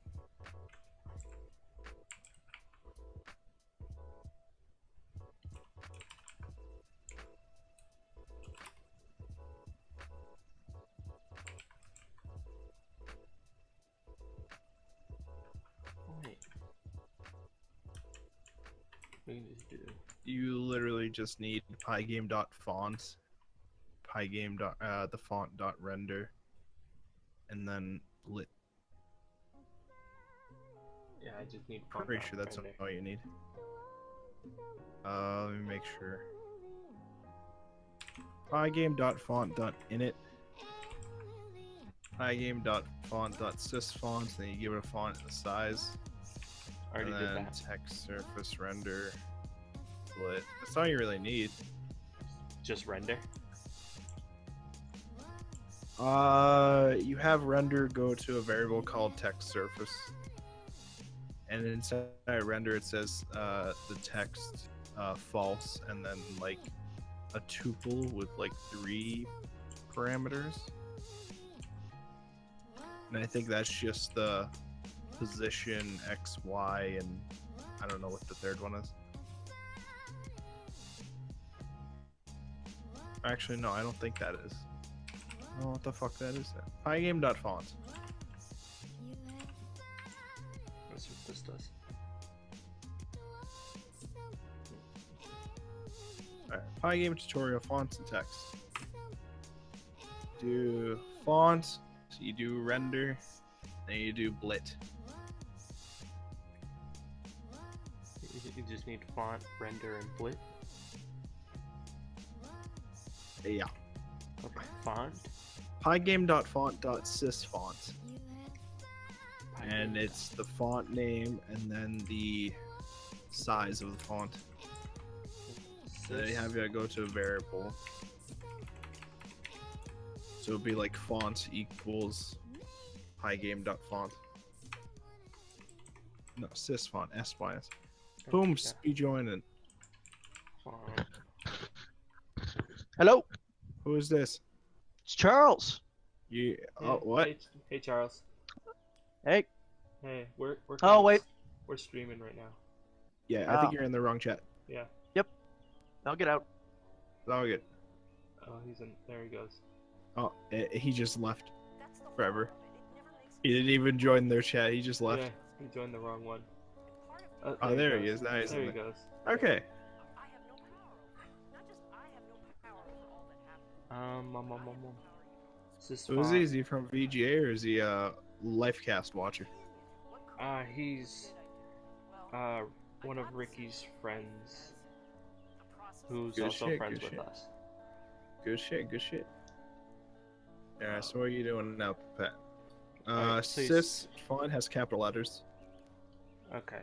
Wait. We can just do... You literally just need pygame.font, the font.render, and then lit. Yeah, I just need Pretty sure that's render. all you need. Let me make sure. Pygame.font.init, pygame.font.sysfont, then you give it a font and a size. Already and did then that. text surface render lit. That's all you really need. Just render. You have render go to a variable called text surface, and inside render it says the text false, and then like a tuple with like 3 parameters, and I think that's just the position X, Y, and I don't know what the third one is. Actually, no, I don't think that is. Oh, what the fuck that is? Pygame.font. Let's see what this does. Alright, Pygame tutorial fonts and text. Do font, so you do render, then you do blit. You just need font, render, and blit. Yeah. Okay, font. Pygame.font.sysfont. And it's the font name and then the size of the font. They have you go to a variable. So it'll be like font equals pygame.font. No, sysfont, S-Y-S. Boom, Okay. speed joining. Font. Hello, Who is this? it's Charles. You, Hey, oh, what? Hey, Charles. Hey. Hey, we're Oh, wait. we're streaming right now. Yeah, I think you're in the wrong chat. Yeah. I'll get out. It's all good. Oh, he's in. There he goes. Oh, he just left forever. He didn't even join their chat. He just left. Yeah, he joined the wrong one. Oh, there he is. Now he's There in he there. goes. Okay. Is this So is font? he from VGA or is he a Lifecast watcher? He's one of Ricky's friends, who's Good also shit, friends good with shit. us. Good shit, good shit. Alright, so what are you doing now, Pat? Alright, please. Sys font has capital letters. Okay,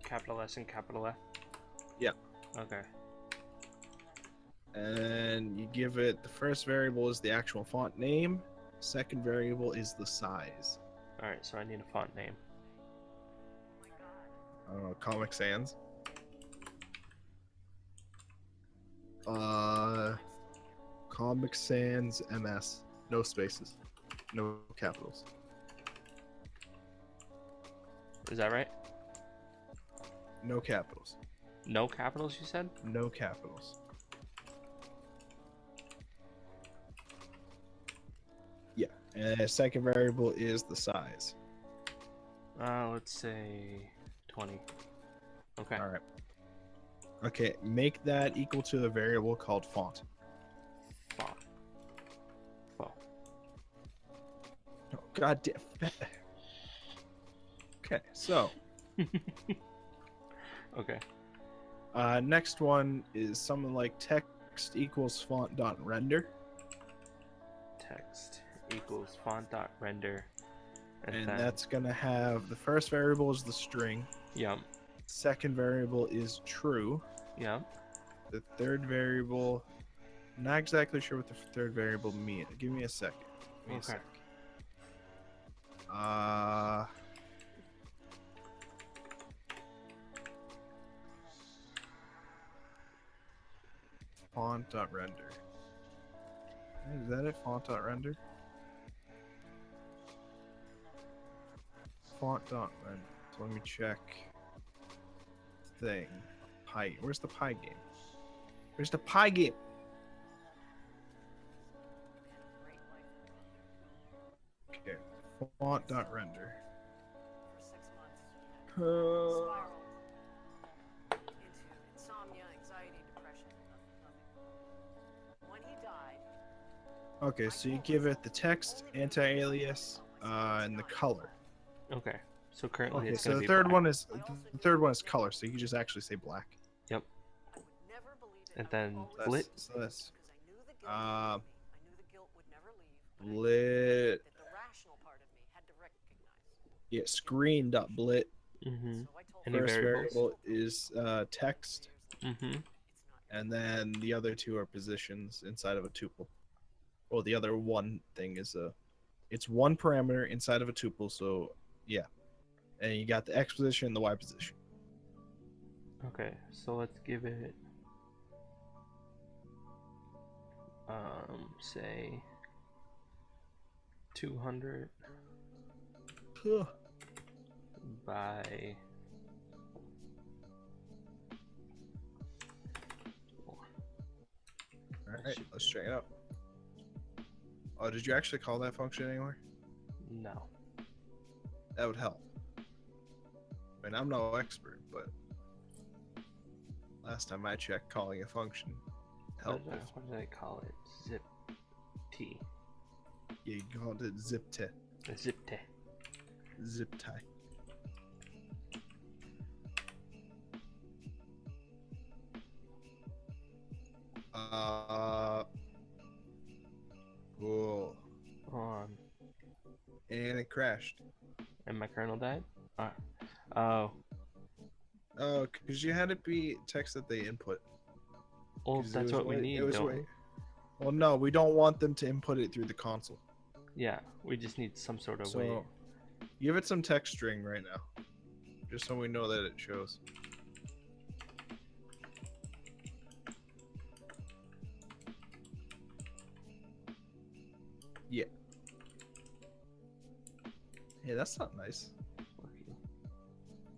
capital S and capital F. Yeah. Okay. And you give it, the first variable is the actual font name. Second variable is the size. All right, so I need a font name. I don't know, Comic Sans. Comic Sans MS. No spaces. No capitals. Is that right? No capitals. No capitals, you said? No capitals. Yeah. And the second variable is the size. Let's say 20. Okay. All right. Okay, make that equal to the variable called font. Font. Font. Oh, God damn. Okay, so Okay. next one is something like text equals font dot render, Text equals font dot render, and then, that's gonna have the first variable is the string, Yep. second variable is true, Yep. the third variable, not exactly sure what the third variable means. Give me a second. Give me a Okay. sec. Font dot render. Is that it? Font dot render. Font dot render. So let me check. Thing. Pi. Where's the Pi game? Where's the Pi game? Okay. Font dot render. Okay, so you give it the text, anti-alias, and the color. Okay. So currently Okay, it's so gonna the be third black. one is color, so you can just actually say black. Yep. And then That's, blit. so that's lit. Yeah, screen dot blit. Mm-hmm. Any First variables? variable is text, Mm-hmm. and then the other two are positions inside of a tuple. Well, the other one thing is it's one parameter inside of a tuple. So yeah, and you got the X position and the Y position. Okay, so let's give it say 200 by Alright, let's check it out. Oh, did you actually call that function anywhere? No. That would help. I mean, I'm no expert, but last time I checked, calling a function helped. What did I call it? Zip T. Yeah, you called it zip tie. Zip T. Zip tie. Cool. On. And it crashed. And my kernel died? Oh. Oh, because you had it be text that they input. Well, 'Cause it that's was what we way- need, it was don't way- we? Well, no, we don't want them to input it through the console. Yeah, we just need some sort of way. So, give it some text string right now. Just so we know that it shows. Yeah. Hey, that's not nice.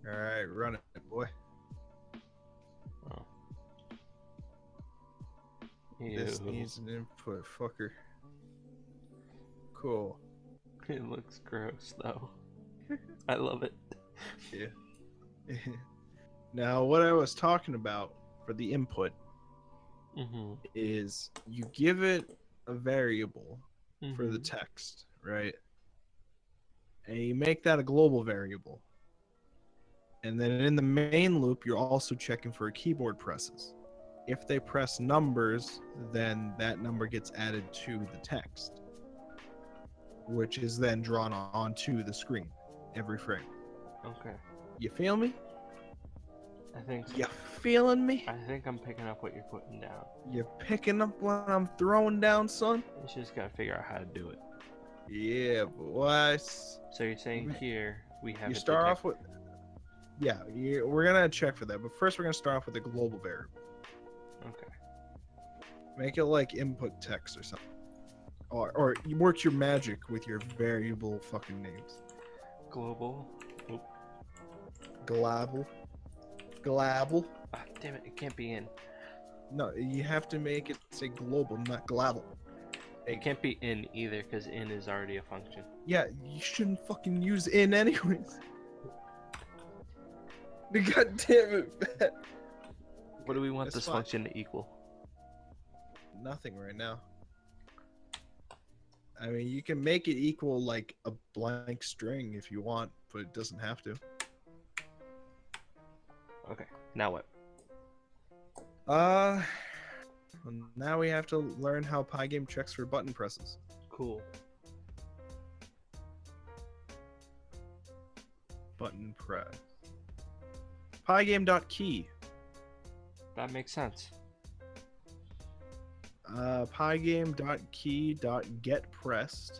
Alright, run it, boy. Oh. This Ew. needs an input, fucker. Cool. It looks gross, though. I love it. Yeah. Now, what I was talking about for the input Mm-hmm. is you give it a variable for the Mhm. text, right? And you make that a global variable. And then in the main loop, you're also checking for keyboard presses. If they press numbers, then that number gets added to the text, which is then drawn onto the screen every frame. Okay. You feel me? I think so. You feeling me? I think I'm picking up what you're putting down. You picking up what I'm throwing down, son? You just gotta figure out how to do it. Yeah, boy. So you're saying here we have You it start detect- off with... Yeah, we're gonna check for that, but first we're gonna start off with a global variable. Okay. Make it like input text or something. Or you work your magic with your variable fucking names. Global. Oop. Glabble. Glabble. Ah, damn it! It can't be in. No, you have to make it say global, not glabble. It can't be in either, because in is already a function. Yeah, you shouldn't fucking use in anyways. God damn it, Pat. What do we want That's this fine. function to equal? Nothing right now. I mean, you can make it equal like a blank string if you want, but it doesn't have to. Okay. Now what? Well, now we have to learn how Pygame checks for button presses. Cool. Button press. Pygame.key. That makes sense. Pygame.key.getPressed.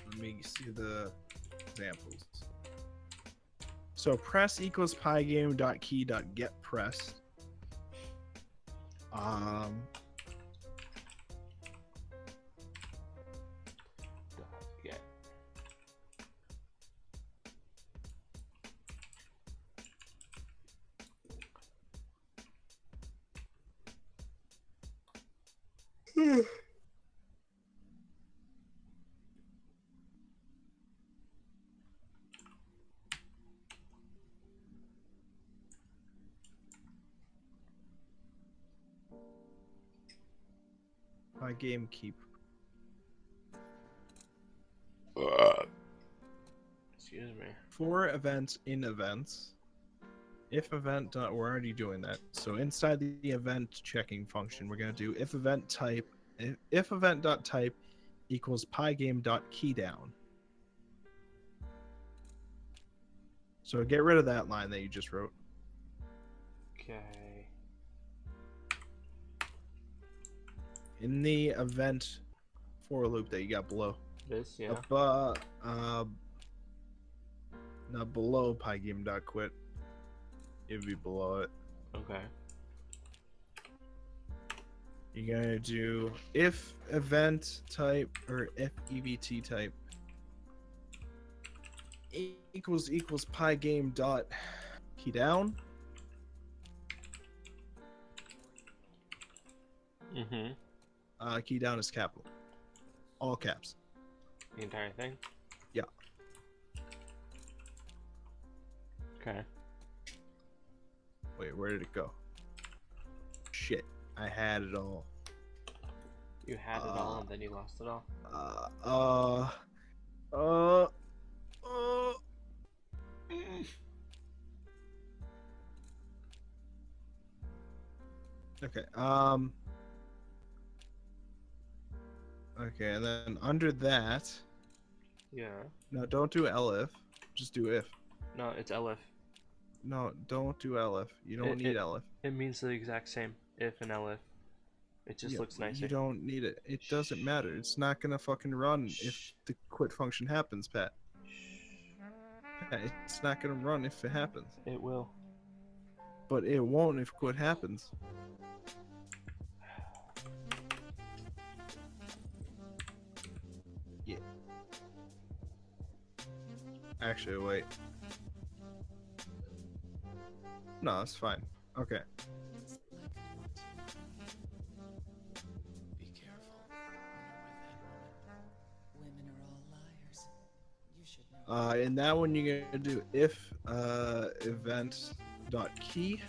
Let me see the examples. So press equals pygame.key.getPressed. Get. Pygame keep. Excuse me. For events in events. If event dot, we're already doing that. So inside the event checking function, we're gonna do if event type if event dot type equals pygame dot keydown. So get rid of that line that you just wrote. Okay. In the event for loop that you got below. This, yeah. Not below pygame dot quit. It'd be below it. Okay. You're gonna do if event type or if evt type equals pi game dot key down. Key down is capital. All caps. The entire thing? Yeah. Okay. Wait, where did it go? Shit, I had it all. You had it all and then you lost it all? Uh. Okay, okay, and then under that, Yeah. no, don't do elif, just do if. No, it's elif. No, don't do elif. You don't need elif. It means the exact same, if and elif. It just looks nicer. You don't need it. It doesn't matter. It's not gonna fucking run if the quit function happens, Pat. Pat, it's not gonna run if it happens. It will. But it won't if quit happens. Yeah. Actually, wait. No, it's fine. Okay. Be careful when you're with that woman. Women are all liars. You should know. In that one, you're gonna do if event dot key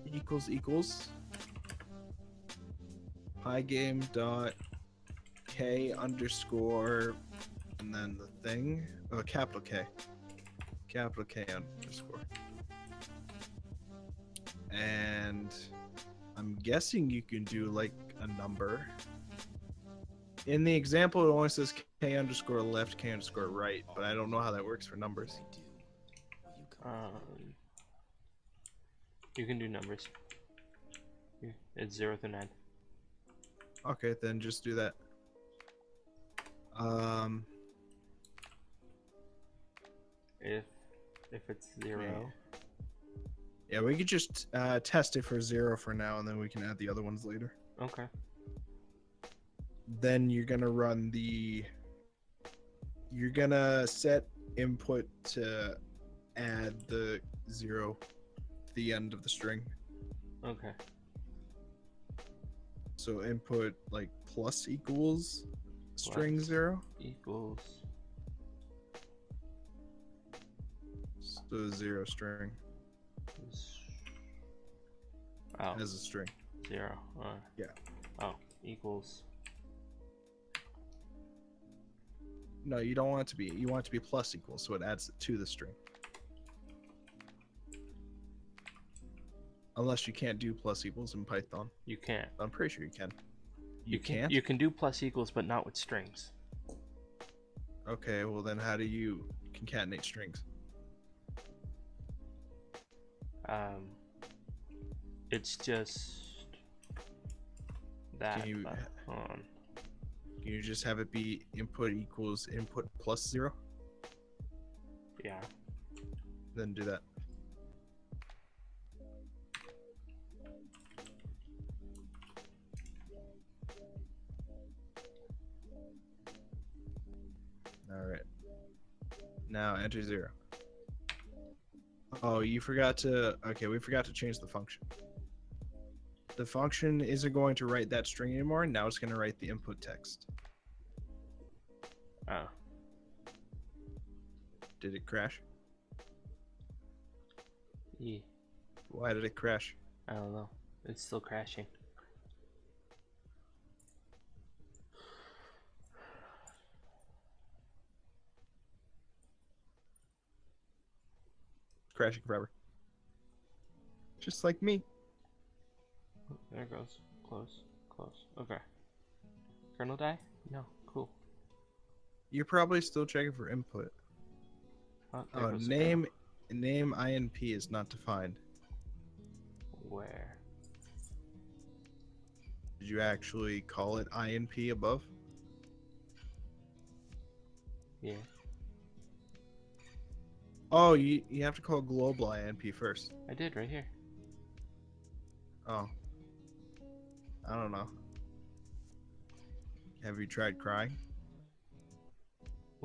equals pygame dot k underscore and then the thing capital K underscore, and I'm guessing you can do like a number. In the example, it only says k underscore left, k underscore right, but I don't know how that works for numbers. I do. Will you come You can do numbers. It's 0 through 9. Okay, then just do that. If it's 0. Yeah, we could just test it for 0 for now, and then we can add the other ones later. Okay. Then you're gonna run the. You're gonna set input to add the 0 to the end of the string. Okay. So input like plus equals string Plus 0. Equals. So 0 string Oh, as a string. 0. Yeah. Oh, equals. No, you don't want it to be. You want it to be plus equals, so it adds it to the string. Unless you can't do plus equals in Python. You can't. I'm pretty sure you can. You can't? You can do plus equals, but not with strings. Okay, well then how do you concatenate strings? It's just that. Can you- Hold on. Can you just have it be input equals input plus 0? Yeah. Then do that. Alright. Now enter 0. Oh, you forgot to... Okay, we forgot to change the function. The function isn't going to write that string anymore. Now it's going to write the input text. Oh. Did it crash? Yeah. Why did it crash? I don't know. It's still crashing. Crashing forever. Just like me. Oh, there it goes. Close. Close. Okay. Kernel die? No. Cool. You're probably still checking for input. Oh, there Oh, goes the name INP is not defined. kernel. Where? Did you actually call it INP above? Yeah. Oh, you have to call global INP first. I did right here. Oh. I don't know. Have you tried crying?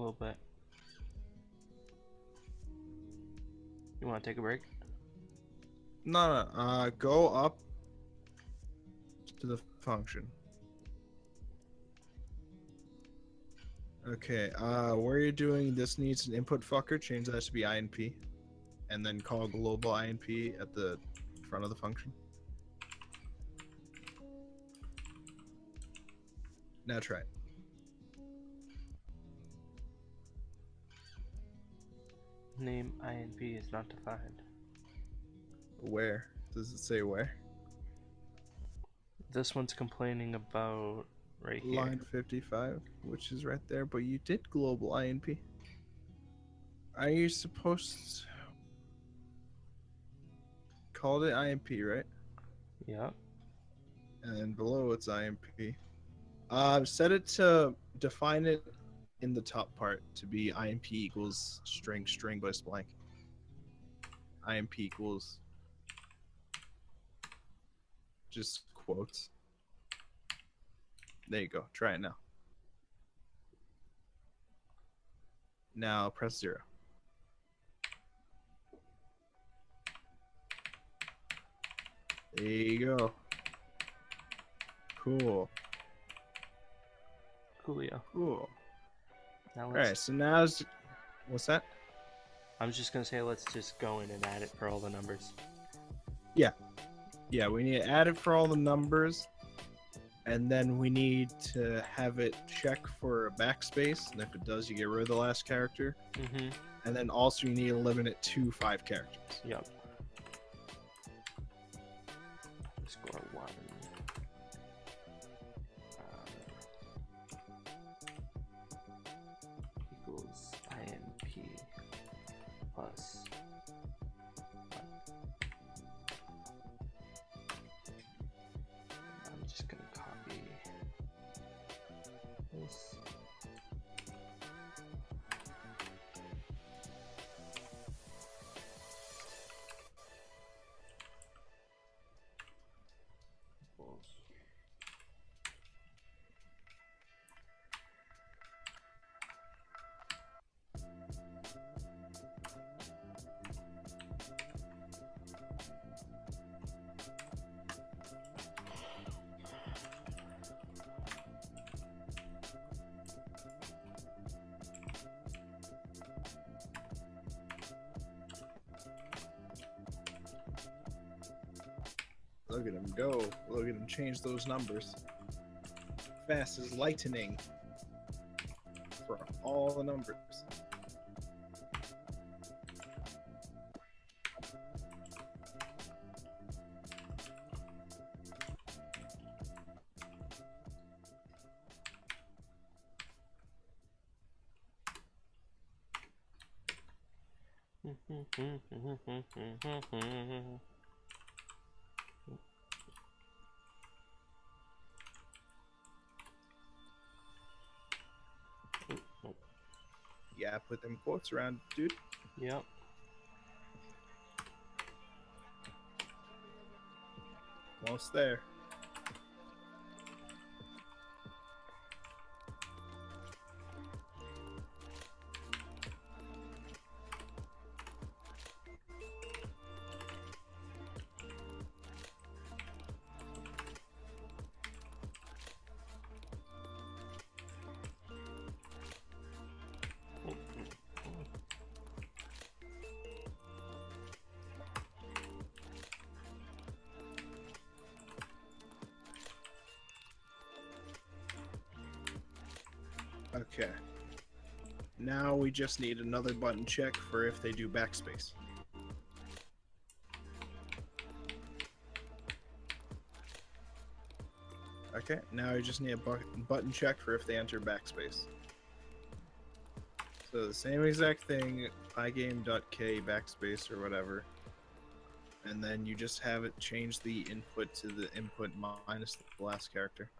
little bit. You want to take a break? No, no. Go up to the function. Okay. Where you're doing this needs an input fucker. Change that to be INP, and then call global INP at the front of the function. Now try it. Name INP is not defined. Where? Does it say where? This one's complaining about right here. Line 55, which is right there, but you did global INP. Are you supposed to called it INP, right? Yep. And then below it's INP. Set it to define it in the top part to be INP equals string plus blank. INP equals just quotes. There you go. Try it now. Now press 0. There you go. Cool. Coolio. Cool. Now All let's. right. So now, what's that? I was just gonna say let's just go in and add it for all the numbers. Yeah, we need to add it for all the numbers, and then we need to have it check for a backspace, and if it does, you get rid of the last character. Mm-hmm. And then also you need to limit it to 5 characters. Yep. Score 1. Equals INP plus 1. I'm just gonna copy this. Look at him go. Look at him change those numbers. Fast as lightning. For all the numbers. Yeah, put them quotes around, dude. Yep. Almost there. Okay. Now we just need another button check for if they do backspace. Okay, now we just need a button check for if they enter backspace. So the same exact thing, pygame.k backspace or whatever. And then you just have it change the input to the input minus the last character.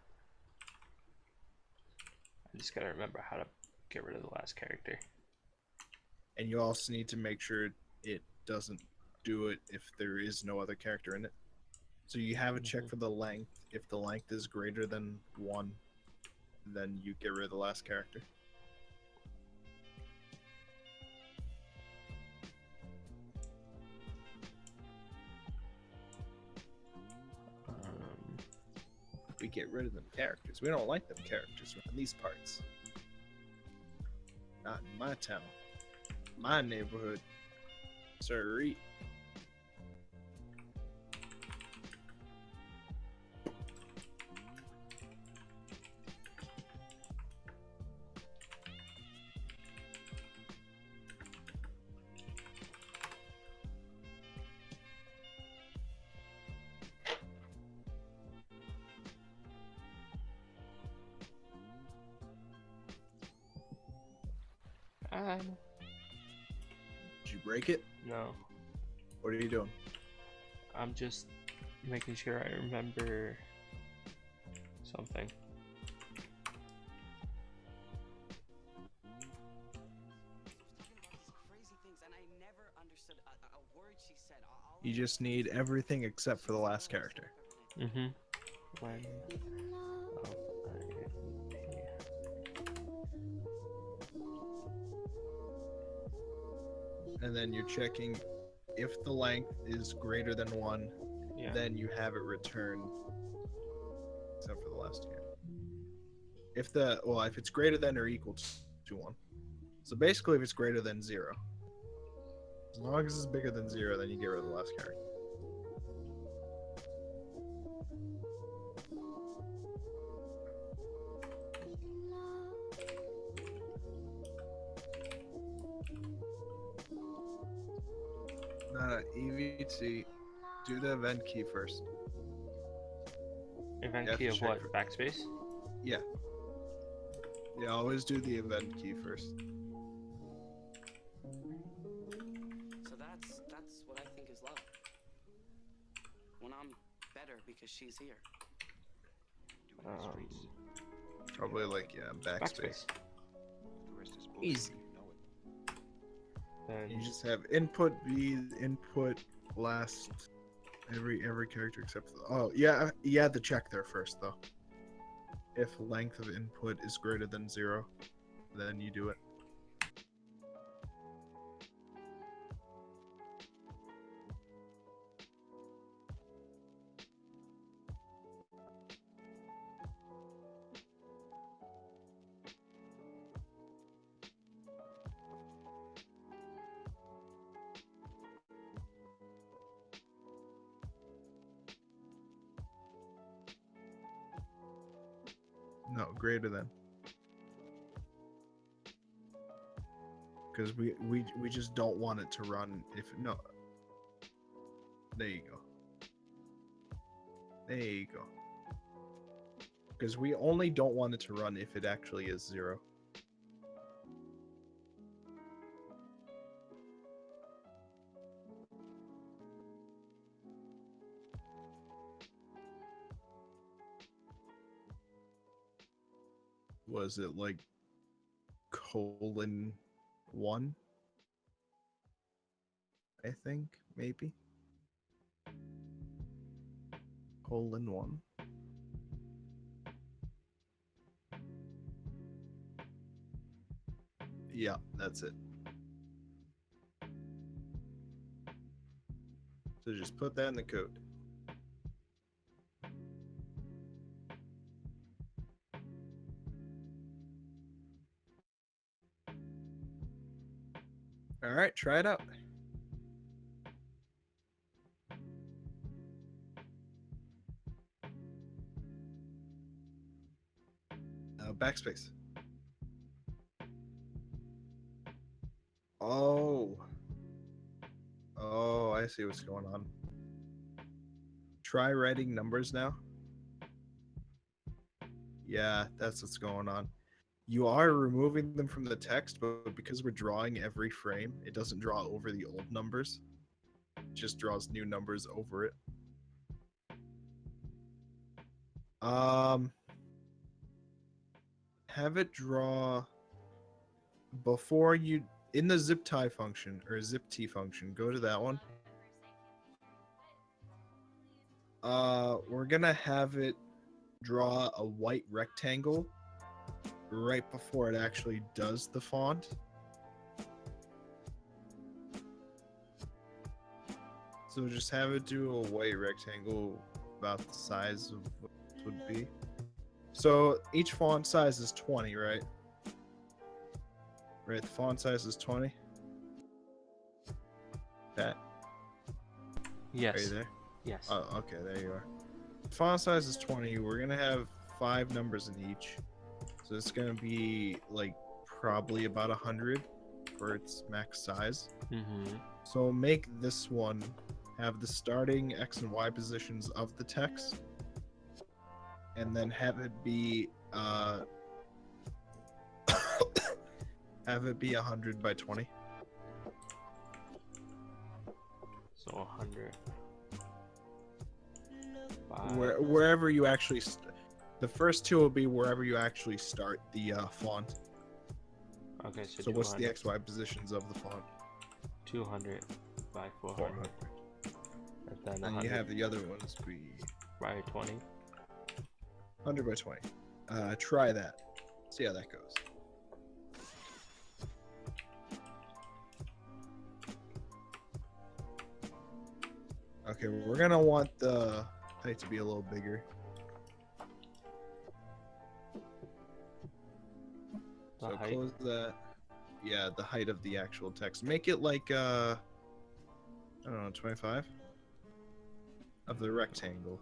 I just gotta remember how to get rid of the last character. And you also need to make sure it doesn't do it if there is no other character in it. So you have a check for the length. If the length is greater than 1, then you get rid of the last character. we get rid of them characters. We don't like them characters in these parts. Not in my town, my neighborhood. Sorry. Did you break it? No, What are you doing? I'm just making sure I remember something. Crazy things, and I never understood a word she said. You just need everything except for the last character. Mm-hmm. When oh, And then you're checking if the length is greater than 1, yeah. then you have it return except for the last character. If it's greater than or equal to 1. So basically if it's greater than 0. As long as it's bigger than 0, then you get rid of the last character. EVT, do the event key first. Event You key have of to what? check Backspace? Yeah. Yeah, always do the event key first. So that's what I think is love. When I'm better because she's here. Probably like, yeah, backspace. Easy. Then You just have input be input last every character except for you had to check there first though. If length of input is greater than 0, then you do it. No, greater than. Because we just don't want it to run if no. There you go. There you go. Because we only don't want it to run if it actually is 0. Was it like :1? I think maybe :1. Yeah, that's it. So just put that in the code. All right, try it out. Backspace. Oh. Oh, I see what's going on. Try writing numbers now. Yeah, that's what's going on. You are removing them from the text, but because we're drawing every frame, it doesn't draw over the old numbers. It just draws new numbers over it. Have it draw before you in the zip tie function or zip t function. Go to that one. We're gonna have it draw a white rectangle right before it actually does the font. So just have it do a white rectangle about the size of would be. So each font size is 20, right? Right, the font size is 20. Pat, Yes. are you there? Yes. Oh, okay, there you are. Font size is 20. We're gonna have 5 numbers in each, so it's gonna be like probably about 100 for its max size. Mm-hmm. So make this one have the starting X and Y positions of the text, and then have it be have it be 100 by 20. So 100. Wherever you actually the first two will be wherever you actually start the font. Okay, so So what's the 200. XY positions of the font? 200 by 400. 400. And then And 100 you have the other ones be by 20. 100 by 20. Try that. See how that goes. Okay, we're gonna want the height to be a little bigger. The So height. close that. Yeah, the height of the actual text. Make it like I don't know, 25 of the rectangle.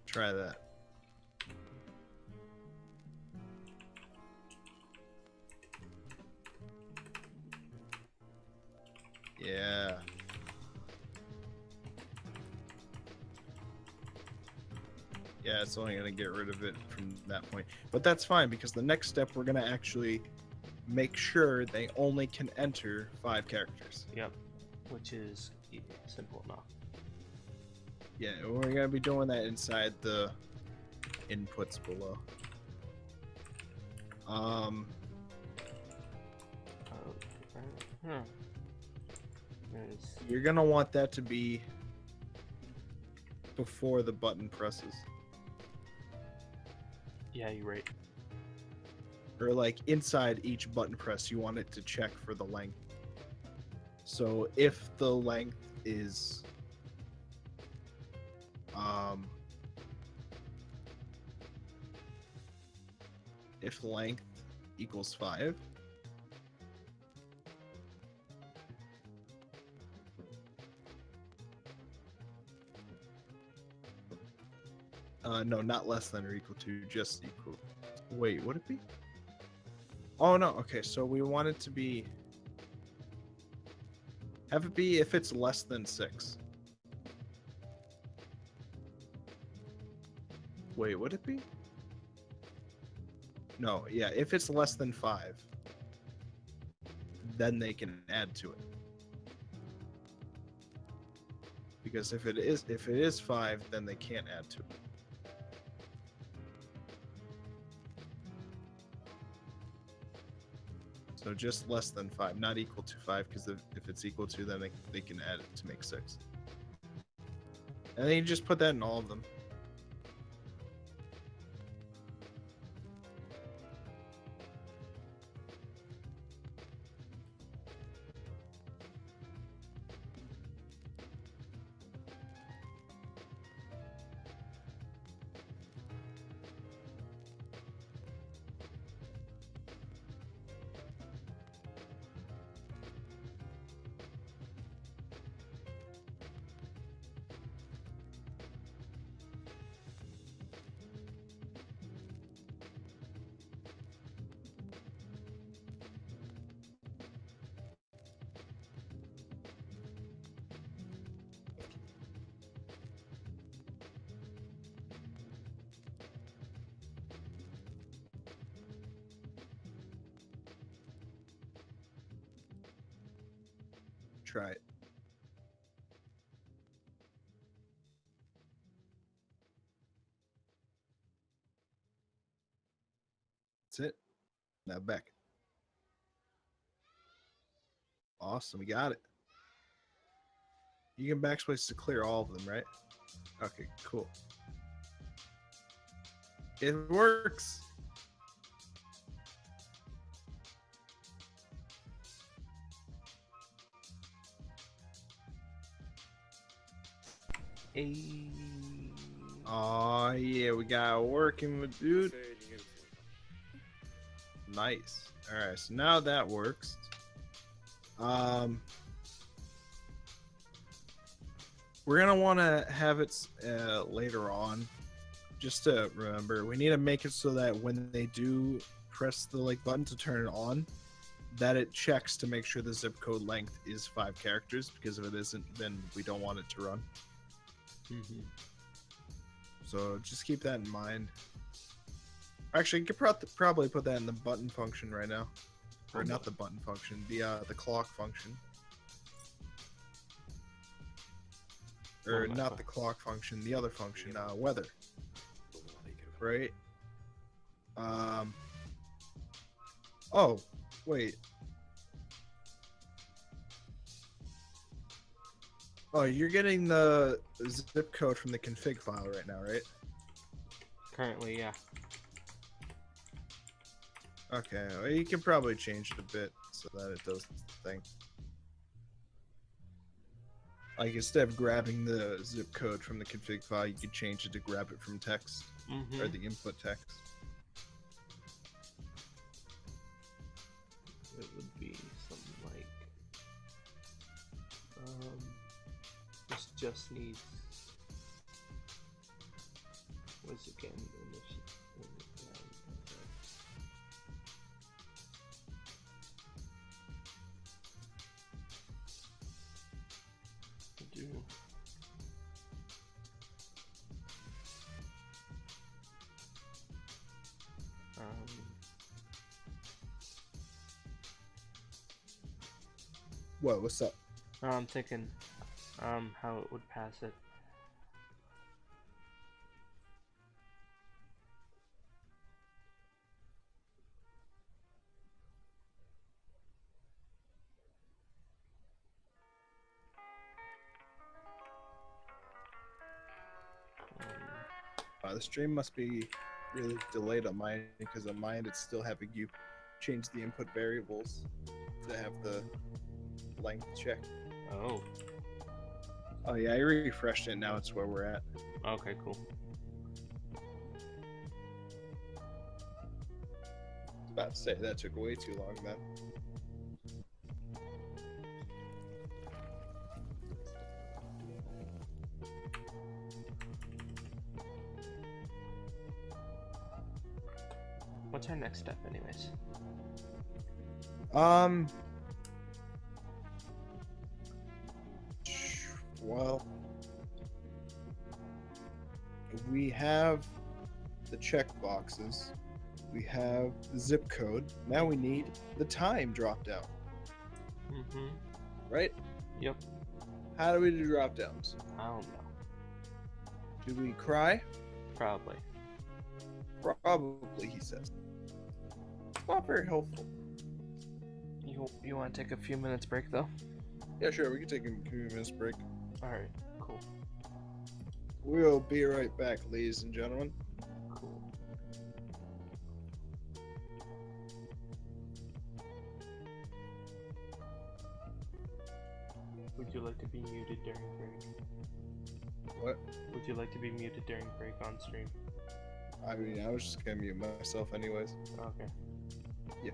Try that. Yeah. Yeah, it's only going to get rid of it from that point. But that's fine, because the next step, we're going to actually make sure they only can enter 5 characters. Yep. Which is simple enough. Yeah, we're going to be doing that inside the inputs below. You're going to want that to be before the button presses. Yeah, you're right. Or like inside each button press, you want it to check for the length. So if the length is if length equals 5, no, not less than or equal to, just equal. Wait, would it be? Oh no, okay, so we want it to be, have it be if it's less than 6. Wait, would it be? No, yeah, if it's less than 5, then they can add to it. Because if it is 5, then they can't add to it. So just less than 5, not equal to 5, because if it's equal to, then they can add it to make 6. And then you just put that in all of them. Try it. That's it. Now back. Awesome, we got it. You can backspace to clear all of them, right? Okay, cool. It works. A. Oh yeah, we got working with dude. Nice. All right, so now that works. We're gonna want to have it later on. Just to remember, we need to make it so that when they do press the like button to turn it on, that it checks to make sure the zip code length is 5 characters. Because if it isn't, then we don't want it to run. Mm-hmm. So just keep that in mind. Actually, you could probably put that in the button function right now, or not the button function, the clock function, or not the clock function, the other function, weather. Right. Oh, wait. Oh, you're getting the zip code from the config file right now, right? Currently, yeah. Okay, well, you can probably change it a bit so that it does the thing. Like, instead of grabbing the zip code from the config file, you could change it to grab it from text, or the input text. It would be something like, this just needs, what's again, do. Whoa, what's up? I'm thinking, how it would pass it. The stream must be really delayed on mine, because on mine it's still having you change the input variables to have the length check. Oh. Oh yeah, I refreshed it. Now it's where we're at. Okay, cool. I was about to say that took way too long then. What's our next step, anyways? Well, we have the check boxes. We have the zip code. Now we need the time drop down. Mm-hmm. Right? Yep. How do we do drop downs? I don't know. Do we cry? Probably. Probably, he says. It's not very helpful. You want to take a few minutes break, though? Yeah, sure. We can take a few minutes break. Alright, cool. We'll be right back, ladies and gentlemen. Cool. Would you like to be muted during break? What? Would you like to be muted during break on stream? I mean, I was just gonna mute myself anyways. Okay. Yeah.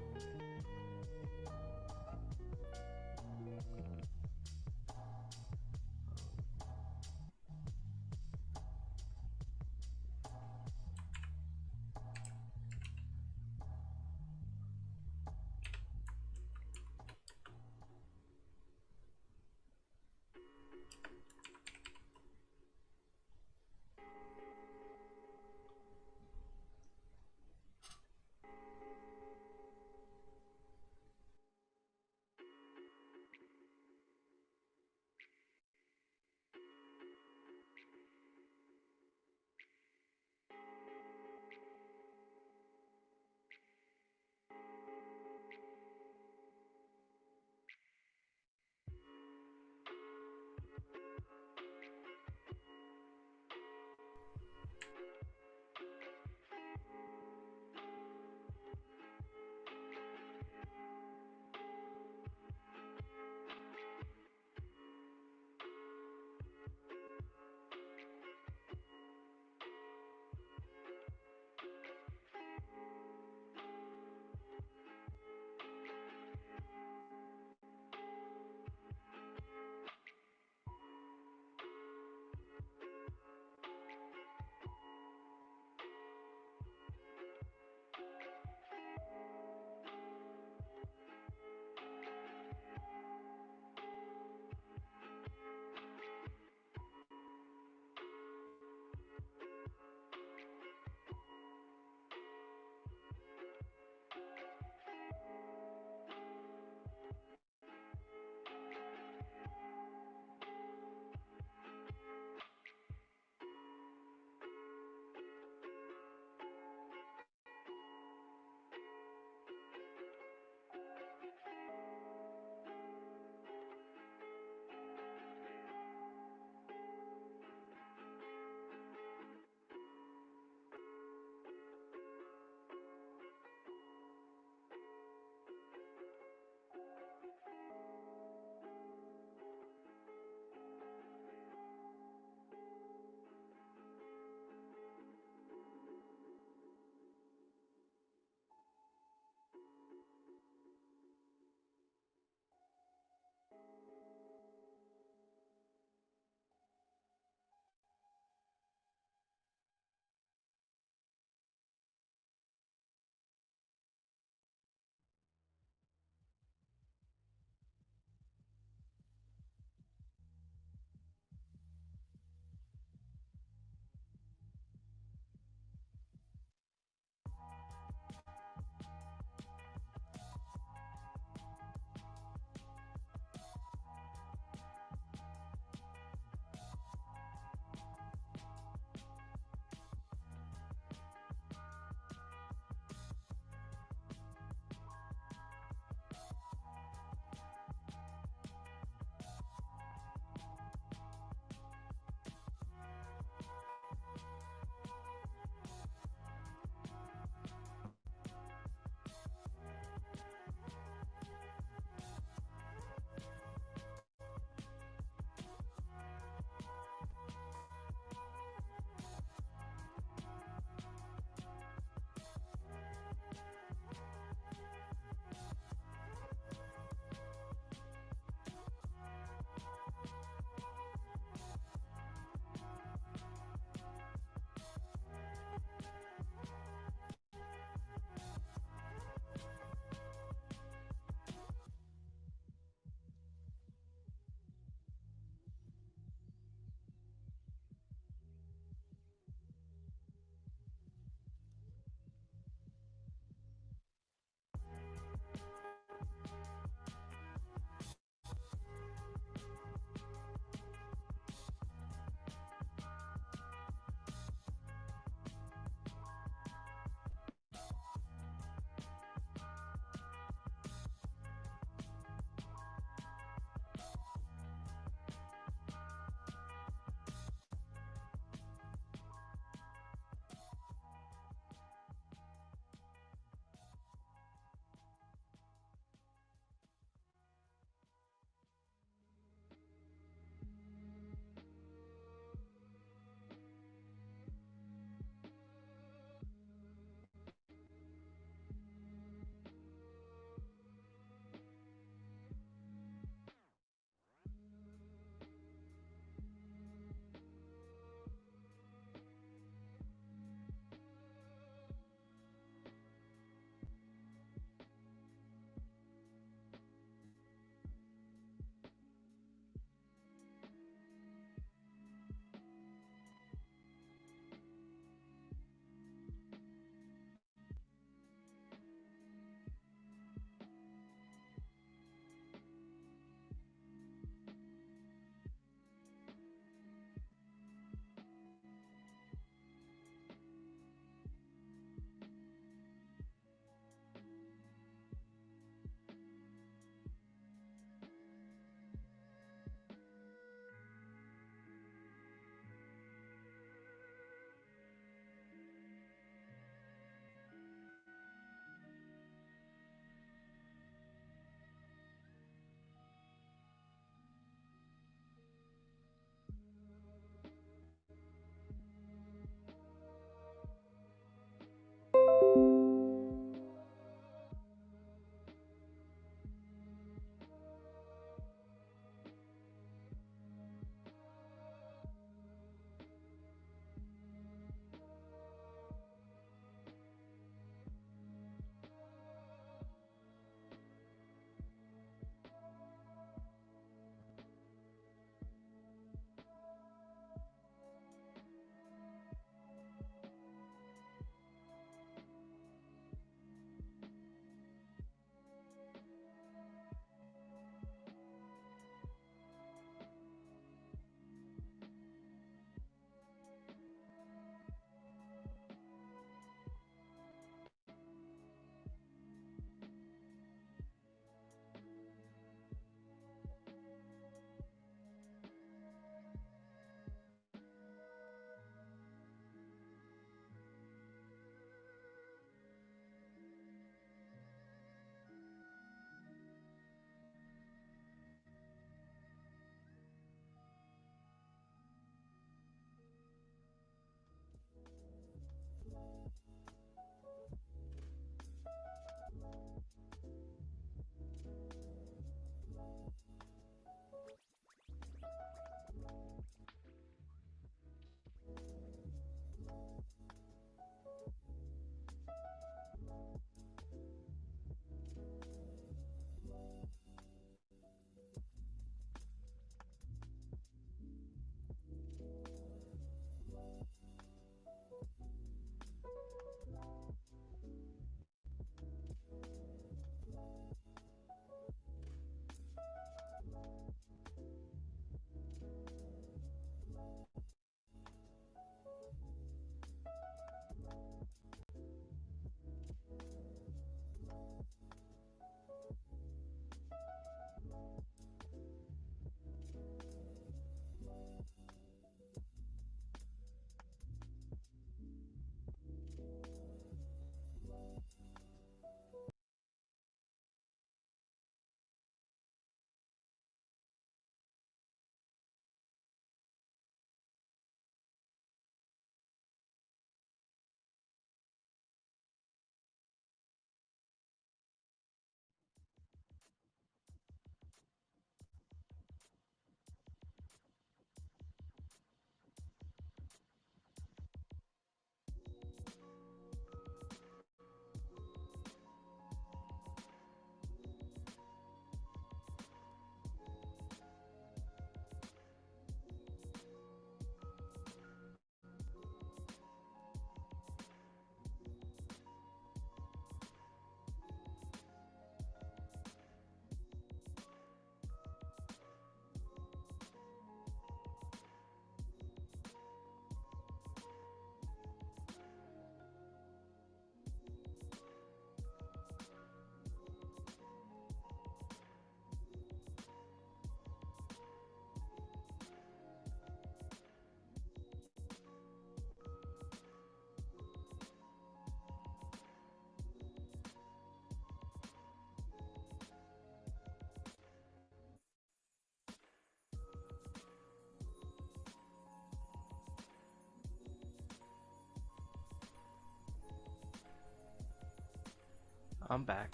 I'm back.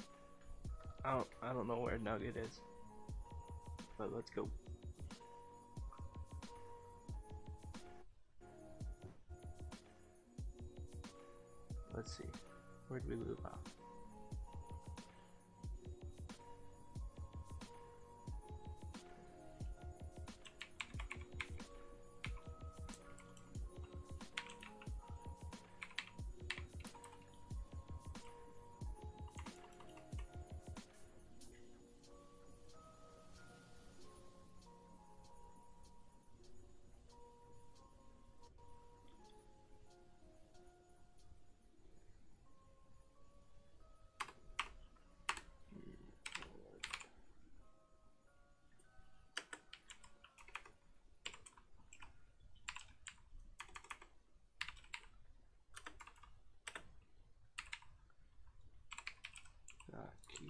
I don't know where Nugget is, but let's go. Let's see. Where did we move off? Key.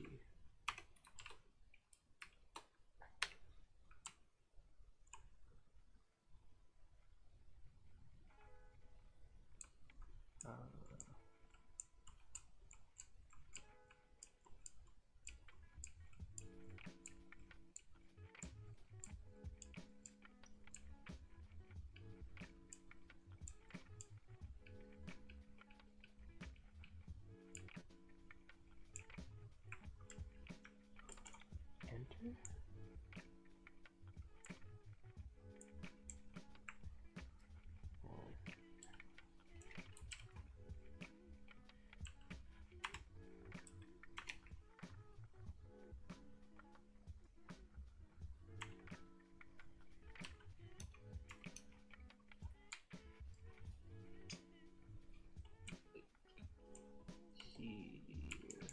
Enter. Here.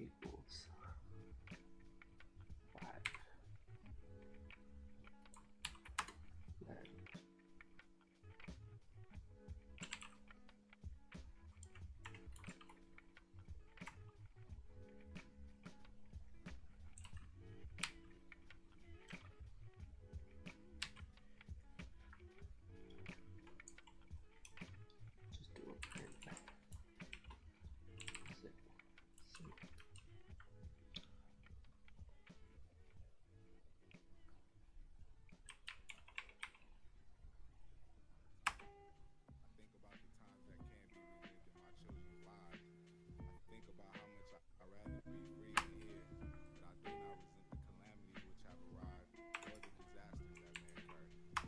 Equals 5. Then just do a print back. Zip. Zip. I think about the times that can't be relived in my children's lives. I think about how much I'd rather be free than here, but I do not resent the calamities which have arrived, or the disasters that may occur.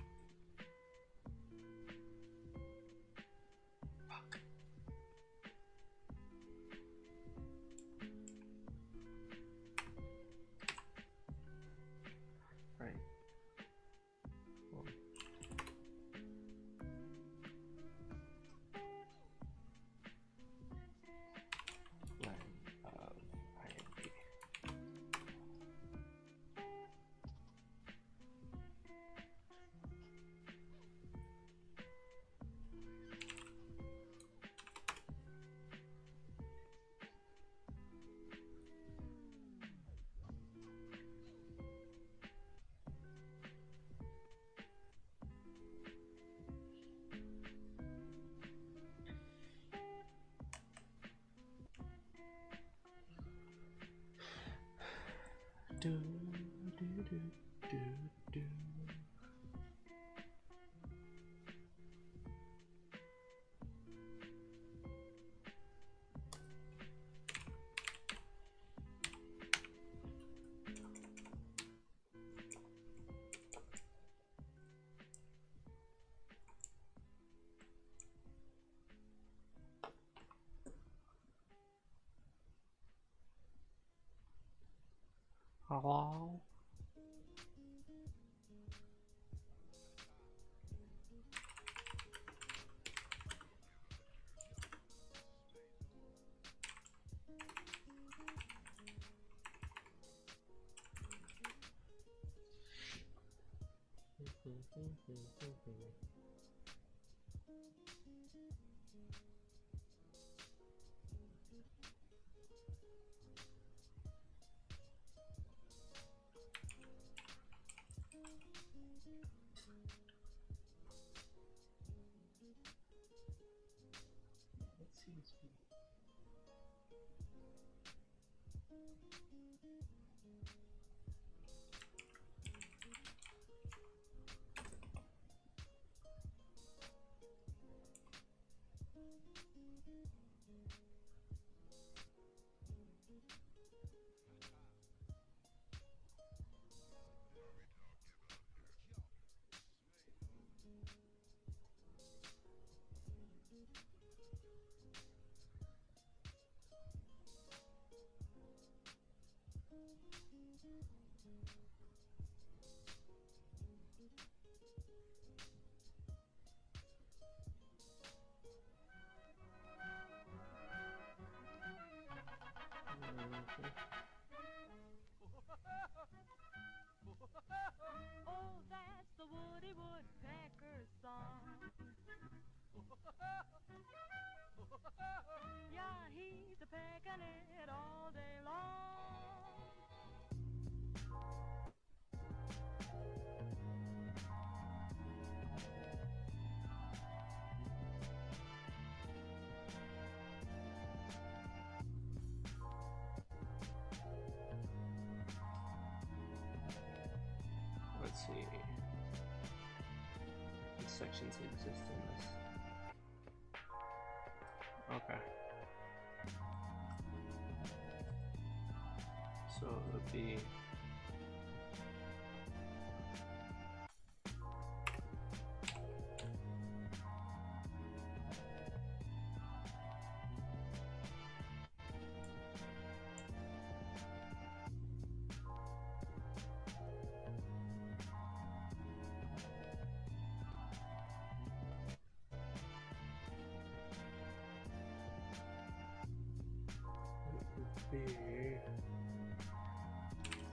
Right. Well, len of INP. Do, do, do, do, do. Hello? That's the Woody Woodpecker's song. Yeah, he's a pecking it all day long. Let's see. What sections exist in this? Okay. So it would be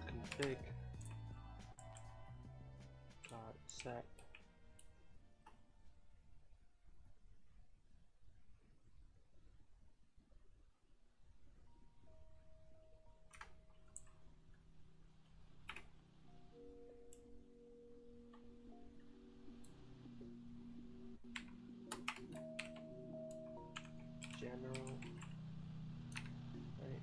config dot set general, right?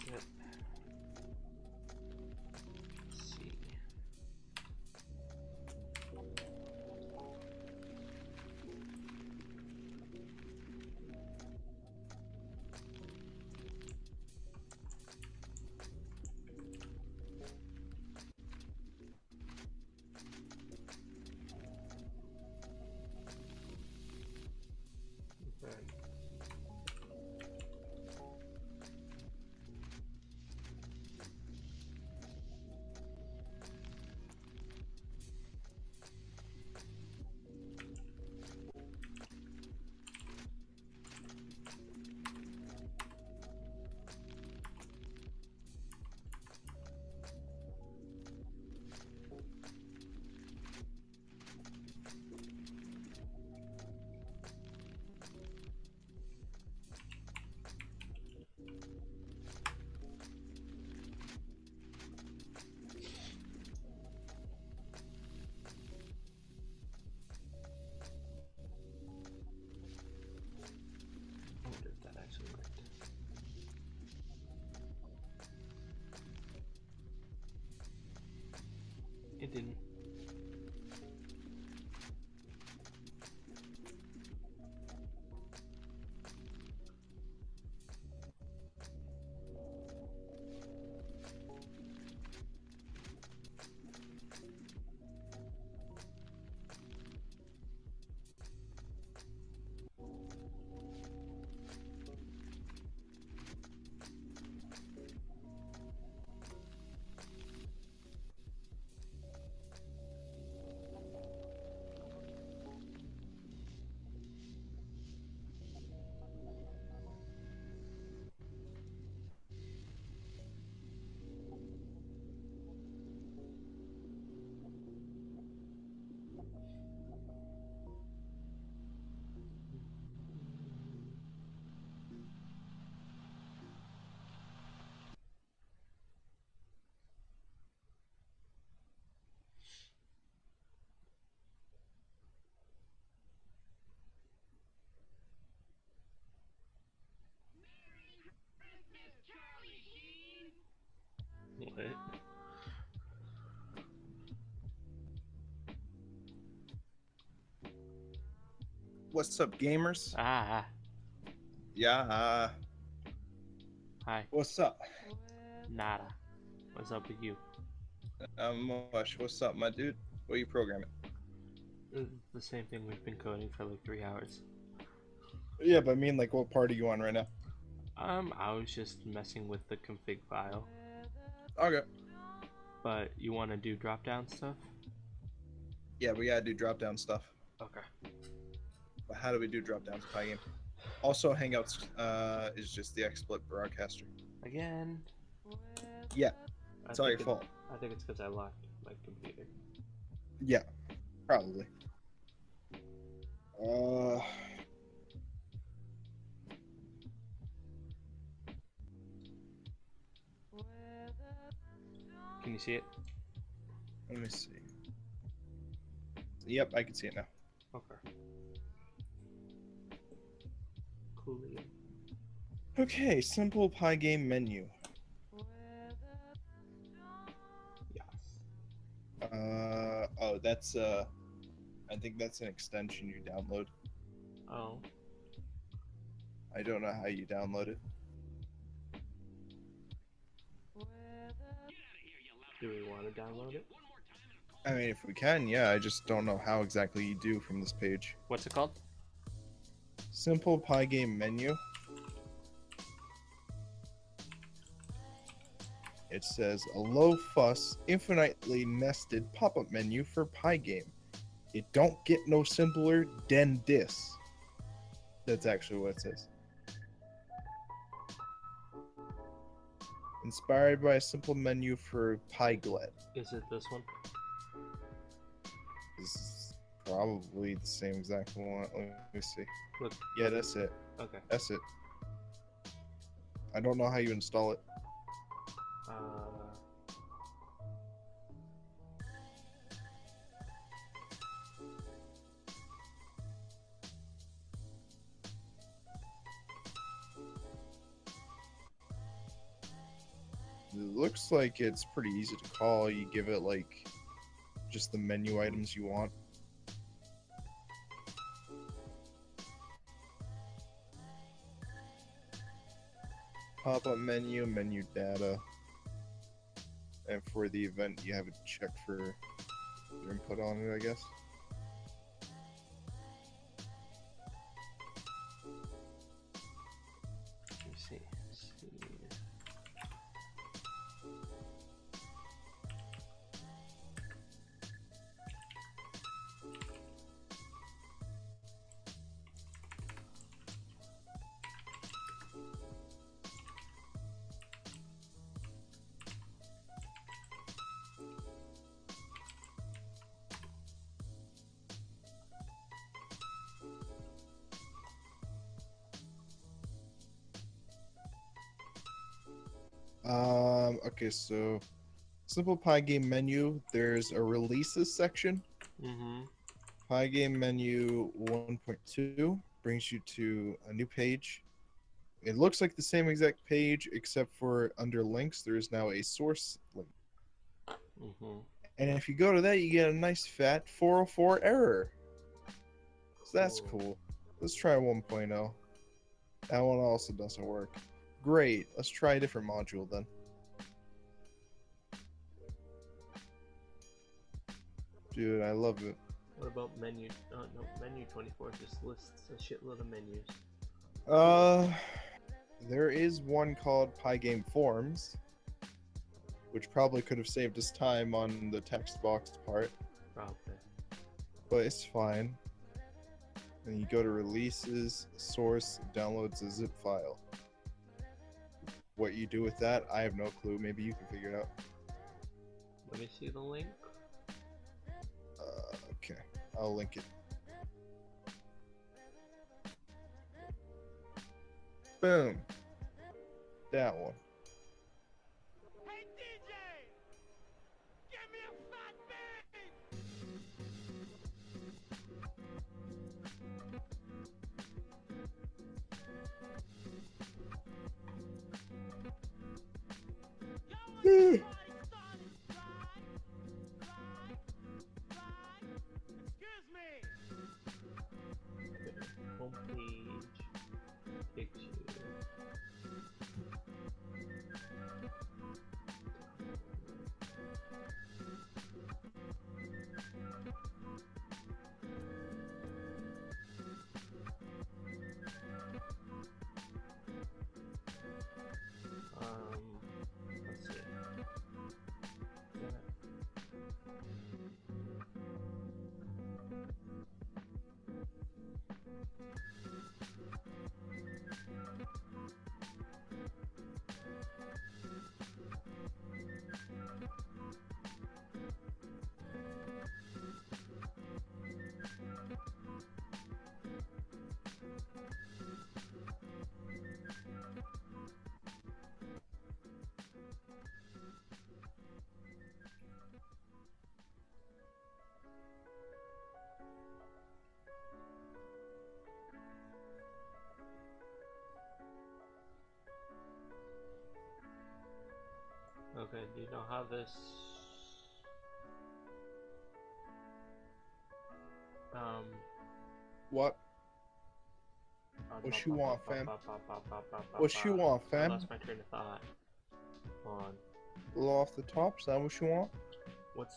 Set C. Right. I wonder if that actually worked. It didn't. What? What's up, gamers? Ah, Yeah. hi. What's up? Nada. What's up with you? Mush, what's up, my dude? What are you programming? The same thing we've been coding for like 3 hours. Yeah, but I mean, like, what part are you on right now? I was just messing with the config file. Okay. But you want to do drop down stuff? Yeah, we gotta do drop down stuff. Okay. But how do we do drop downs in Pygame? Also, Hangouts is just the XSplit broadcaster. Again? Yeah, it's all your fault. I think it's because I locked my computer. Yeah, probably. Can you see it? Let me see. Yep, I can see it now. Okay. Cool. Okay, simple Pygame menu. Yes. Oh, that's I think that's an extension you download. Oh. I don't know how you download it. Do we want to download it? I mean, if we can, yeah. I just don't know how exactly you do from this page. What's it called? Simple Pygame menu. It says a low fuss, infinitely nested pop-up menu for Pygame. It don't get no simpler than this. That's actually what it says. Inspired by a simple menu for Pyglet. Is it this one? This is probably the same exact one. Let me see. Look. Yeah, that's it. Okay. That's it. I don't know how you install it. It looks like it's pretty easy to call. You give it like just the menu items you want. Pop-up menu, menu data. And for the event, you have a check for your input on it, I guess. Let me see. Okay, so simple Pygame menu, there's a releases section. Mm-hmm. Pygame menu 1.2 brings you to a new page. It looks like the same exact page, except for under links, there is now a source link. Mm-hmm. And if you go to that, you get a nice fat 404 error. So that's cool. Let's try 1.0. That one also doesn't work. Great. Let's try a different module then. Dude, I love it. What about menu? No, menu 24 just lists a shitload of menus. There is one called Pygame Forms, which probably could have saved us time on the text box part. Probably. But it's fine. And you go to releases, source, downloads a zip file. What you do with that, I have no clue. Maybe you can figure it out. Let me see the link. Okay, I'll link it. Boom. That one. Hey DJ, give me a fat beat. Excuse me. Homepage. Picture. Okay, do you know how this What? What you want, fam? What you want, I fam? lost my train of thought. Hold on. A little off the top, son. What you want? What's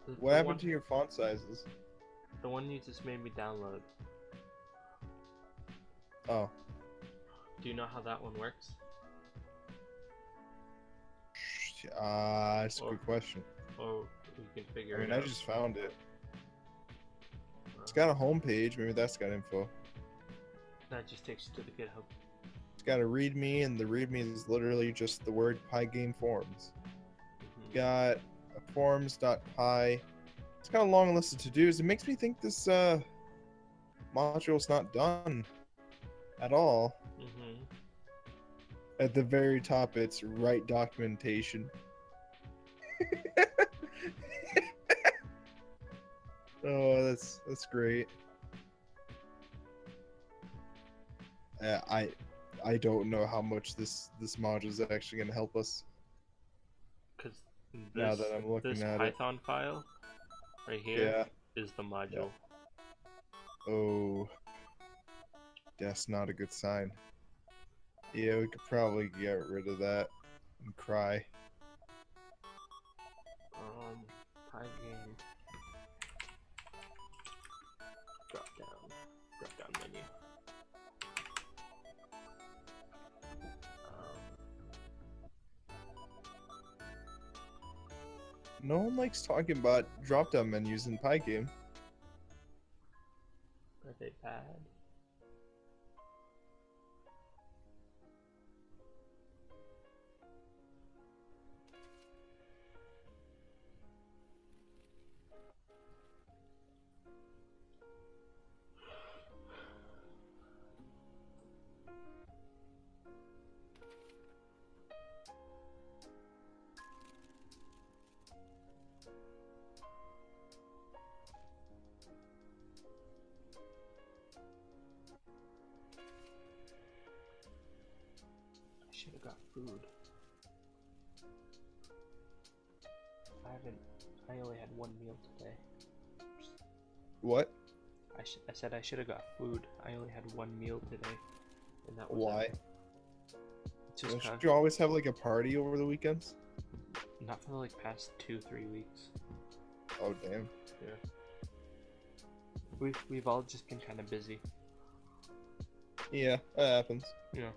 the, What the happened one? to your font sizes? The one you just made me download. Oh, Do you know how that one works? that's a Or- good question. Or we can figure I mean, it I out. just found it. It's got a homepage. Maybe that's got info. That just takes you to the GitHub. It's got a README, and the README is literally just the word Pygame forums. Mhm. Got a forums.py. It's got a long list of to-dos. It makes me think this module's not done at all. Mhm. At the very top, it's write documentation. Oh, that's great. I don't know how much this module is actually going to help us. Because Now this that I'm looking this at it. Python file right here is Yeah. the module. Oh, that's not a good sign. Yeah, we could probably get rid of that and cry. Pygame drop down menu. No one likes talking about drop-down menus in Pygame. Are they bad? I should have got food. I only had one meal today. What? I said I should have got food. I only had one meal today, and that was Why? it. Just Don't you always have like a party over the weekends? not for the like past 2-3 weeks. Oh damn. Yeah. We've all just been kind of busy. Yeah, that happens. Yeah.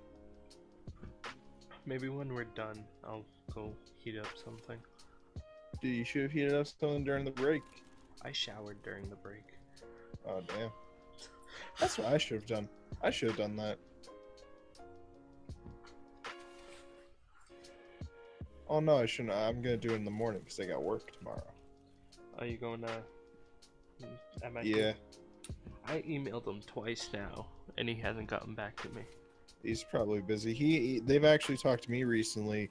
Maybe when we're done, I'll go heat up something. Dude, you should have heated up something during the break. I showered during the break. Oh damn. That's what I should have done. I should have done that. Oh no, I shouldn't. I'm gonna do it in the morning because I got work tomorrow. Are you going to MIT? Yeah, I emailed him twice now, and he hasn't gotten back to me. he's probably busy. They've actually talked to me recently,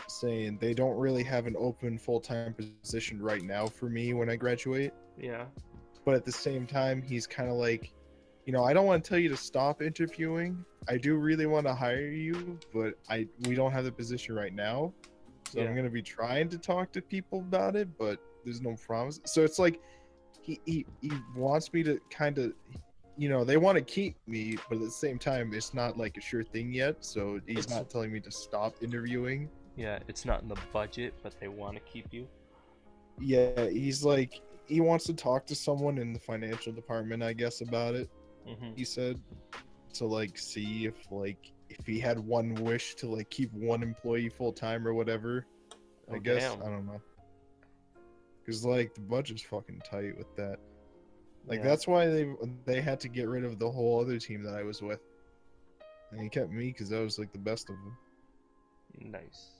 saying they don't really have an open full-time position right now for me when I graduate. Yeah. But at the same time, he's kind of like, I don't want to tell you to stop interviewing. I do really want to hire you, but we don't have the position right now. So Yeah. I'm gonna be trying to talk to people about it, but there's no promise. So it's like he wants me to kind of, they want to keep me, but at the same time, it's not like a sure thing yet. So he's not telling me to stop interviewing. Yeah, it's not in the budget, but they want to keep you. Yeah, he's like, he wants to talk to someone in the financial department, I guess, about it. Mm-hmm. He said to like see if he had one wish to like keep one employee full time or whatever. I guess damn. I don't know. Because like the budget's fucking tight with that. Like Yeah. that's why they had to get rid of the whole other team that I was with. And he kept me because I was like the best of them. Nice.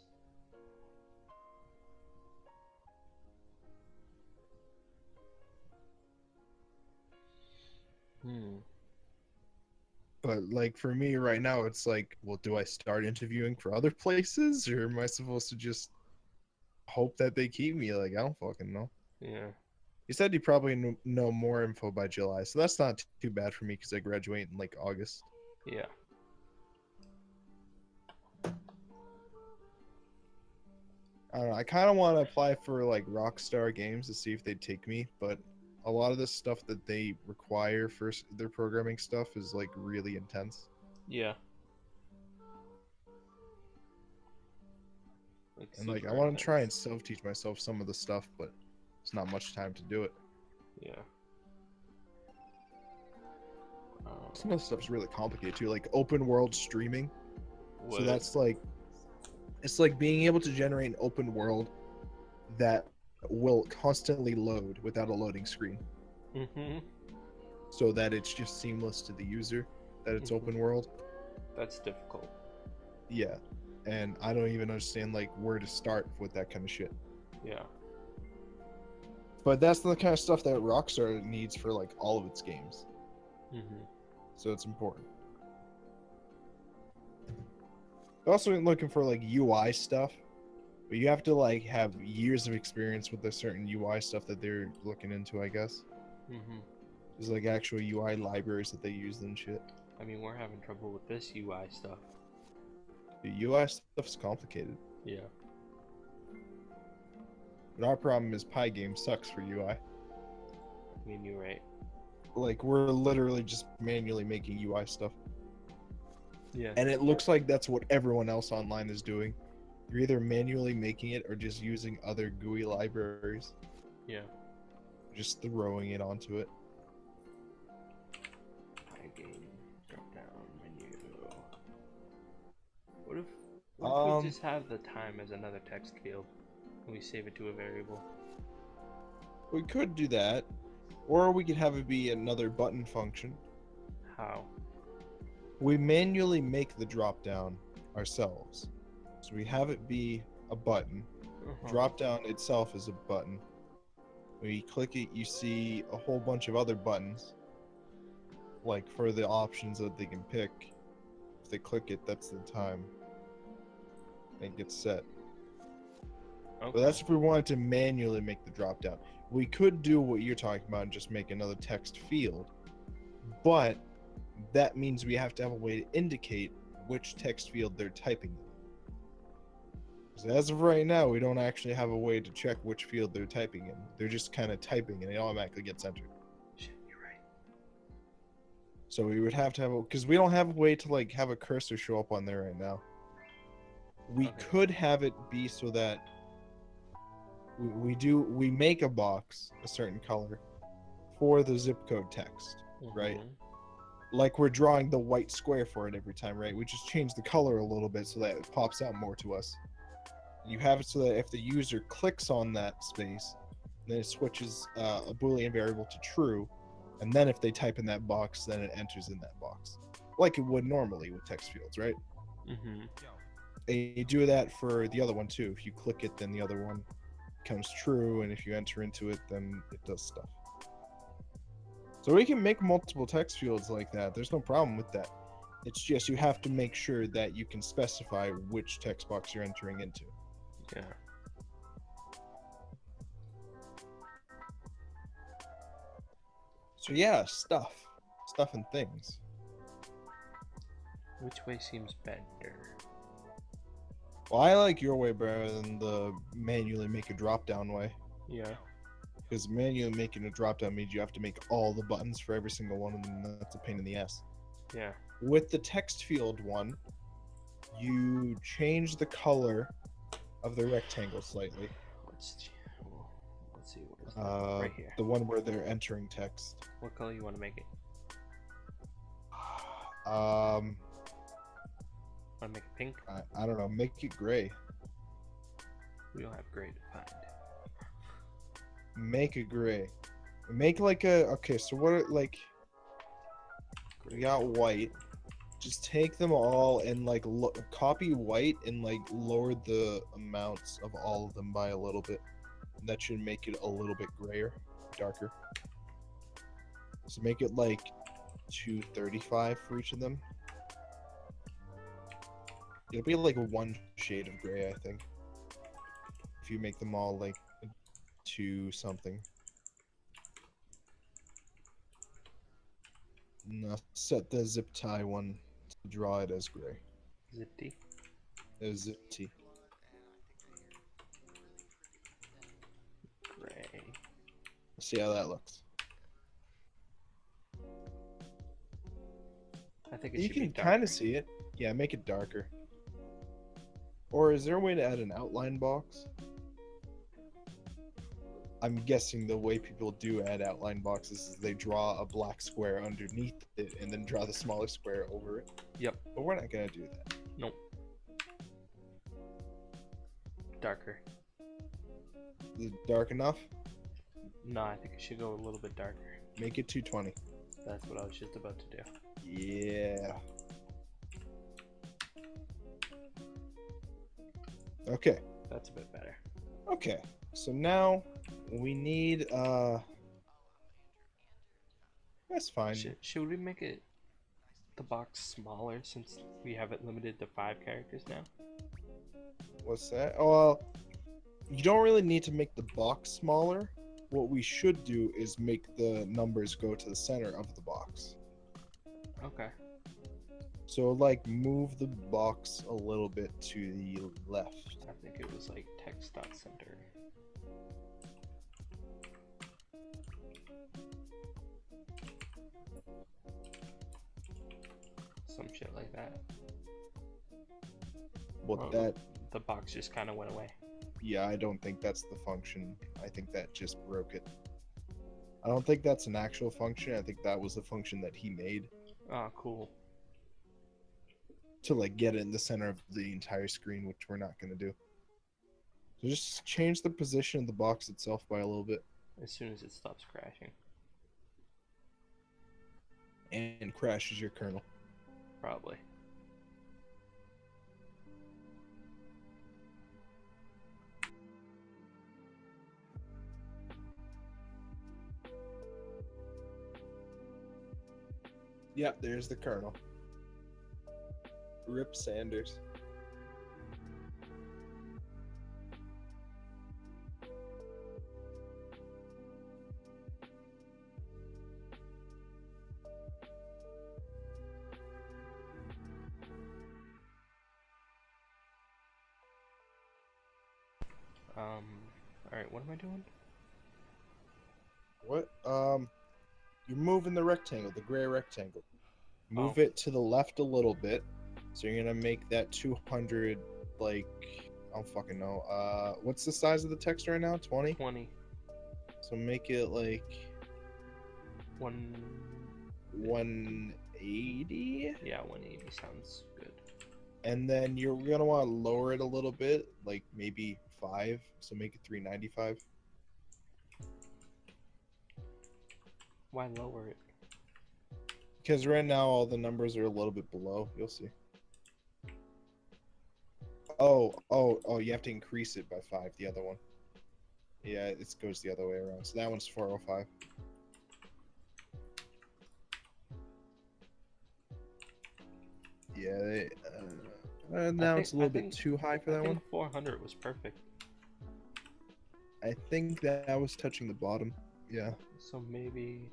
But like for me right now, it's like, well, do I start interviewing for other places, or am I supposed to just hope that they keep me? Like I don't fucking know. Yeah. He said he probably know more info by July, so that's not too bad for me because I graduate in like August. Yeah. I don't know. I kind of want to apply for like Rockstar Games to see if they'd take me, but a lot of the stuff that they require for their programming stuff is like really intense. Yeah. And like I super want to try and intense. self-teach myself some of the stuff, but it's not much time to do it. Yeah. Some of the stuff's really complicated too, like open world streaming. What? So that's like it's like being able to generate an open world that will constantly load without a loading screen, Mm-hmm. so that it's just seamless to the user that it's open world. That's difficult. Yeah, and I don't even understand like where to start with that kind of shit. Yeah. But that's the kind of stuff that Rockstar needs for like all of its games, Mm-hmm. so it's important. Also looking for like UI stuff, but you have to like have years of experience with the certain UI stuff that they're looking into, I guess. Mm-hmm. There's like actual UI libraries that they use and shit. I mean, we're having trouble with this UI stuff. The UI stuff's complicated. Yeah. But our problem is Pygame sucks for UI. I mean, you're right. Like we're literally just manually making UI stuff. Yeah. And it looks like that's what everyone else online is doing. You're either manually making it or just using other GUI libraries. Yeah. Just throwing it onto it. Game drop down menu. What if we just have the time as another text field and we save it to a variable? We could do that. Or we could have it be another button function. How? We manually make the drop down ourselves. So we have it be a button. Drop down itself is a button. When you click it, you see a whole bunch of other buttons, like for the options that they can pick. If they click it, that's the time. And it gets set. Okay. But that's if we wanted to manually make the drop down. We could do what you're talking about and just make another text field, but that means we have to have a way to indicate which text field they're typing in. So as of right now, we don't actually have a way to check which field they're typing in. They're just kind of typing and it automatically gets entered. Shit, you're right. So we would have to have because we don't have a way to like have a cursor show up on there right now. We could have it be so that we make a box a certain color for the zip code text, right? Like we're drawing the white square for it every time, right? We just change the color a little bit so that it pops out more to us. You have it so that if the user clicks on that space, then it switches a Boolean variable to true, and then if they type in that box, then it enters in that box, like it would normally with text fields, right? Mm-hmm. And you do that for the other one too. If you click it, then the other one becomes true, and if you enter into it, then it does stuff. So we can make multiple text fields like that. There's no problem with that. It's just you have to make sure that you can specify which text box you're entering into. Yeah. So yeah, stuff and things. Which way seems better? Well, I like your way better than the manually make a drop down way. Yeah. Because manually making a drop down means you have to make all the buttons for every single one, and that's a pain in the ass. Yeah. With the text field one, you change the color of the rectangle slightly. Let's see. What is that? Right here. The one where they're entering text. What color you want to make it? Um, Want to make it pink? I don't know. Make it gray. We don't have gray to find. Make it gray. Make like a okay. So what? Like we got white. Just take them all and like copy white and like lower the amounts of all of them by a little bit. That should make it a little bit grayer, darker. So make it like 235 for each of them. It'll be like one shade of gray, I think. If you make them all like 2 something. No, set the zip tie one to draw it as gray. Zippy. As zip T. Gray. See how that looks. I think it You should be can darker. kind of see it. Yeah, make it darker. Or is there a way to add an outline box? I'm guessing the way people do add outline boxes is they draw a black square underneath it and then draw the smaller square over it. Yep. But we're not gonna do that. Nope. Darker. Is it dark enough? No, I think it should go a little bit darker. Make it 220. That's what I was just about to do. Yeah. Okay. That's a bit better. Okay. So now we need that's fine. Should we make it the box smaller since we have it limited to 5 characters now? What's that? Oh, well, you don't really need to make the box smaller. What we should do is make the numbers go to the center of the box. Okay. So, like, move the box a little bit to the left. I think it was like text.center. Some shit like that. But Oh, that, the box just kind of went away. yeah, I don't think that's the function. I think that just broke it. I don't think that's an actual function. I think that was the function that he made Oh, cool. to, like, get it in the center of the entire screen, which we're not going to do. So just change the position of the box itself by a little bit As soon as it stops crashing. and crashes your kernel. Probably. Yep, there's the kernel. Rip Sanders. Alright, what am I doing? What? You're moving the rectangle, the gray rectangle. Move Oh. it to the left a little bit. So you're gonna make that 200, like, I don't fucking know. What's the size of the text right now? 20? 20. So make it like 180. Yeah, 180 sounds good. And then you're gonna want to lower it a little bit, like maybe 5. So make it 395. Why lower it? Because right now all the numbers are a little bit below. You'll see. Oh, you have to increase it by 5, the other one. Yeah, it goes the other way around. So that one's 405. Yeah, now it's a little bit too high for that I one. think 400 was perfect. I think that was touching the bottom. Yeah. So maybe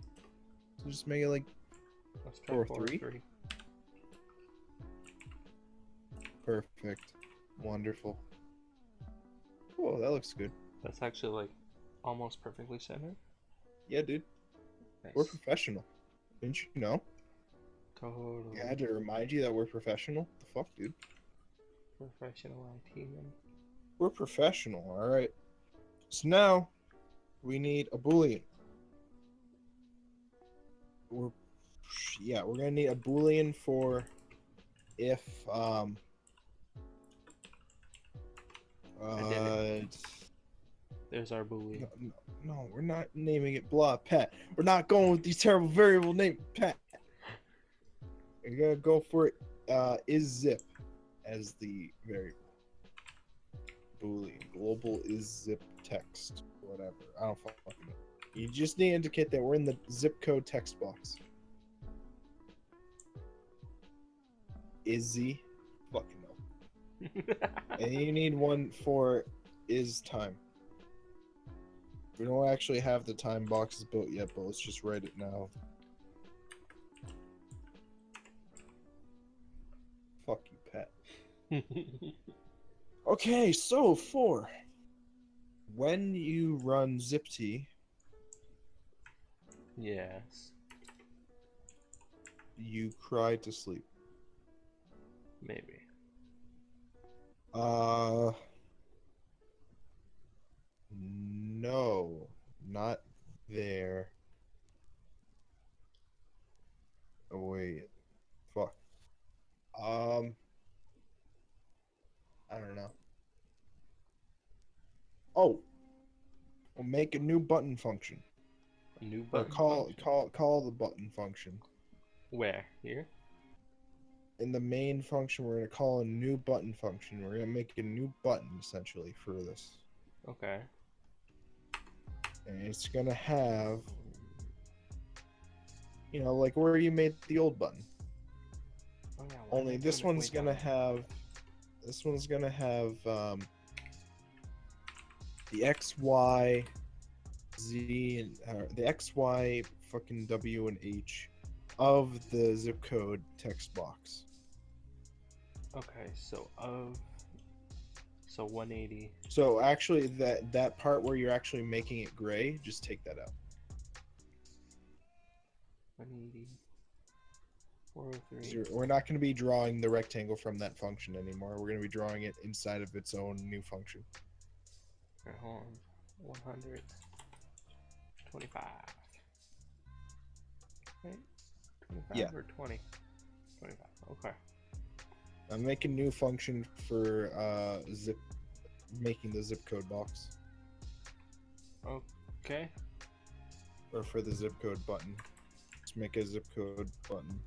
So just make it like let's try 403. 403. Perfect. Wonderful. Oh, that looks good. That's actually like almost perfectly centered. Yeah, dude. Nice. We're professional. Didn't you know? Totally. I had to remind you that we're professional. The fuck, dude? Professional IT man. We're professional, alright. So now we need a boolean. We're gonna need a boolean for if There's our boolean. no, we're not naming it blah Pat. We're not going with these terrible variable names, Pat. We're gonna go for it is zip as the variable. Boolean global is zip text, whatever. I don't fucking know. You just need to indicate that we're in the zip code text box. Is z fucking no. And you need one for is time. We don't actually have the time boxes built yet, but let's just write it now. Okay, so 4. When you run zipt, Yes, you cry to sleep. maybe. Uh, no, not there. Oh, wait, fuck. I don't know. Oh, we'll make a new button function, A new or button function. call the button function. Where? Here? In the main function, we're gonna call a new button function. We're gonna make a new button essentially for this, Okay. and it's gonna have, like where you made the old button. Oh yeah. Why am I Only doing this it way one's down gonna there? have, the X, Y, Z, and the X, Y, fucking W and H of the zip code text box. Okay. So 180. So actually, that part where you're actually making it gray, just take that out. 180. 403. We're not going to be drawing the rectangle from that function anymore. We're going to be drawing it inside of its own new function. Okay, hold on. 125. Right? 25 Yeah. or 20? 25. Okay. I'm making a new function for making the zip code box, Okay. or for the zip code button. Let's make a zip code button.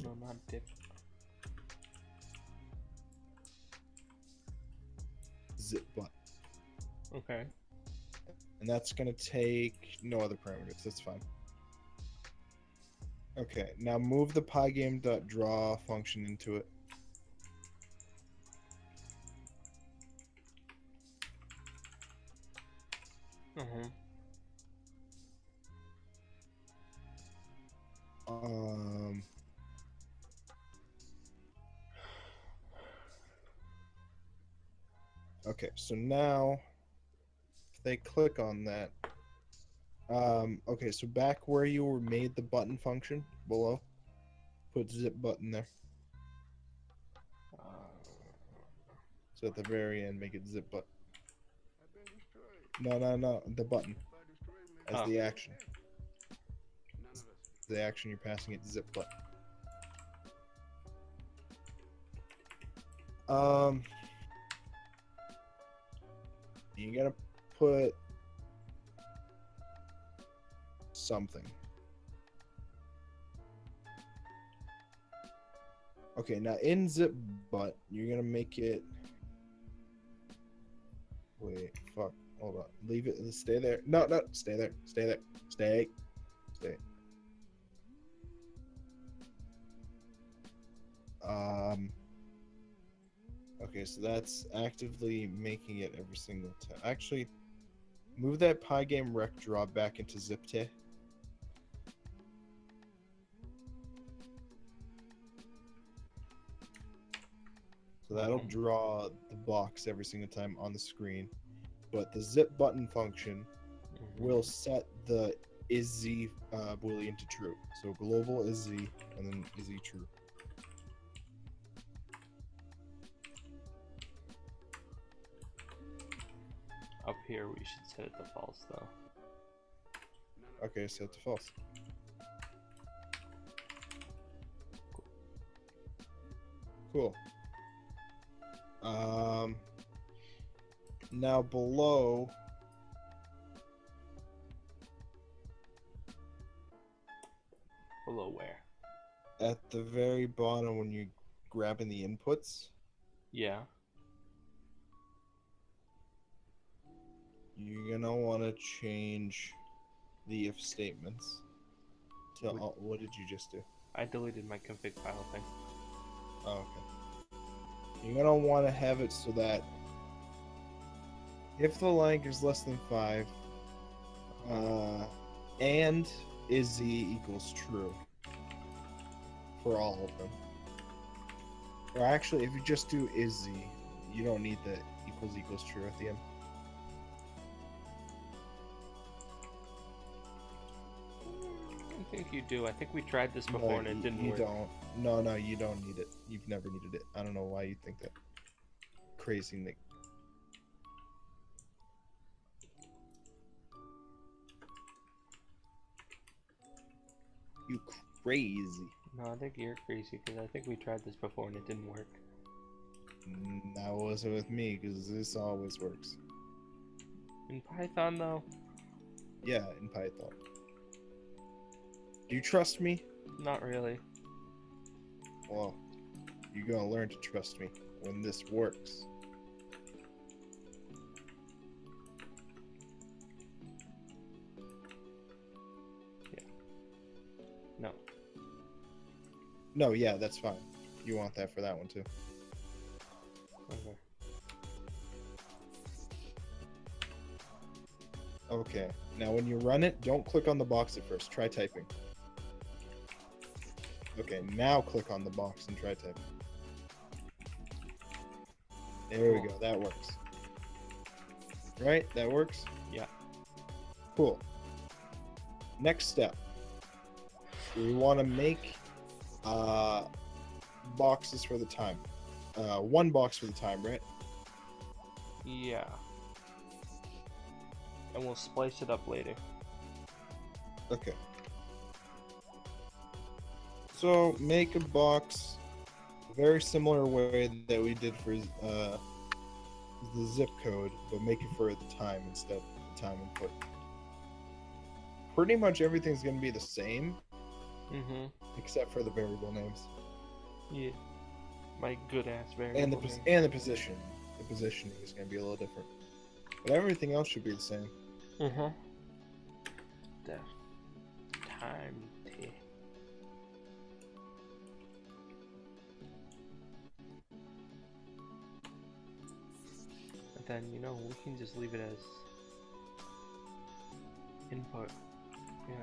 No, not dip. Zip button. Okay. And that's going to take no other parameters. That's fine. Okay, now move the pygame.draw function into it. Uh-huh. Okay, so now if they click on that, okay, so back where you were made the button function below, put zip button there. So at the very end, make it zip button. No, the button as the action. The action you're passing it zip button. You gotta put something. Okay, now in zip butt, you're gonna make it. Wait, fuck. Hold on. Leave it. Stay there. No, stay there. Stay there. Stay. Okay, so that's actively making it every single time. Actually, move that pygame rec draw back into zipte. So that'll draw the box every single time on the screen. But the zip button function will set the is z boolean to true. So global is z and then is z true. Up here, we should set it to false, though. Okay, set to false. Cool. Now below. Below where? At the very bottom when you're grabbing the inputs. Yeah. You're gonna want to change the if statements to what did you just do? I deleted my config file thing. Oh, okay. You're gonna want to have it so that if the length is less than 5, and is z equals true for all of them. Or actually, if you just do is Z, you don't need the equals true at the end. I think you do. I think we tried this before and it didn't you work. don't. No, you don't need it. You've never needed it. I don't know why you think that. Crazy Nick. You crazy. No, I think you're crazy because I think we tried this before and it didn't work. That wasn't with me because this always works. In Python, though? Yeah, in Python. Do you trust me? Not really. Well, you're gonna learn to trust me when this works. No. No, yeah, that's fine. You want that for that one too. Okay. Okay, now when you run it, don't click on the box at first. Try typing. Okay, now click on the box and try typing. There we go, that works. Right, that works? Yeah. Cool. Next step. We want to make boxes for the time. One box for the time, right? Yeah. And we'll splice it up later. Okay. So make a box very similar way that we did for the zip code, but make it for the time instead of the time input. Pretty much everything's going to be the same, except for the variable names. Yeah. My good ass variable And name. the position. The positioning is going to be a little different. But everything else should be the same. The time t. But then, you know, we can just leave it as input. Yeah.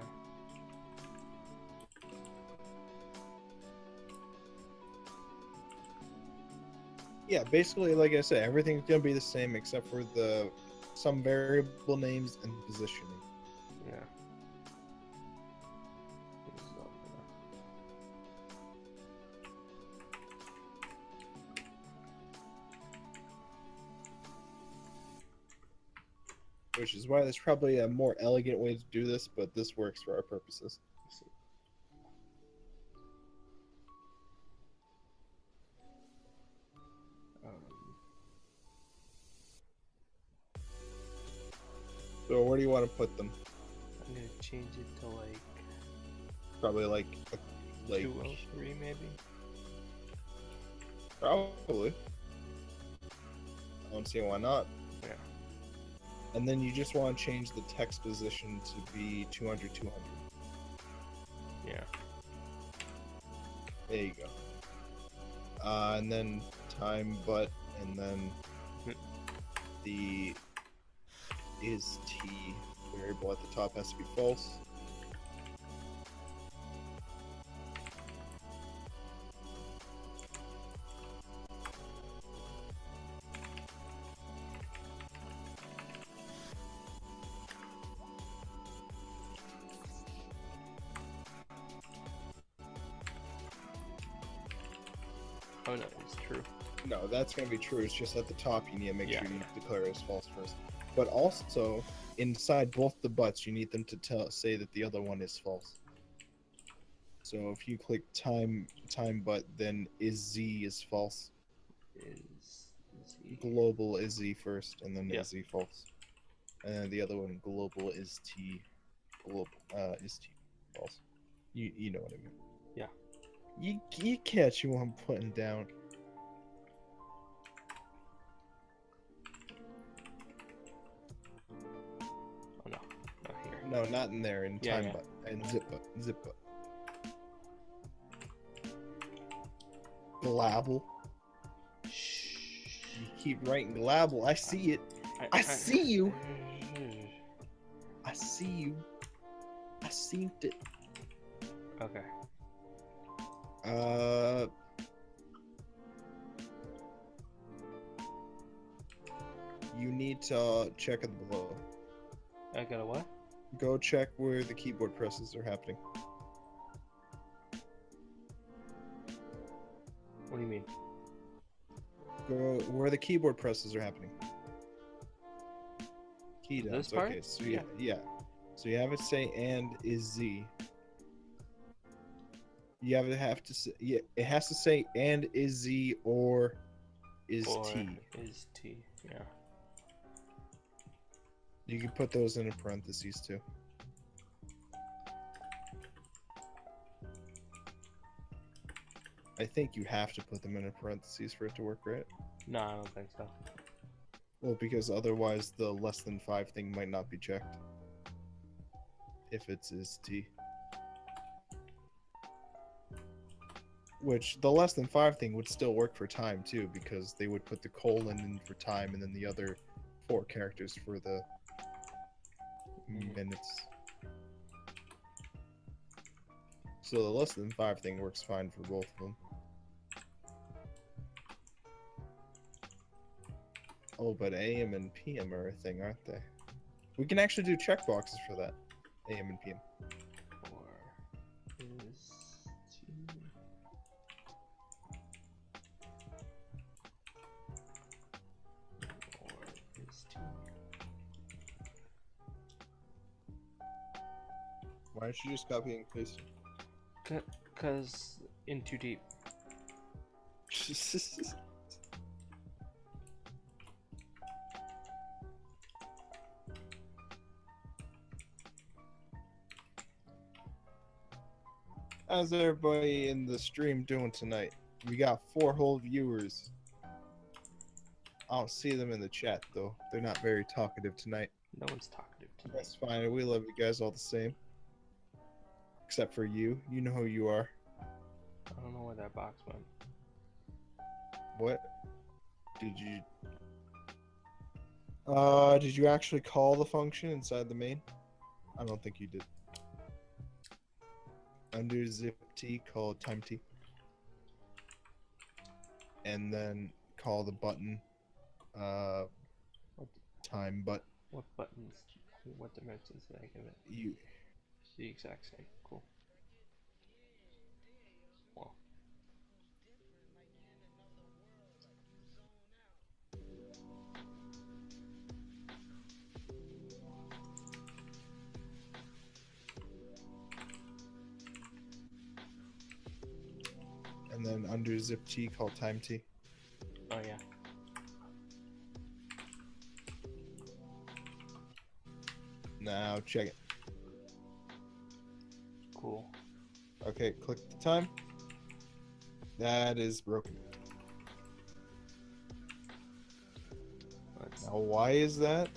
Yeah, basically, like I said, everything's going to be the same except for some variable names and positioning. Yeah. Which is why there's probably a more elegant way to do this, but this works for our purposes. So where do you want to put them? I'm gonna change it to like Probably like 203 maybe. Probably. I don't see why not. Yeah. And then you just want to change the text position to be 200, 200. Yeah. There you go. And then time but, and then the is t variable at the top has to be false. Oh no, it's true. No, that's going to be true. It's just at the top you need to make Yeah. sure you declare it as false first. But also, inside both the buts, you need them to say that the other one is false. So if you click time but, then is z is false. Is Z. Global is z first, and then Yeah. is z false. And then the other one, global is t. Global is t false. You know what I mean. Yeah. You catch what I'm putting down. Oh no, not here. No, not in there. In Yeah, time yeah. but and zip but. Glabble. Shh. You keep writing glabble. I see it. I see you. I see you. I seen it. Okay. you need to check it below. I got a what? Go check where the keyboard presses are happening. What do you mean? Go where the keyboard presses are happening. Key This downs. part? Okay, so yeah. So you have it say and is Z. You have to say, yeah, it has to say and is Z or is Or T. is T, yeah. You can put those in parentheses too. I think you have to put them in parentheses for it to work, right? No, I don't think so. Well, because otherwise the less than 5 thing might not be checked. If it's is T. Which the less than 5 thing would still work for time too, because they would put the colon in for time and then the other 4 characters for the minutes. So the less than 5 thing works fine for both of them. Oh, but AM and PM are a thing, aren't they? We can actually do checkboxes for that. AM and PM. Or is T. Or is T. Why don't you just copy and paste Cause in too deep. it? How's everybody in the stream doing tonight? We got 4 whole viewers. I don't see them in the chat though. They're not very talkative tonight. No one's talkative tonight. That's fine. We love you guys all the same. Except for you. You know who you are. I don't know where that box went. What? Did you actually call the function inside the main? I don't think you did. Under zip t, call time t. And then call the button time but What buttons? What dimensions did I give it? you The exact same. Cool. Well, and then under zip t, call time t. oh yeah. Now check it. Cool. Okay, click the time. That is broken. Let's Now why is that?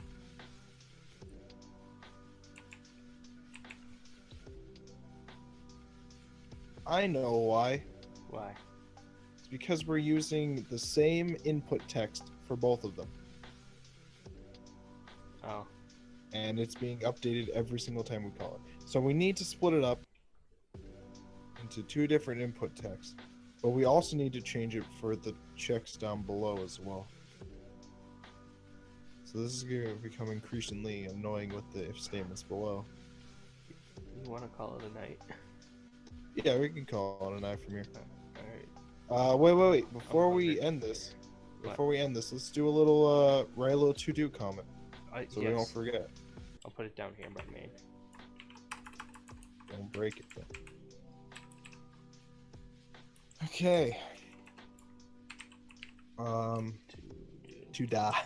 I know why. why? It's because we're using the same input text for both of them. Oh. And it's being updated every single time we call it. So we need to split it up into 2 different input texts. But we also need to change it for the checks down below as well. So this is going to become increasingly annoying with the if statements below. You want to call it a night? Yeah, we can call it a night from here. Alright. Wait. Before we end this, let's do a little, write a little to-do comment. So we don't forget. I'll put it down here in my main. Don't break it, though. Okay. To die.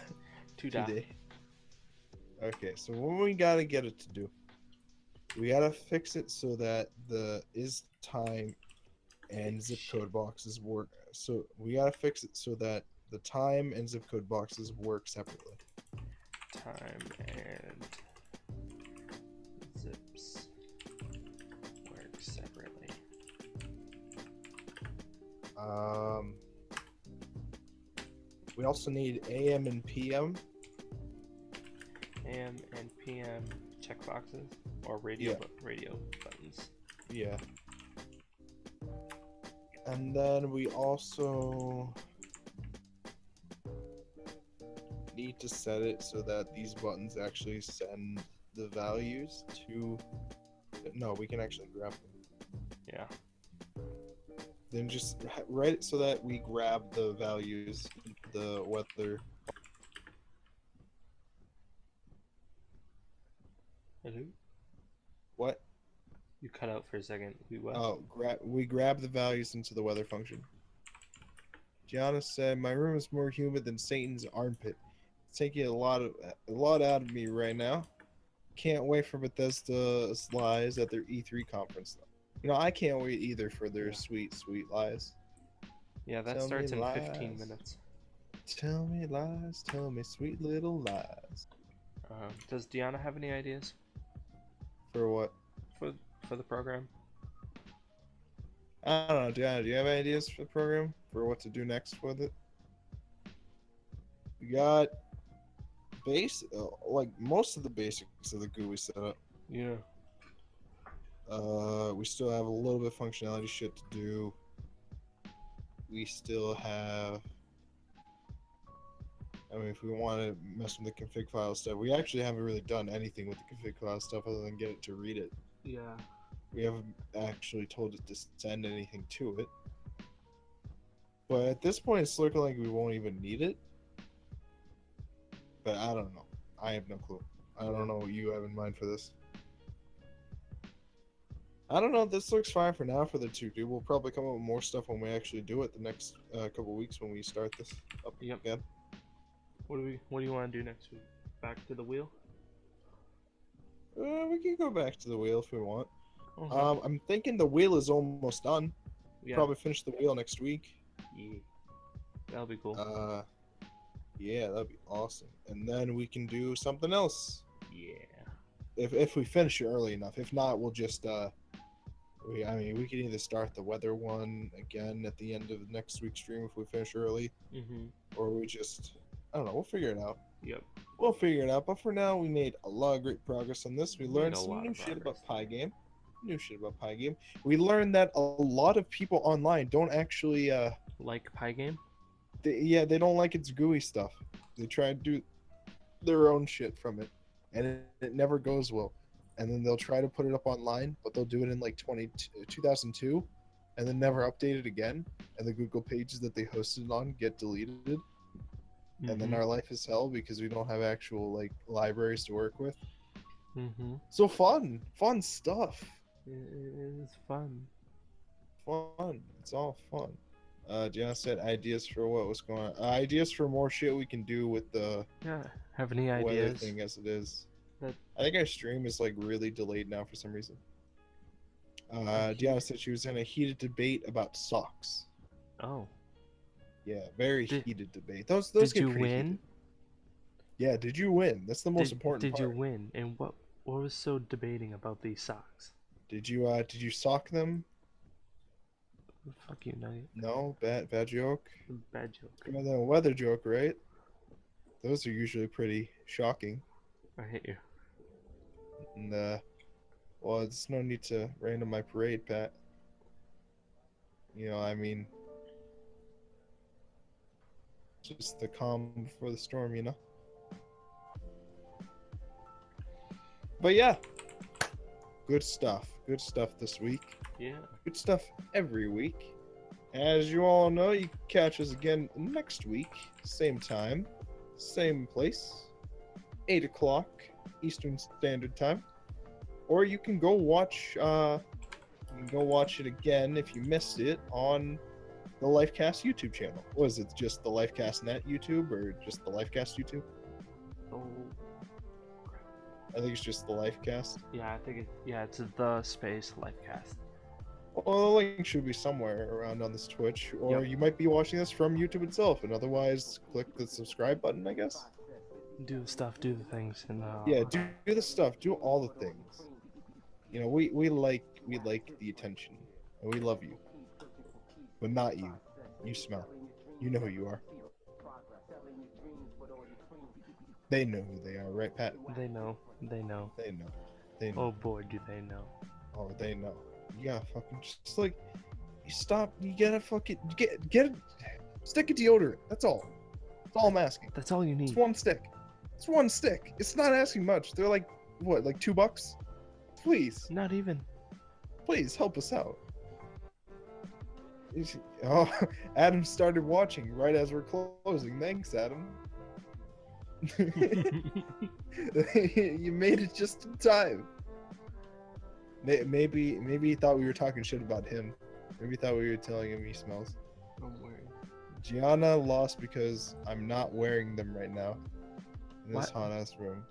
Today. Okay, so what we gotta get it to do? We gotta fix it so that the is time and zip code boxes work. So we gotta fix it so that the time and zip code boxes work separately. Time and zips work separately. We also need AM and PM. AM and PM checkboxes or radio buttons. Yeah. And then we also need need to set it so that these buttons actually send the values to. No, we can actually grab them. Yeah. Then just write it so that we grab the values, the weather. Hello? What? You cut out for a second. We what? Oh, we grab the values into the weather function. Gianna said, "My room is more humid than Satan's armpit. It's taking a lot out of me right now. Can't wait for Bethesda's lies at their E3 conference, though. You know, I can't wait either for their Yeah. sweet, sweet lies. Yeah, that Tell me starts in lies. 15 minutes. Tell me lies, tell me sweet little lies. Does Deanna have any ideas For what? for for the program? I don't know, Deanna, do you have ideas for the program? For what to do next with it? We got like most of the basics of the GUI setup. Yeah. We still have a little bit of functionality shit to do. We still have. I mean, if we want to mess with the config file stuff, we actually haven't really done anything with the config file stuff other than get it to read it. Yeah. We haven't actually told it to send anything to it. But at this point, it's looking like we won't even need it. But I don't know. I have no clue. I don't know what you have in mind for this. I don't know. This looks fine for now for the 2D. We'll probably come up with more stuff when we actually do it the next couple weeks when we start this up Yep. again. What do you want to do next week? Back to the wheel? We can go back to the wheel if we want. Okay. I'm thinking the wheel is almost done. Yeah. Probably finish the wheel next week. Yeah. That'll be cool. Yeah, that'd be awesome. And then we can do something else. Yeah. If we finish it early enough. If not, we'll just we can either start the weather one again at the end of next week's stream if we finish early, or we just I don't know. We'll figure it out. Yep. We'll figure it out. But for now, we made a lot of great progress on this. We learned a some lot new of shit about progress. Pygame. We learned that a lot of people online don't actually Like Pygame? they don't like its GUI stuff. They try to do their own shit from it, and it never goes well. And then they'll try to put it up online, but they'll do it in like 2002, and then never update it again. And the Google pages that they hosted it on get deleted. And then our life is hell because we don't have actual like libraries to work with. So fun stuff. It is fun. It's all fun. Gianna said ideas for what was going on. Ideas for more shit we can do with the Have any weather ideas? thing as it is. That- I think our stream is like really delayed now for some reason. Gianna said she was in a heated debate about socks. Oh. Yeah, very heated debate. Those Did get you pretty win? heated. Yeah, did you win? That's the most important Did part. you win? And what was so debating about these socks? Did you sock them? Fuck you, Nugget. No, bad joke. Bad joke. Better than a weather joke, right? Those are usually pretty shocking. I hate you. And well, there's no need to rain on my parade, Pat. You know, I mean, just the calm before the storm, you know. But yeah, good stuff this week. Yeah. Good stuff every week. As you all know, you can catch us again next week, same time, same place, 8 o'clock Eastern Standard Time. Or you can go watch it again if you missed it on the Lifecast YouTube channel. Was it just the Lifecast Net YouTube or just the Lifecast YouTube? Oh. I think it's just the Lifecast. Yeah, I think it's the space Lifecast. Well, the link should be somewhere around on this Twitch, or you might be watching this from YouTube itself, and otherwise click the subscribe button, I guess. Do the things, and yeah, do the stuff, do all the things. You know, we like the attention, and we love you, but not you. You smell. You know who you are. They know who they are, right, Pat? They know. They know. Oh boy, do they know. Oh, they know. You gotta fucking just like you stop. You gotta fucking get stick a deodorant. That's all. That's all I'm asking. That's all you It's need. one stick. It's one stick. It's not asking much. They're like, what, like $2? Please, Not even. please help us out. Oh, Adam started watching right as we're closing. Thanks, Adam. You made it just in time. Maybe he thought we were talking shit about him. Maybe he thought we were telling him he smells. Don't worry. Gianna lost because I'm not wearing them right now in this What? hot ass room.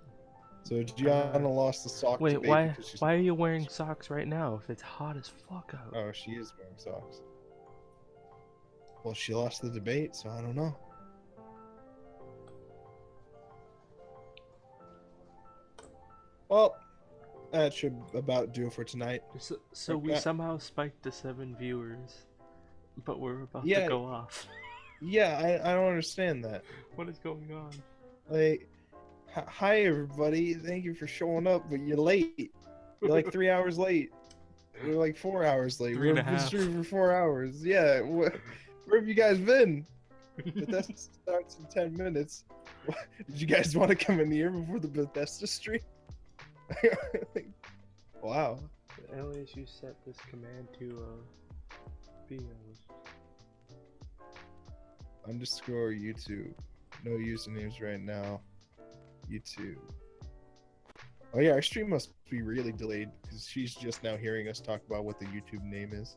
So Gianna lost the sock Wait, debate why? because she's. Why are you wearing socks right now? If it's hot as fuck out. Oh, she is wearing socks. Well, she lost the debate, so I don't know. Well, that should about do it for tonight. So we Okay. somehow spiked to 7 viewers, but we're about Yeah. to go off. Yeah, I don't understand that. What is going on? Like, hi everybody, thank you for showing up, but you're late. You're like 3 hours late. We're like 4 hours late. 3 and a We've been half. streaming for 4 hours. Yeah, where have you guys been? Bethesda starts in 10 minutes. Did you guys want to come in here before the Bethesda stream? Wow. Alias, you set this command to be Underscore YouTube. No usernames right now. YouTube. Oh yeah, our stream must be really delayed because she's just now hearing us talk about what the YouTube name is.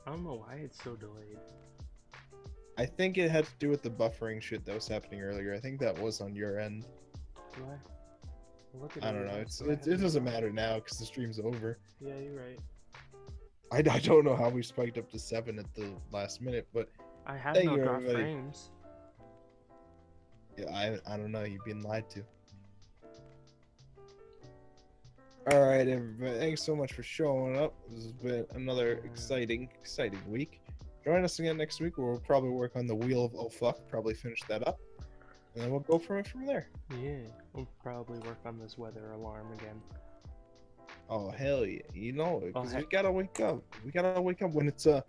I don't know why it's so delayed. I think it had to do with the buffering shit that was happening earlier. I think that was on your end. Do I? Look at I don't know. everyone's, It doesn't matter now because the stream's over. Yeah, you're right. I don't know how we spiked up to 7 at the last minute, but I have thank no you, drop everybody. frames. Yeah, I don't know. You've been lied to. All right, everybody. Thanks so much for showing up. This has been another exciting week. Join us again next week where we'll probably work on the Wheel of Oh Fuck, probably finish that up, and then we'll go from there. Yeah, we'll probably work on this weather alarm again. Oh, hell yeah. You know it, because Oh, we gotta wake up. We gotta wake up when it's a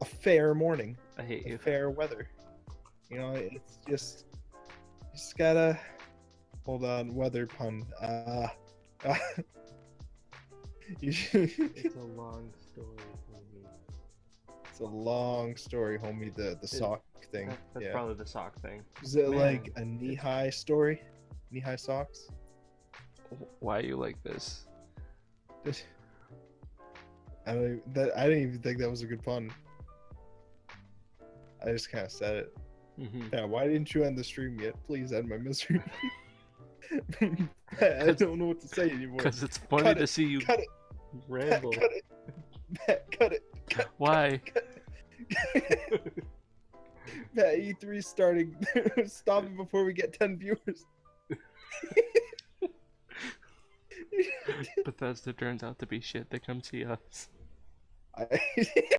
fair morning. I hate you. Fair weather. You know, it's just gotta hold on. Weather pun. It's a long story, homie. It's a long story, homie. The sock thing. That's Yeah. probably the sock thing. Is it Man, like a knee-high story? Knee-high socks? Why are you like this? I didn't even think that was a good pun. I just kind of said it. Yeah, why didn't you end the stream yet? Please end my misery. I don't know what to say anymore. Because it's funny Cut to it, see you cut it, ramble. cut it, cut it. Why? That E3 starting. Stop it before we get 10 viewers. Bethesda turns out to be shit. They come see us.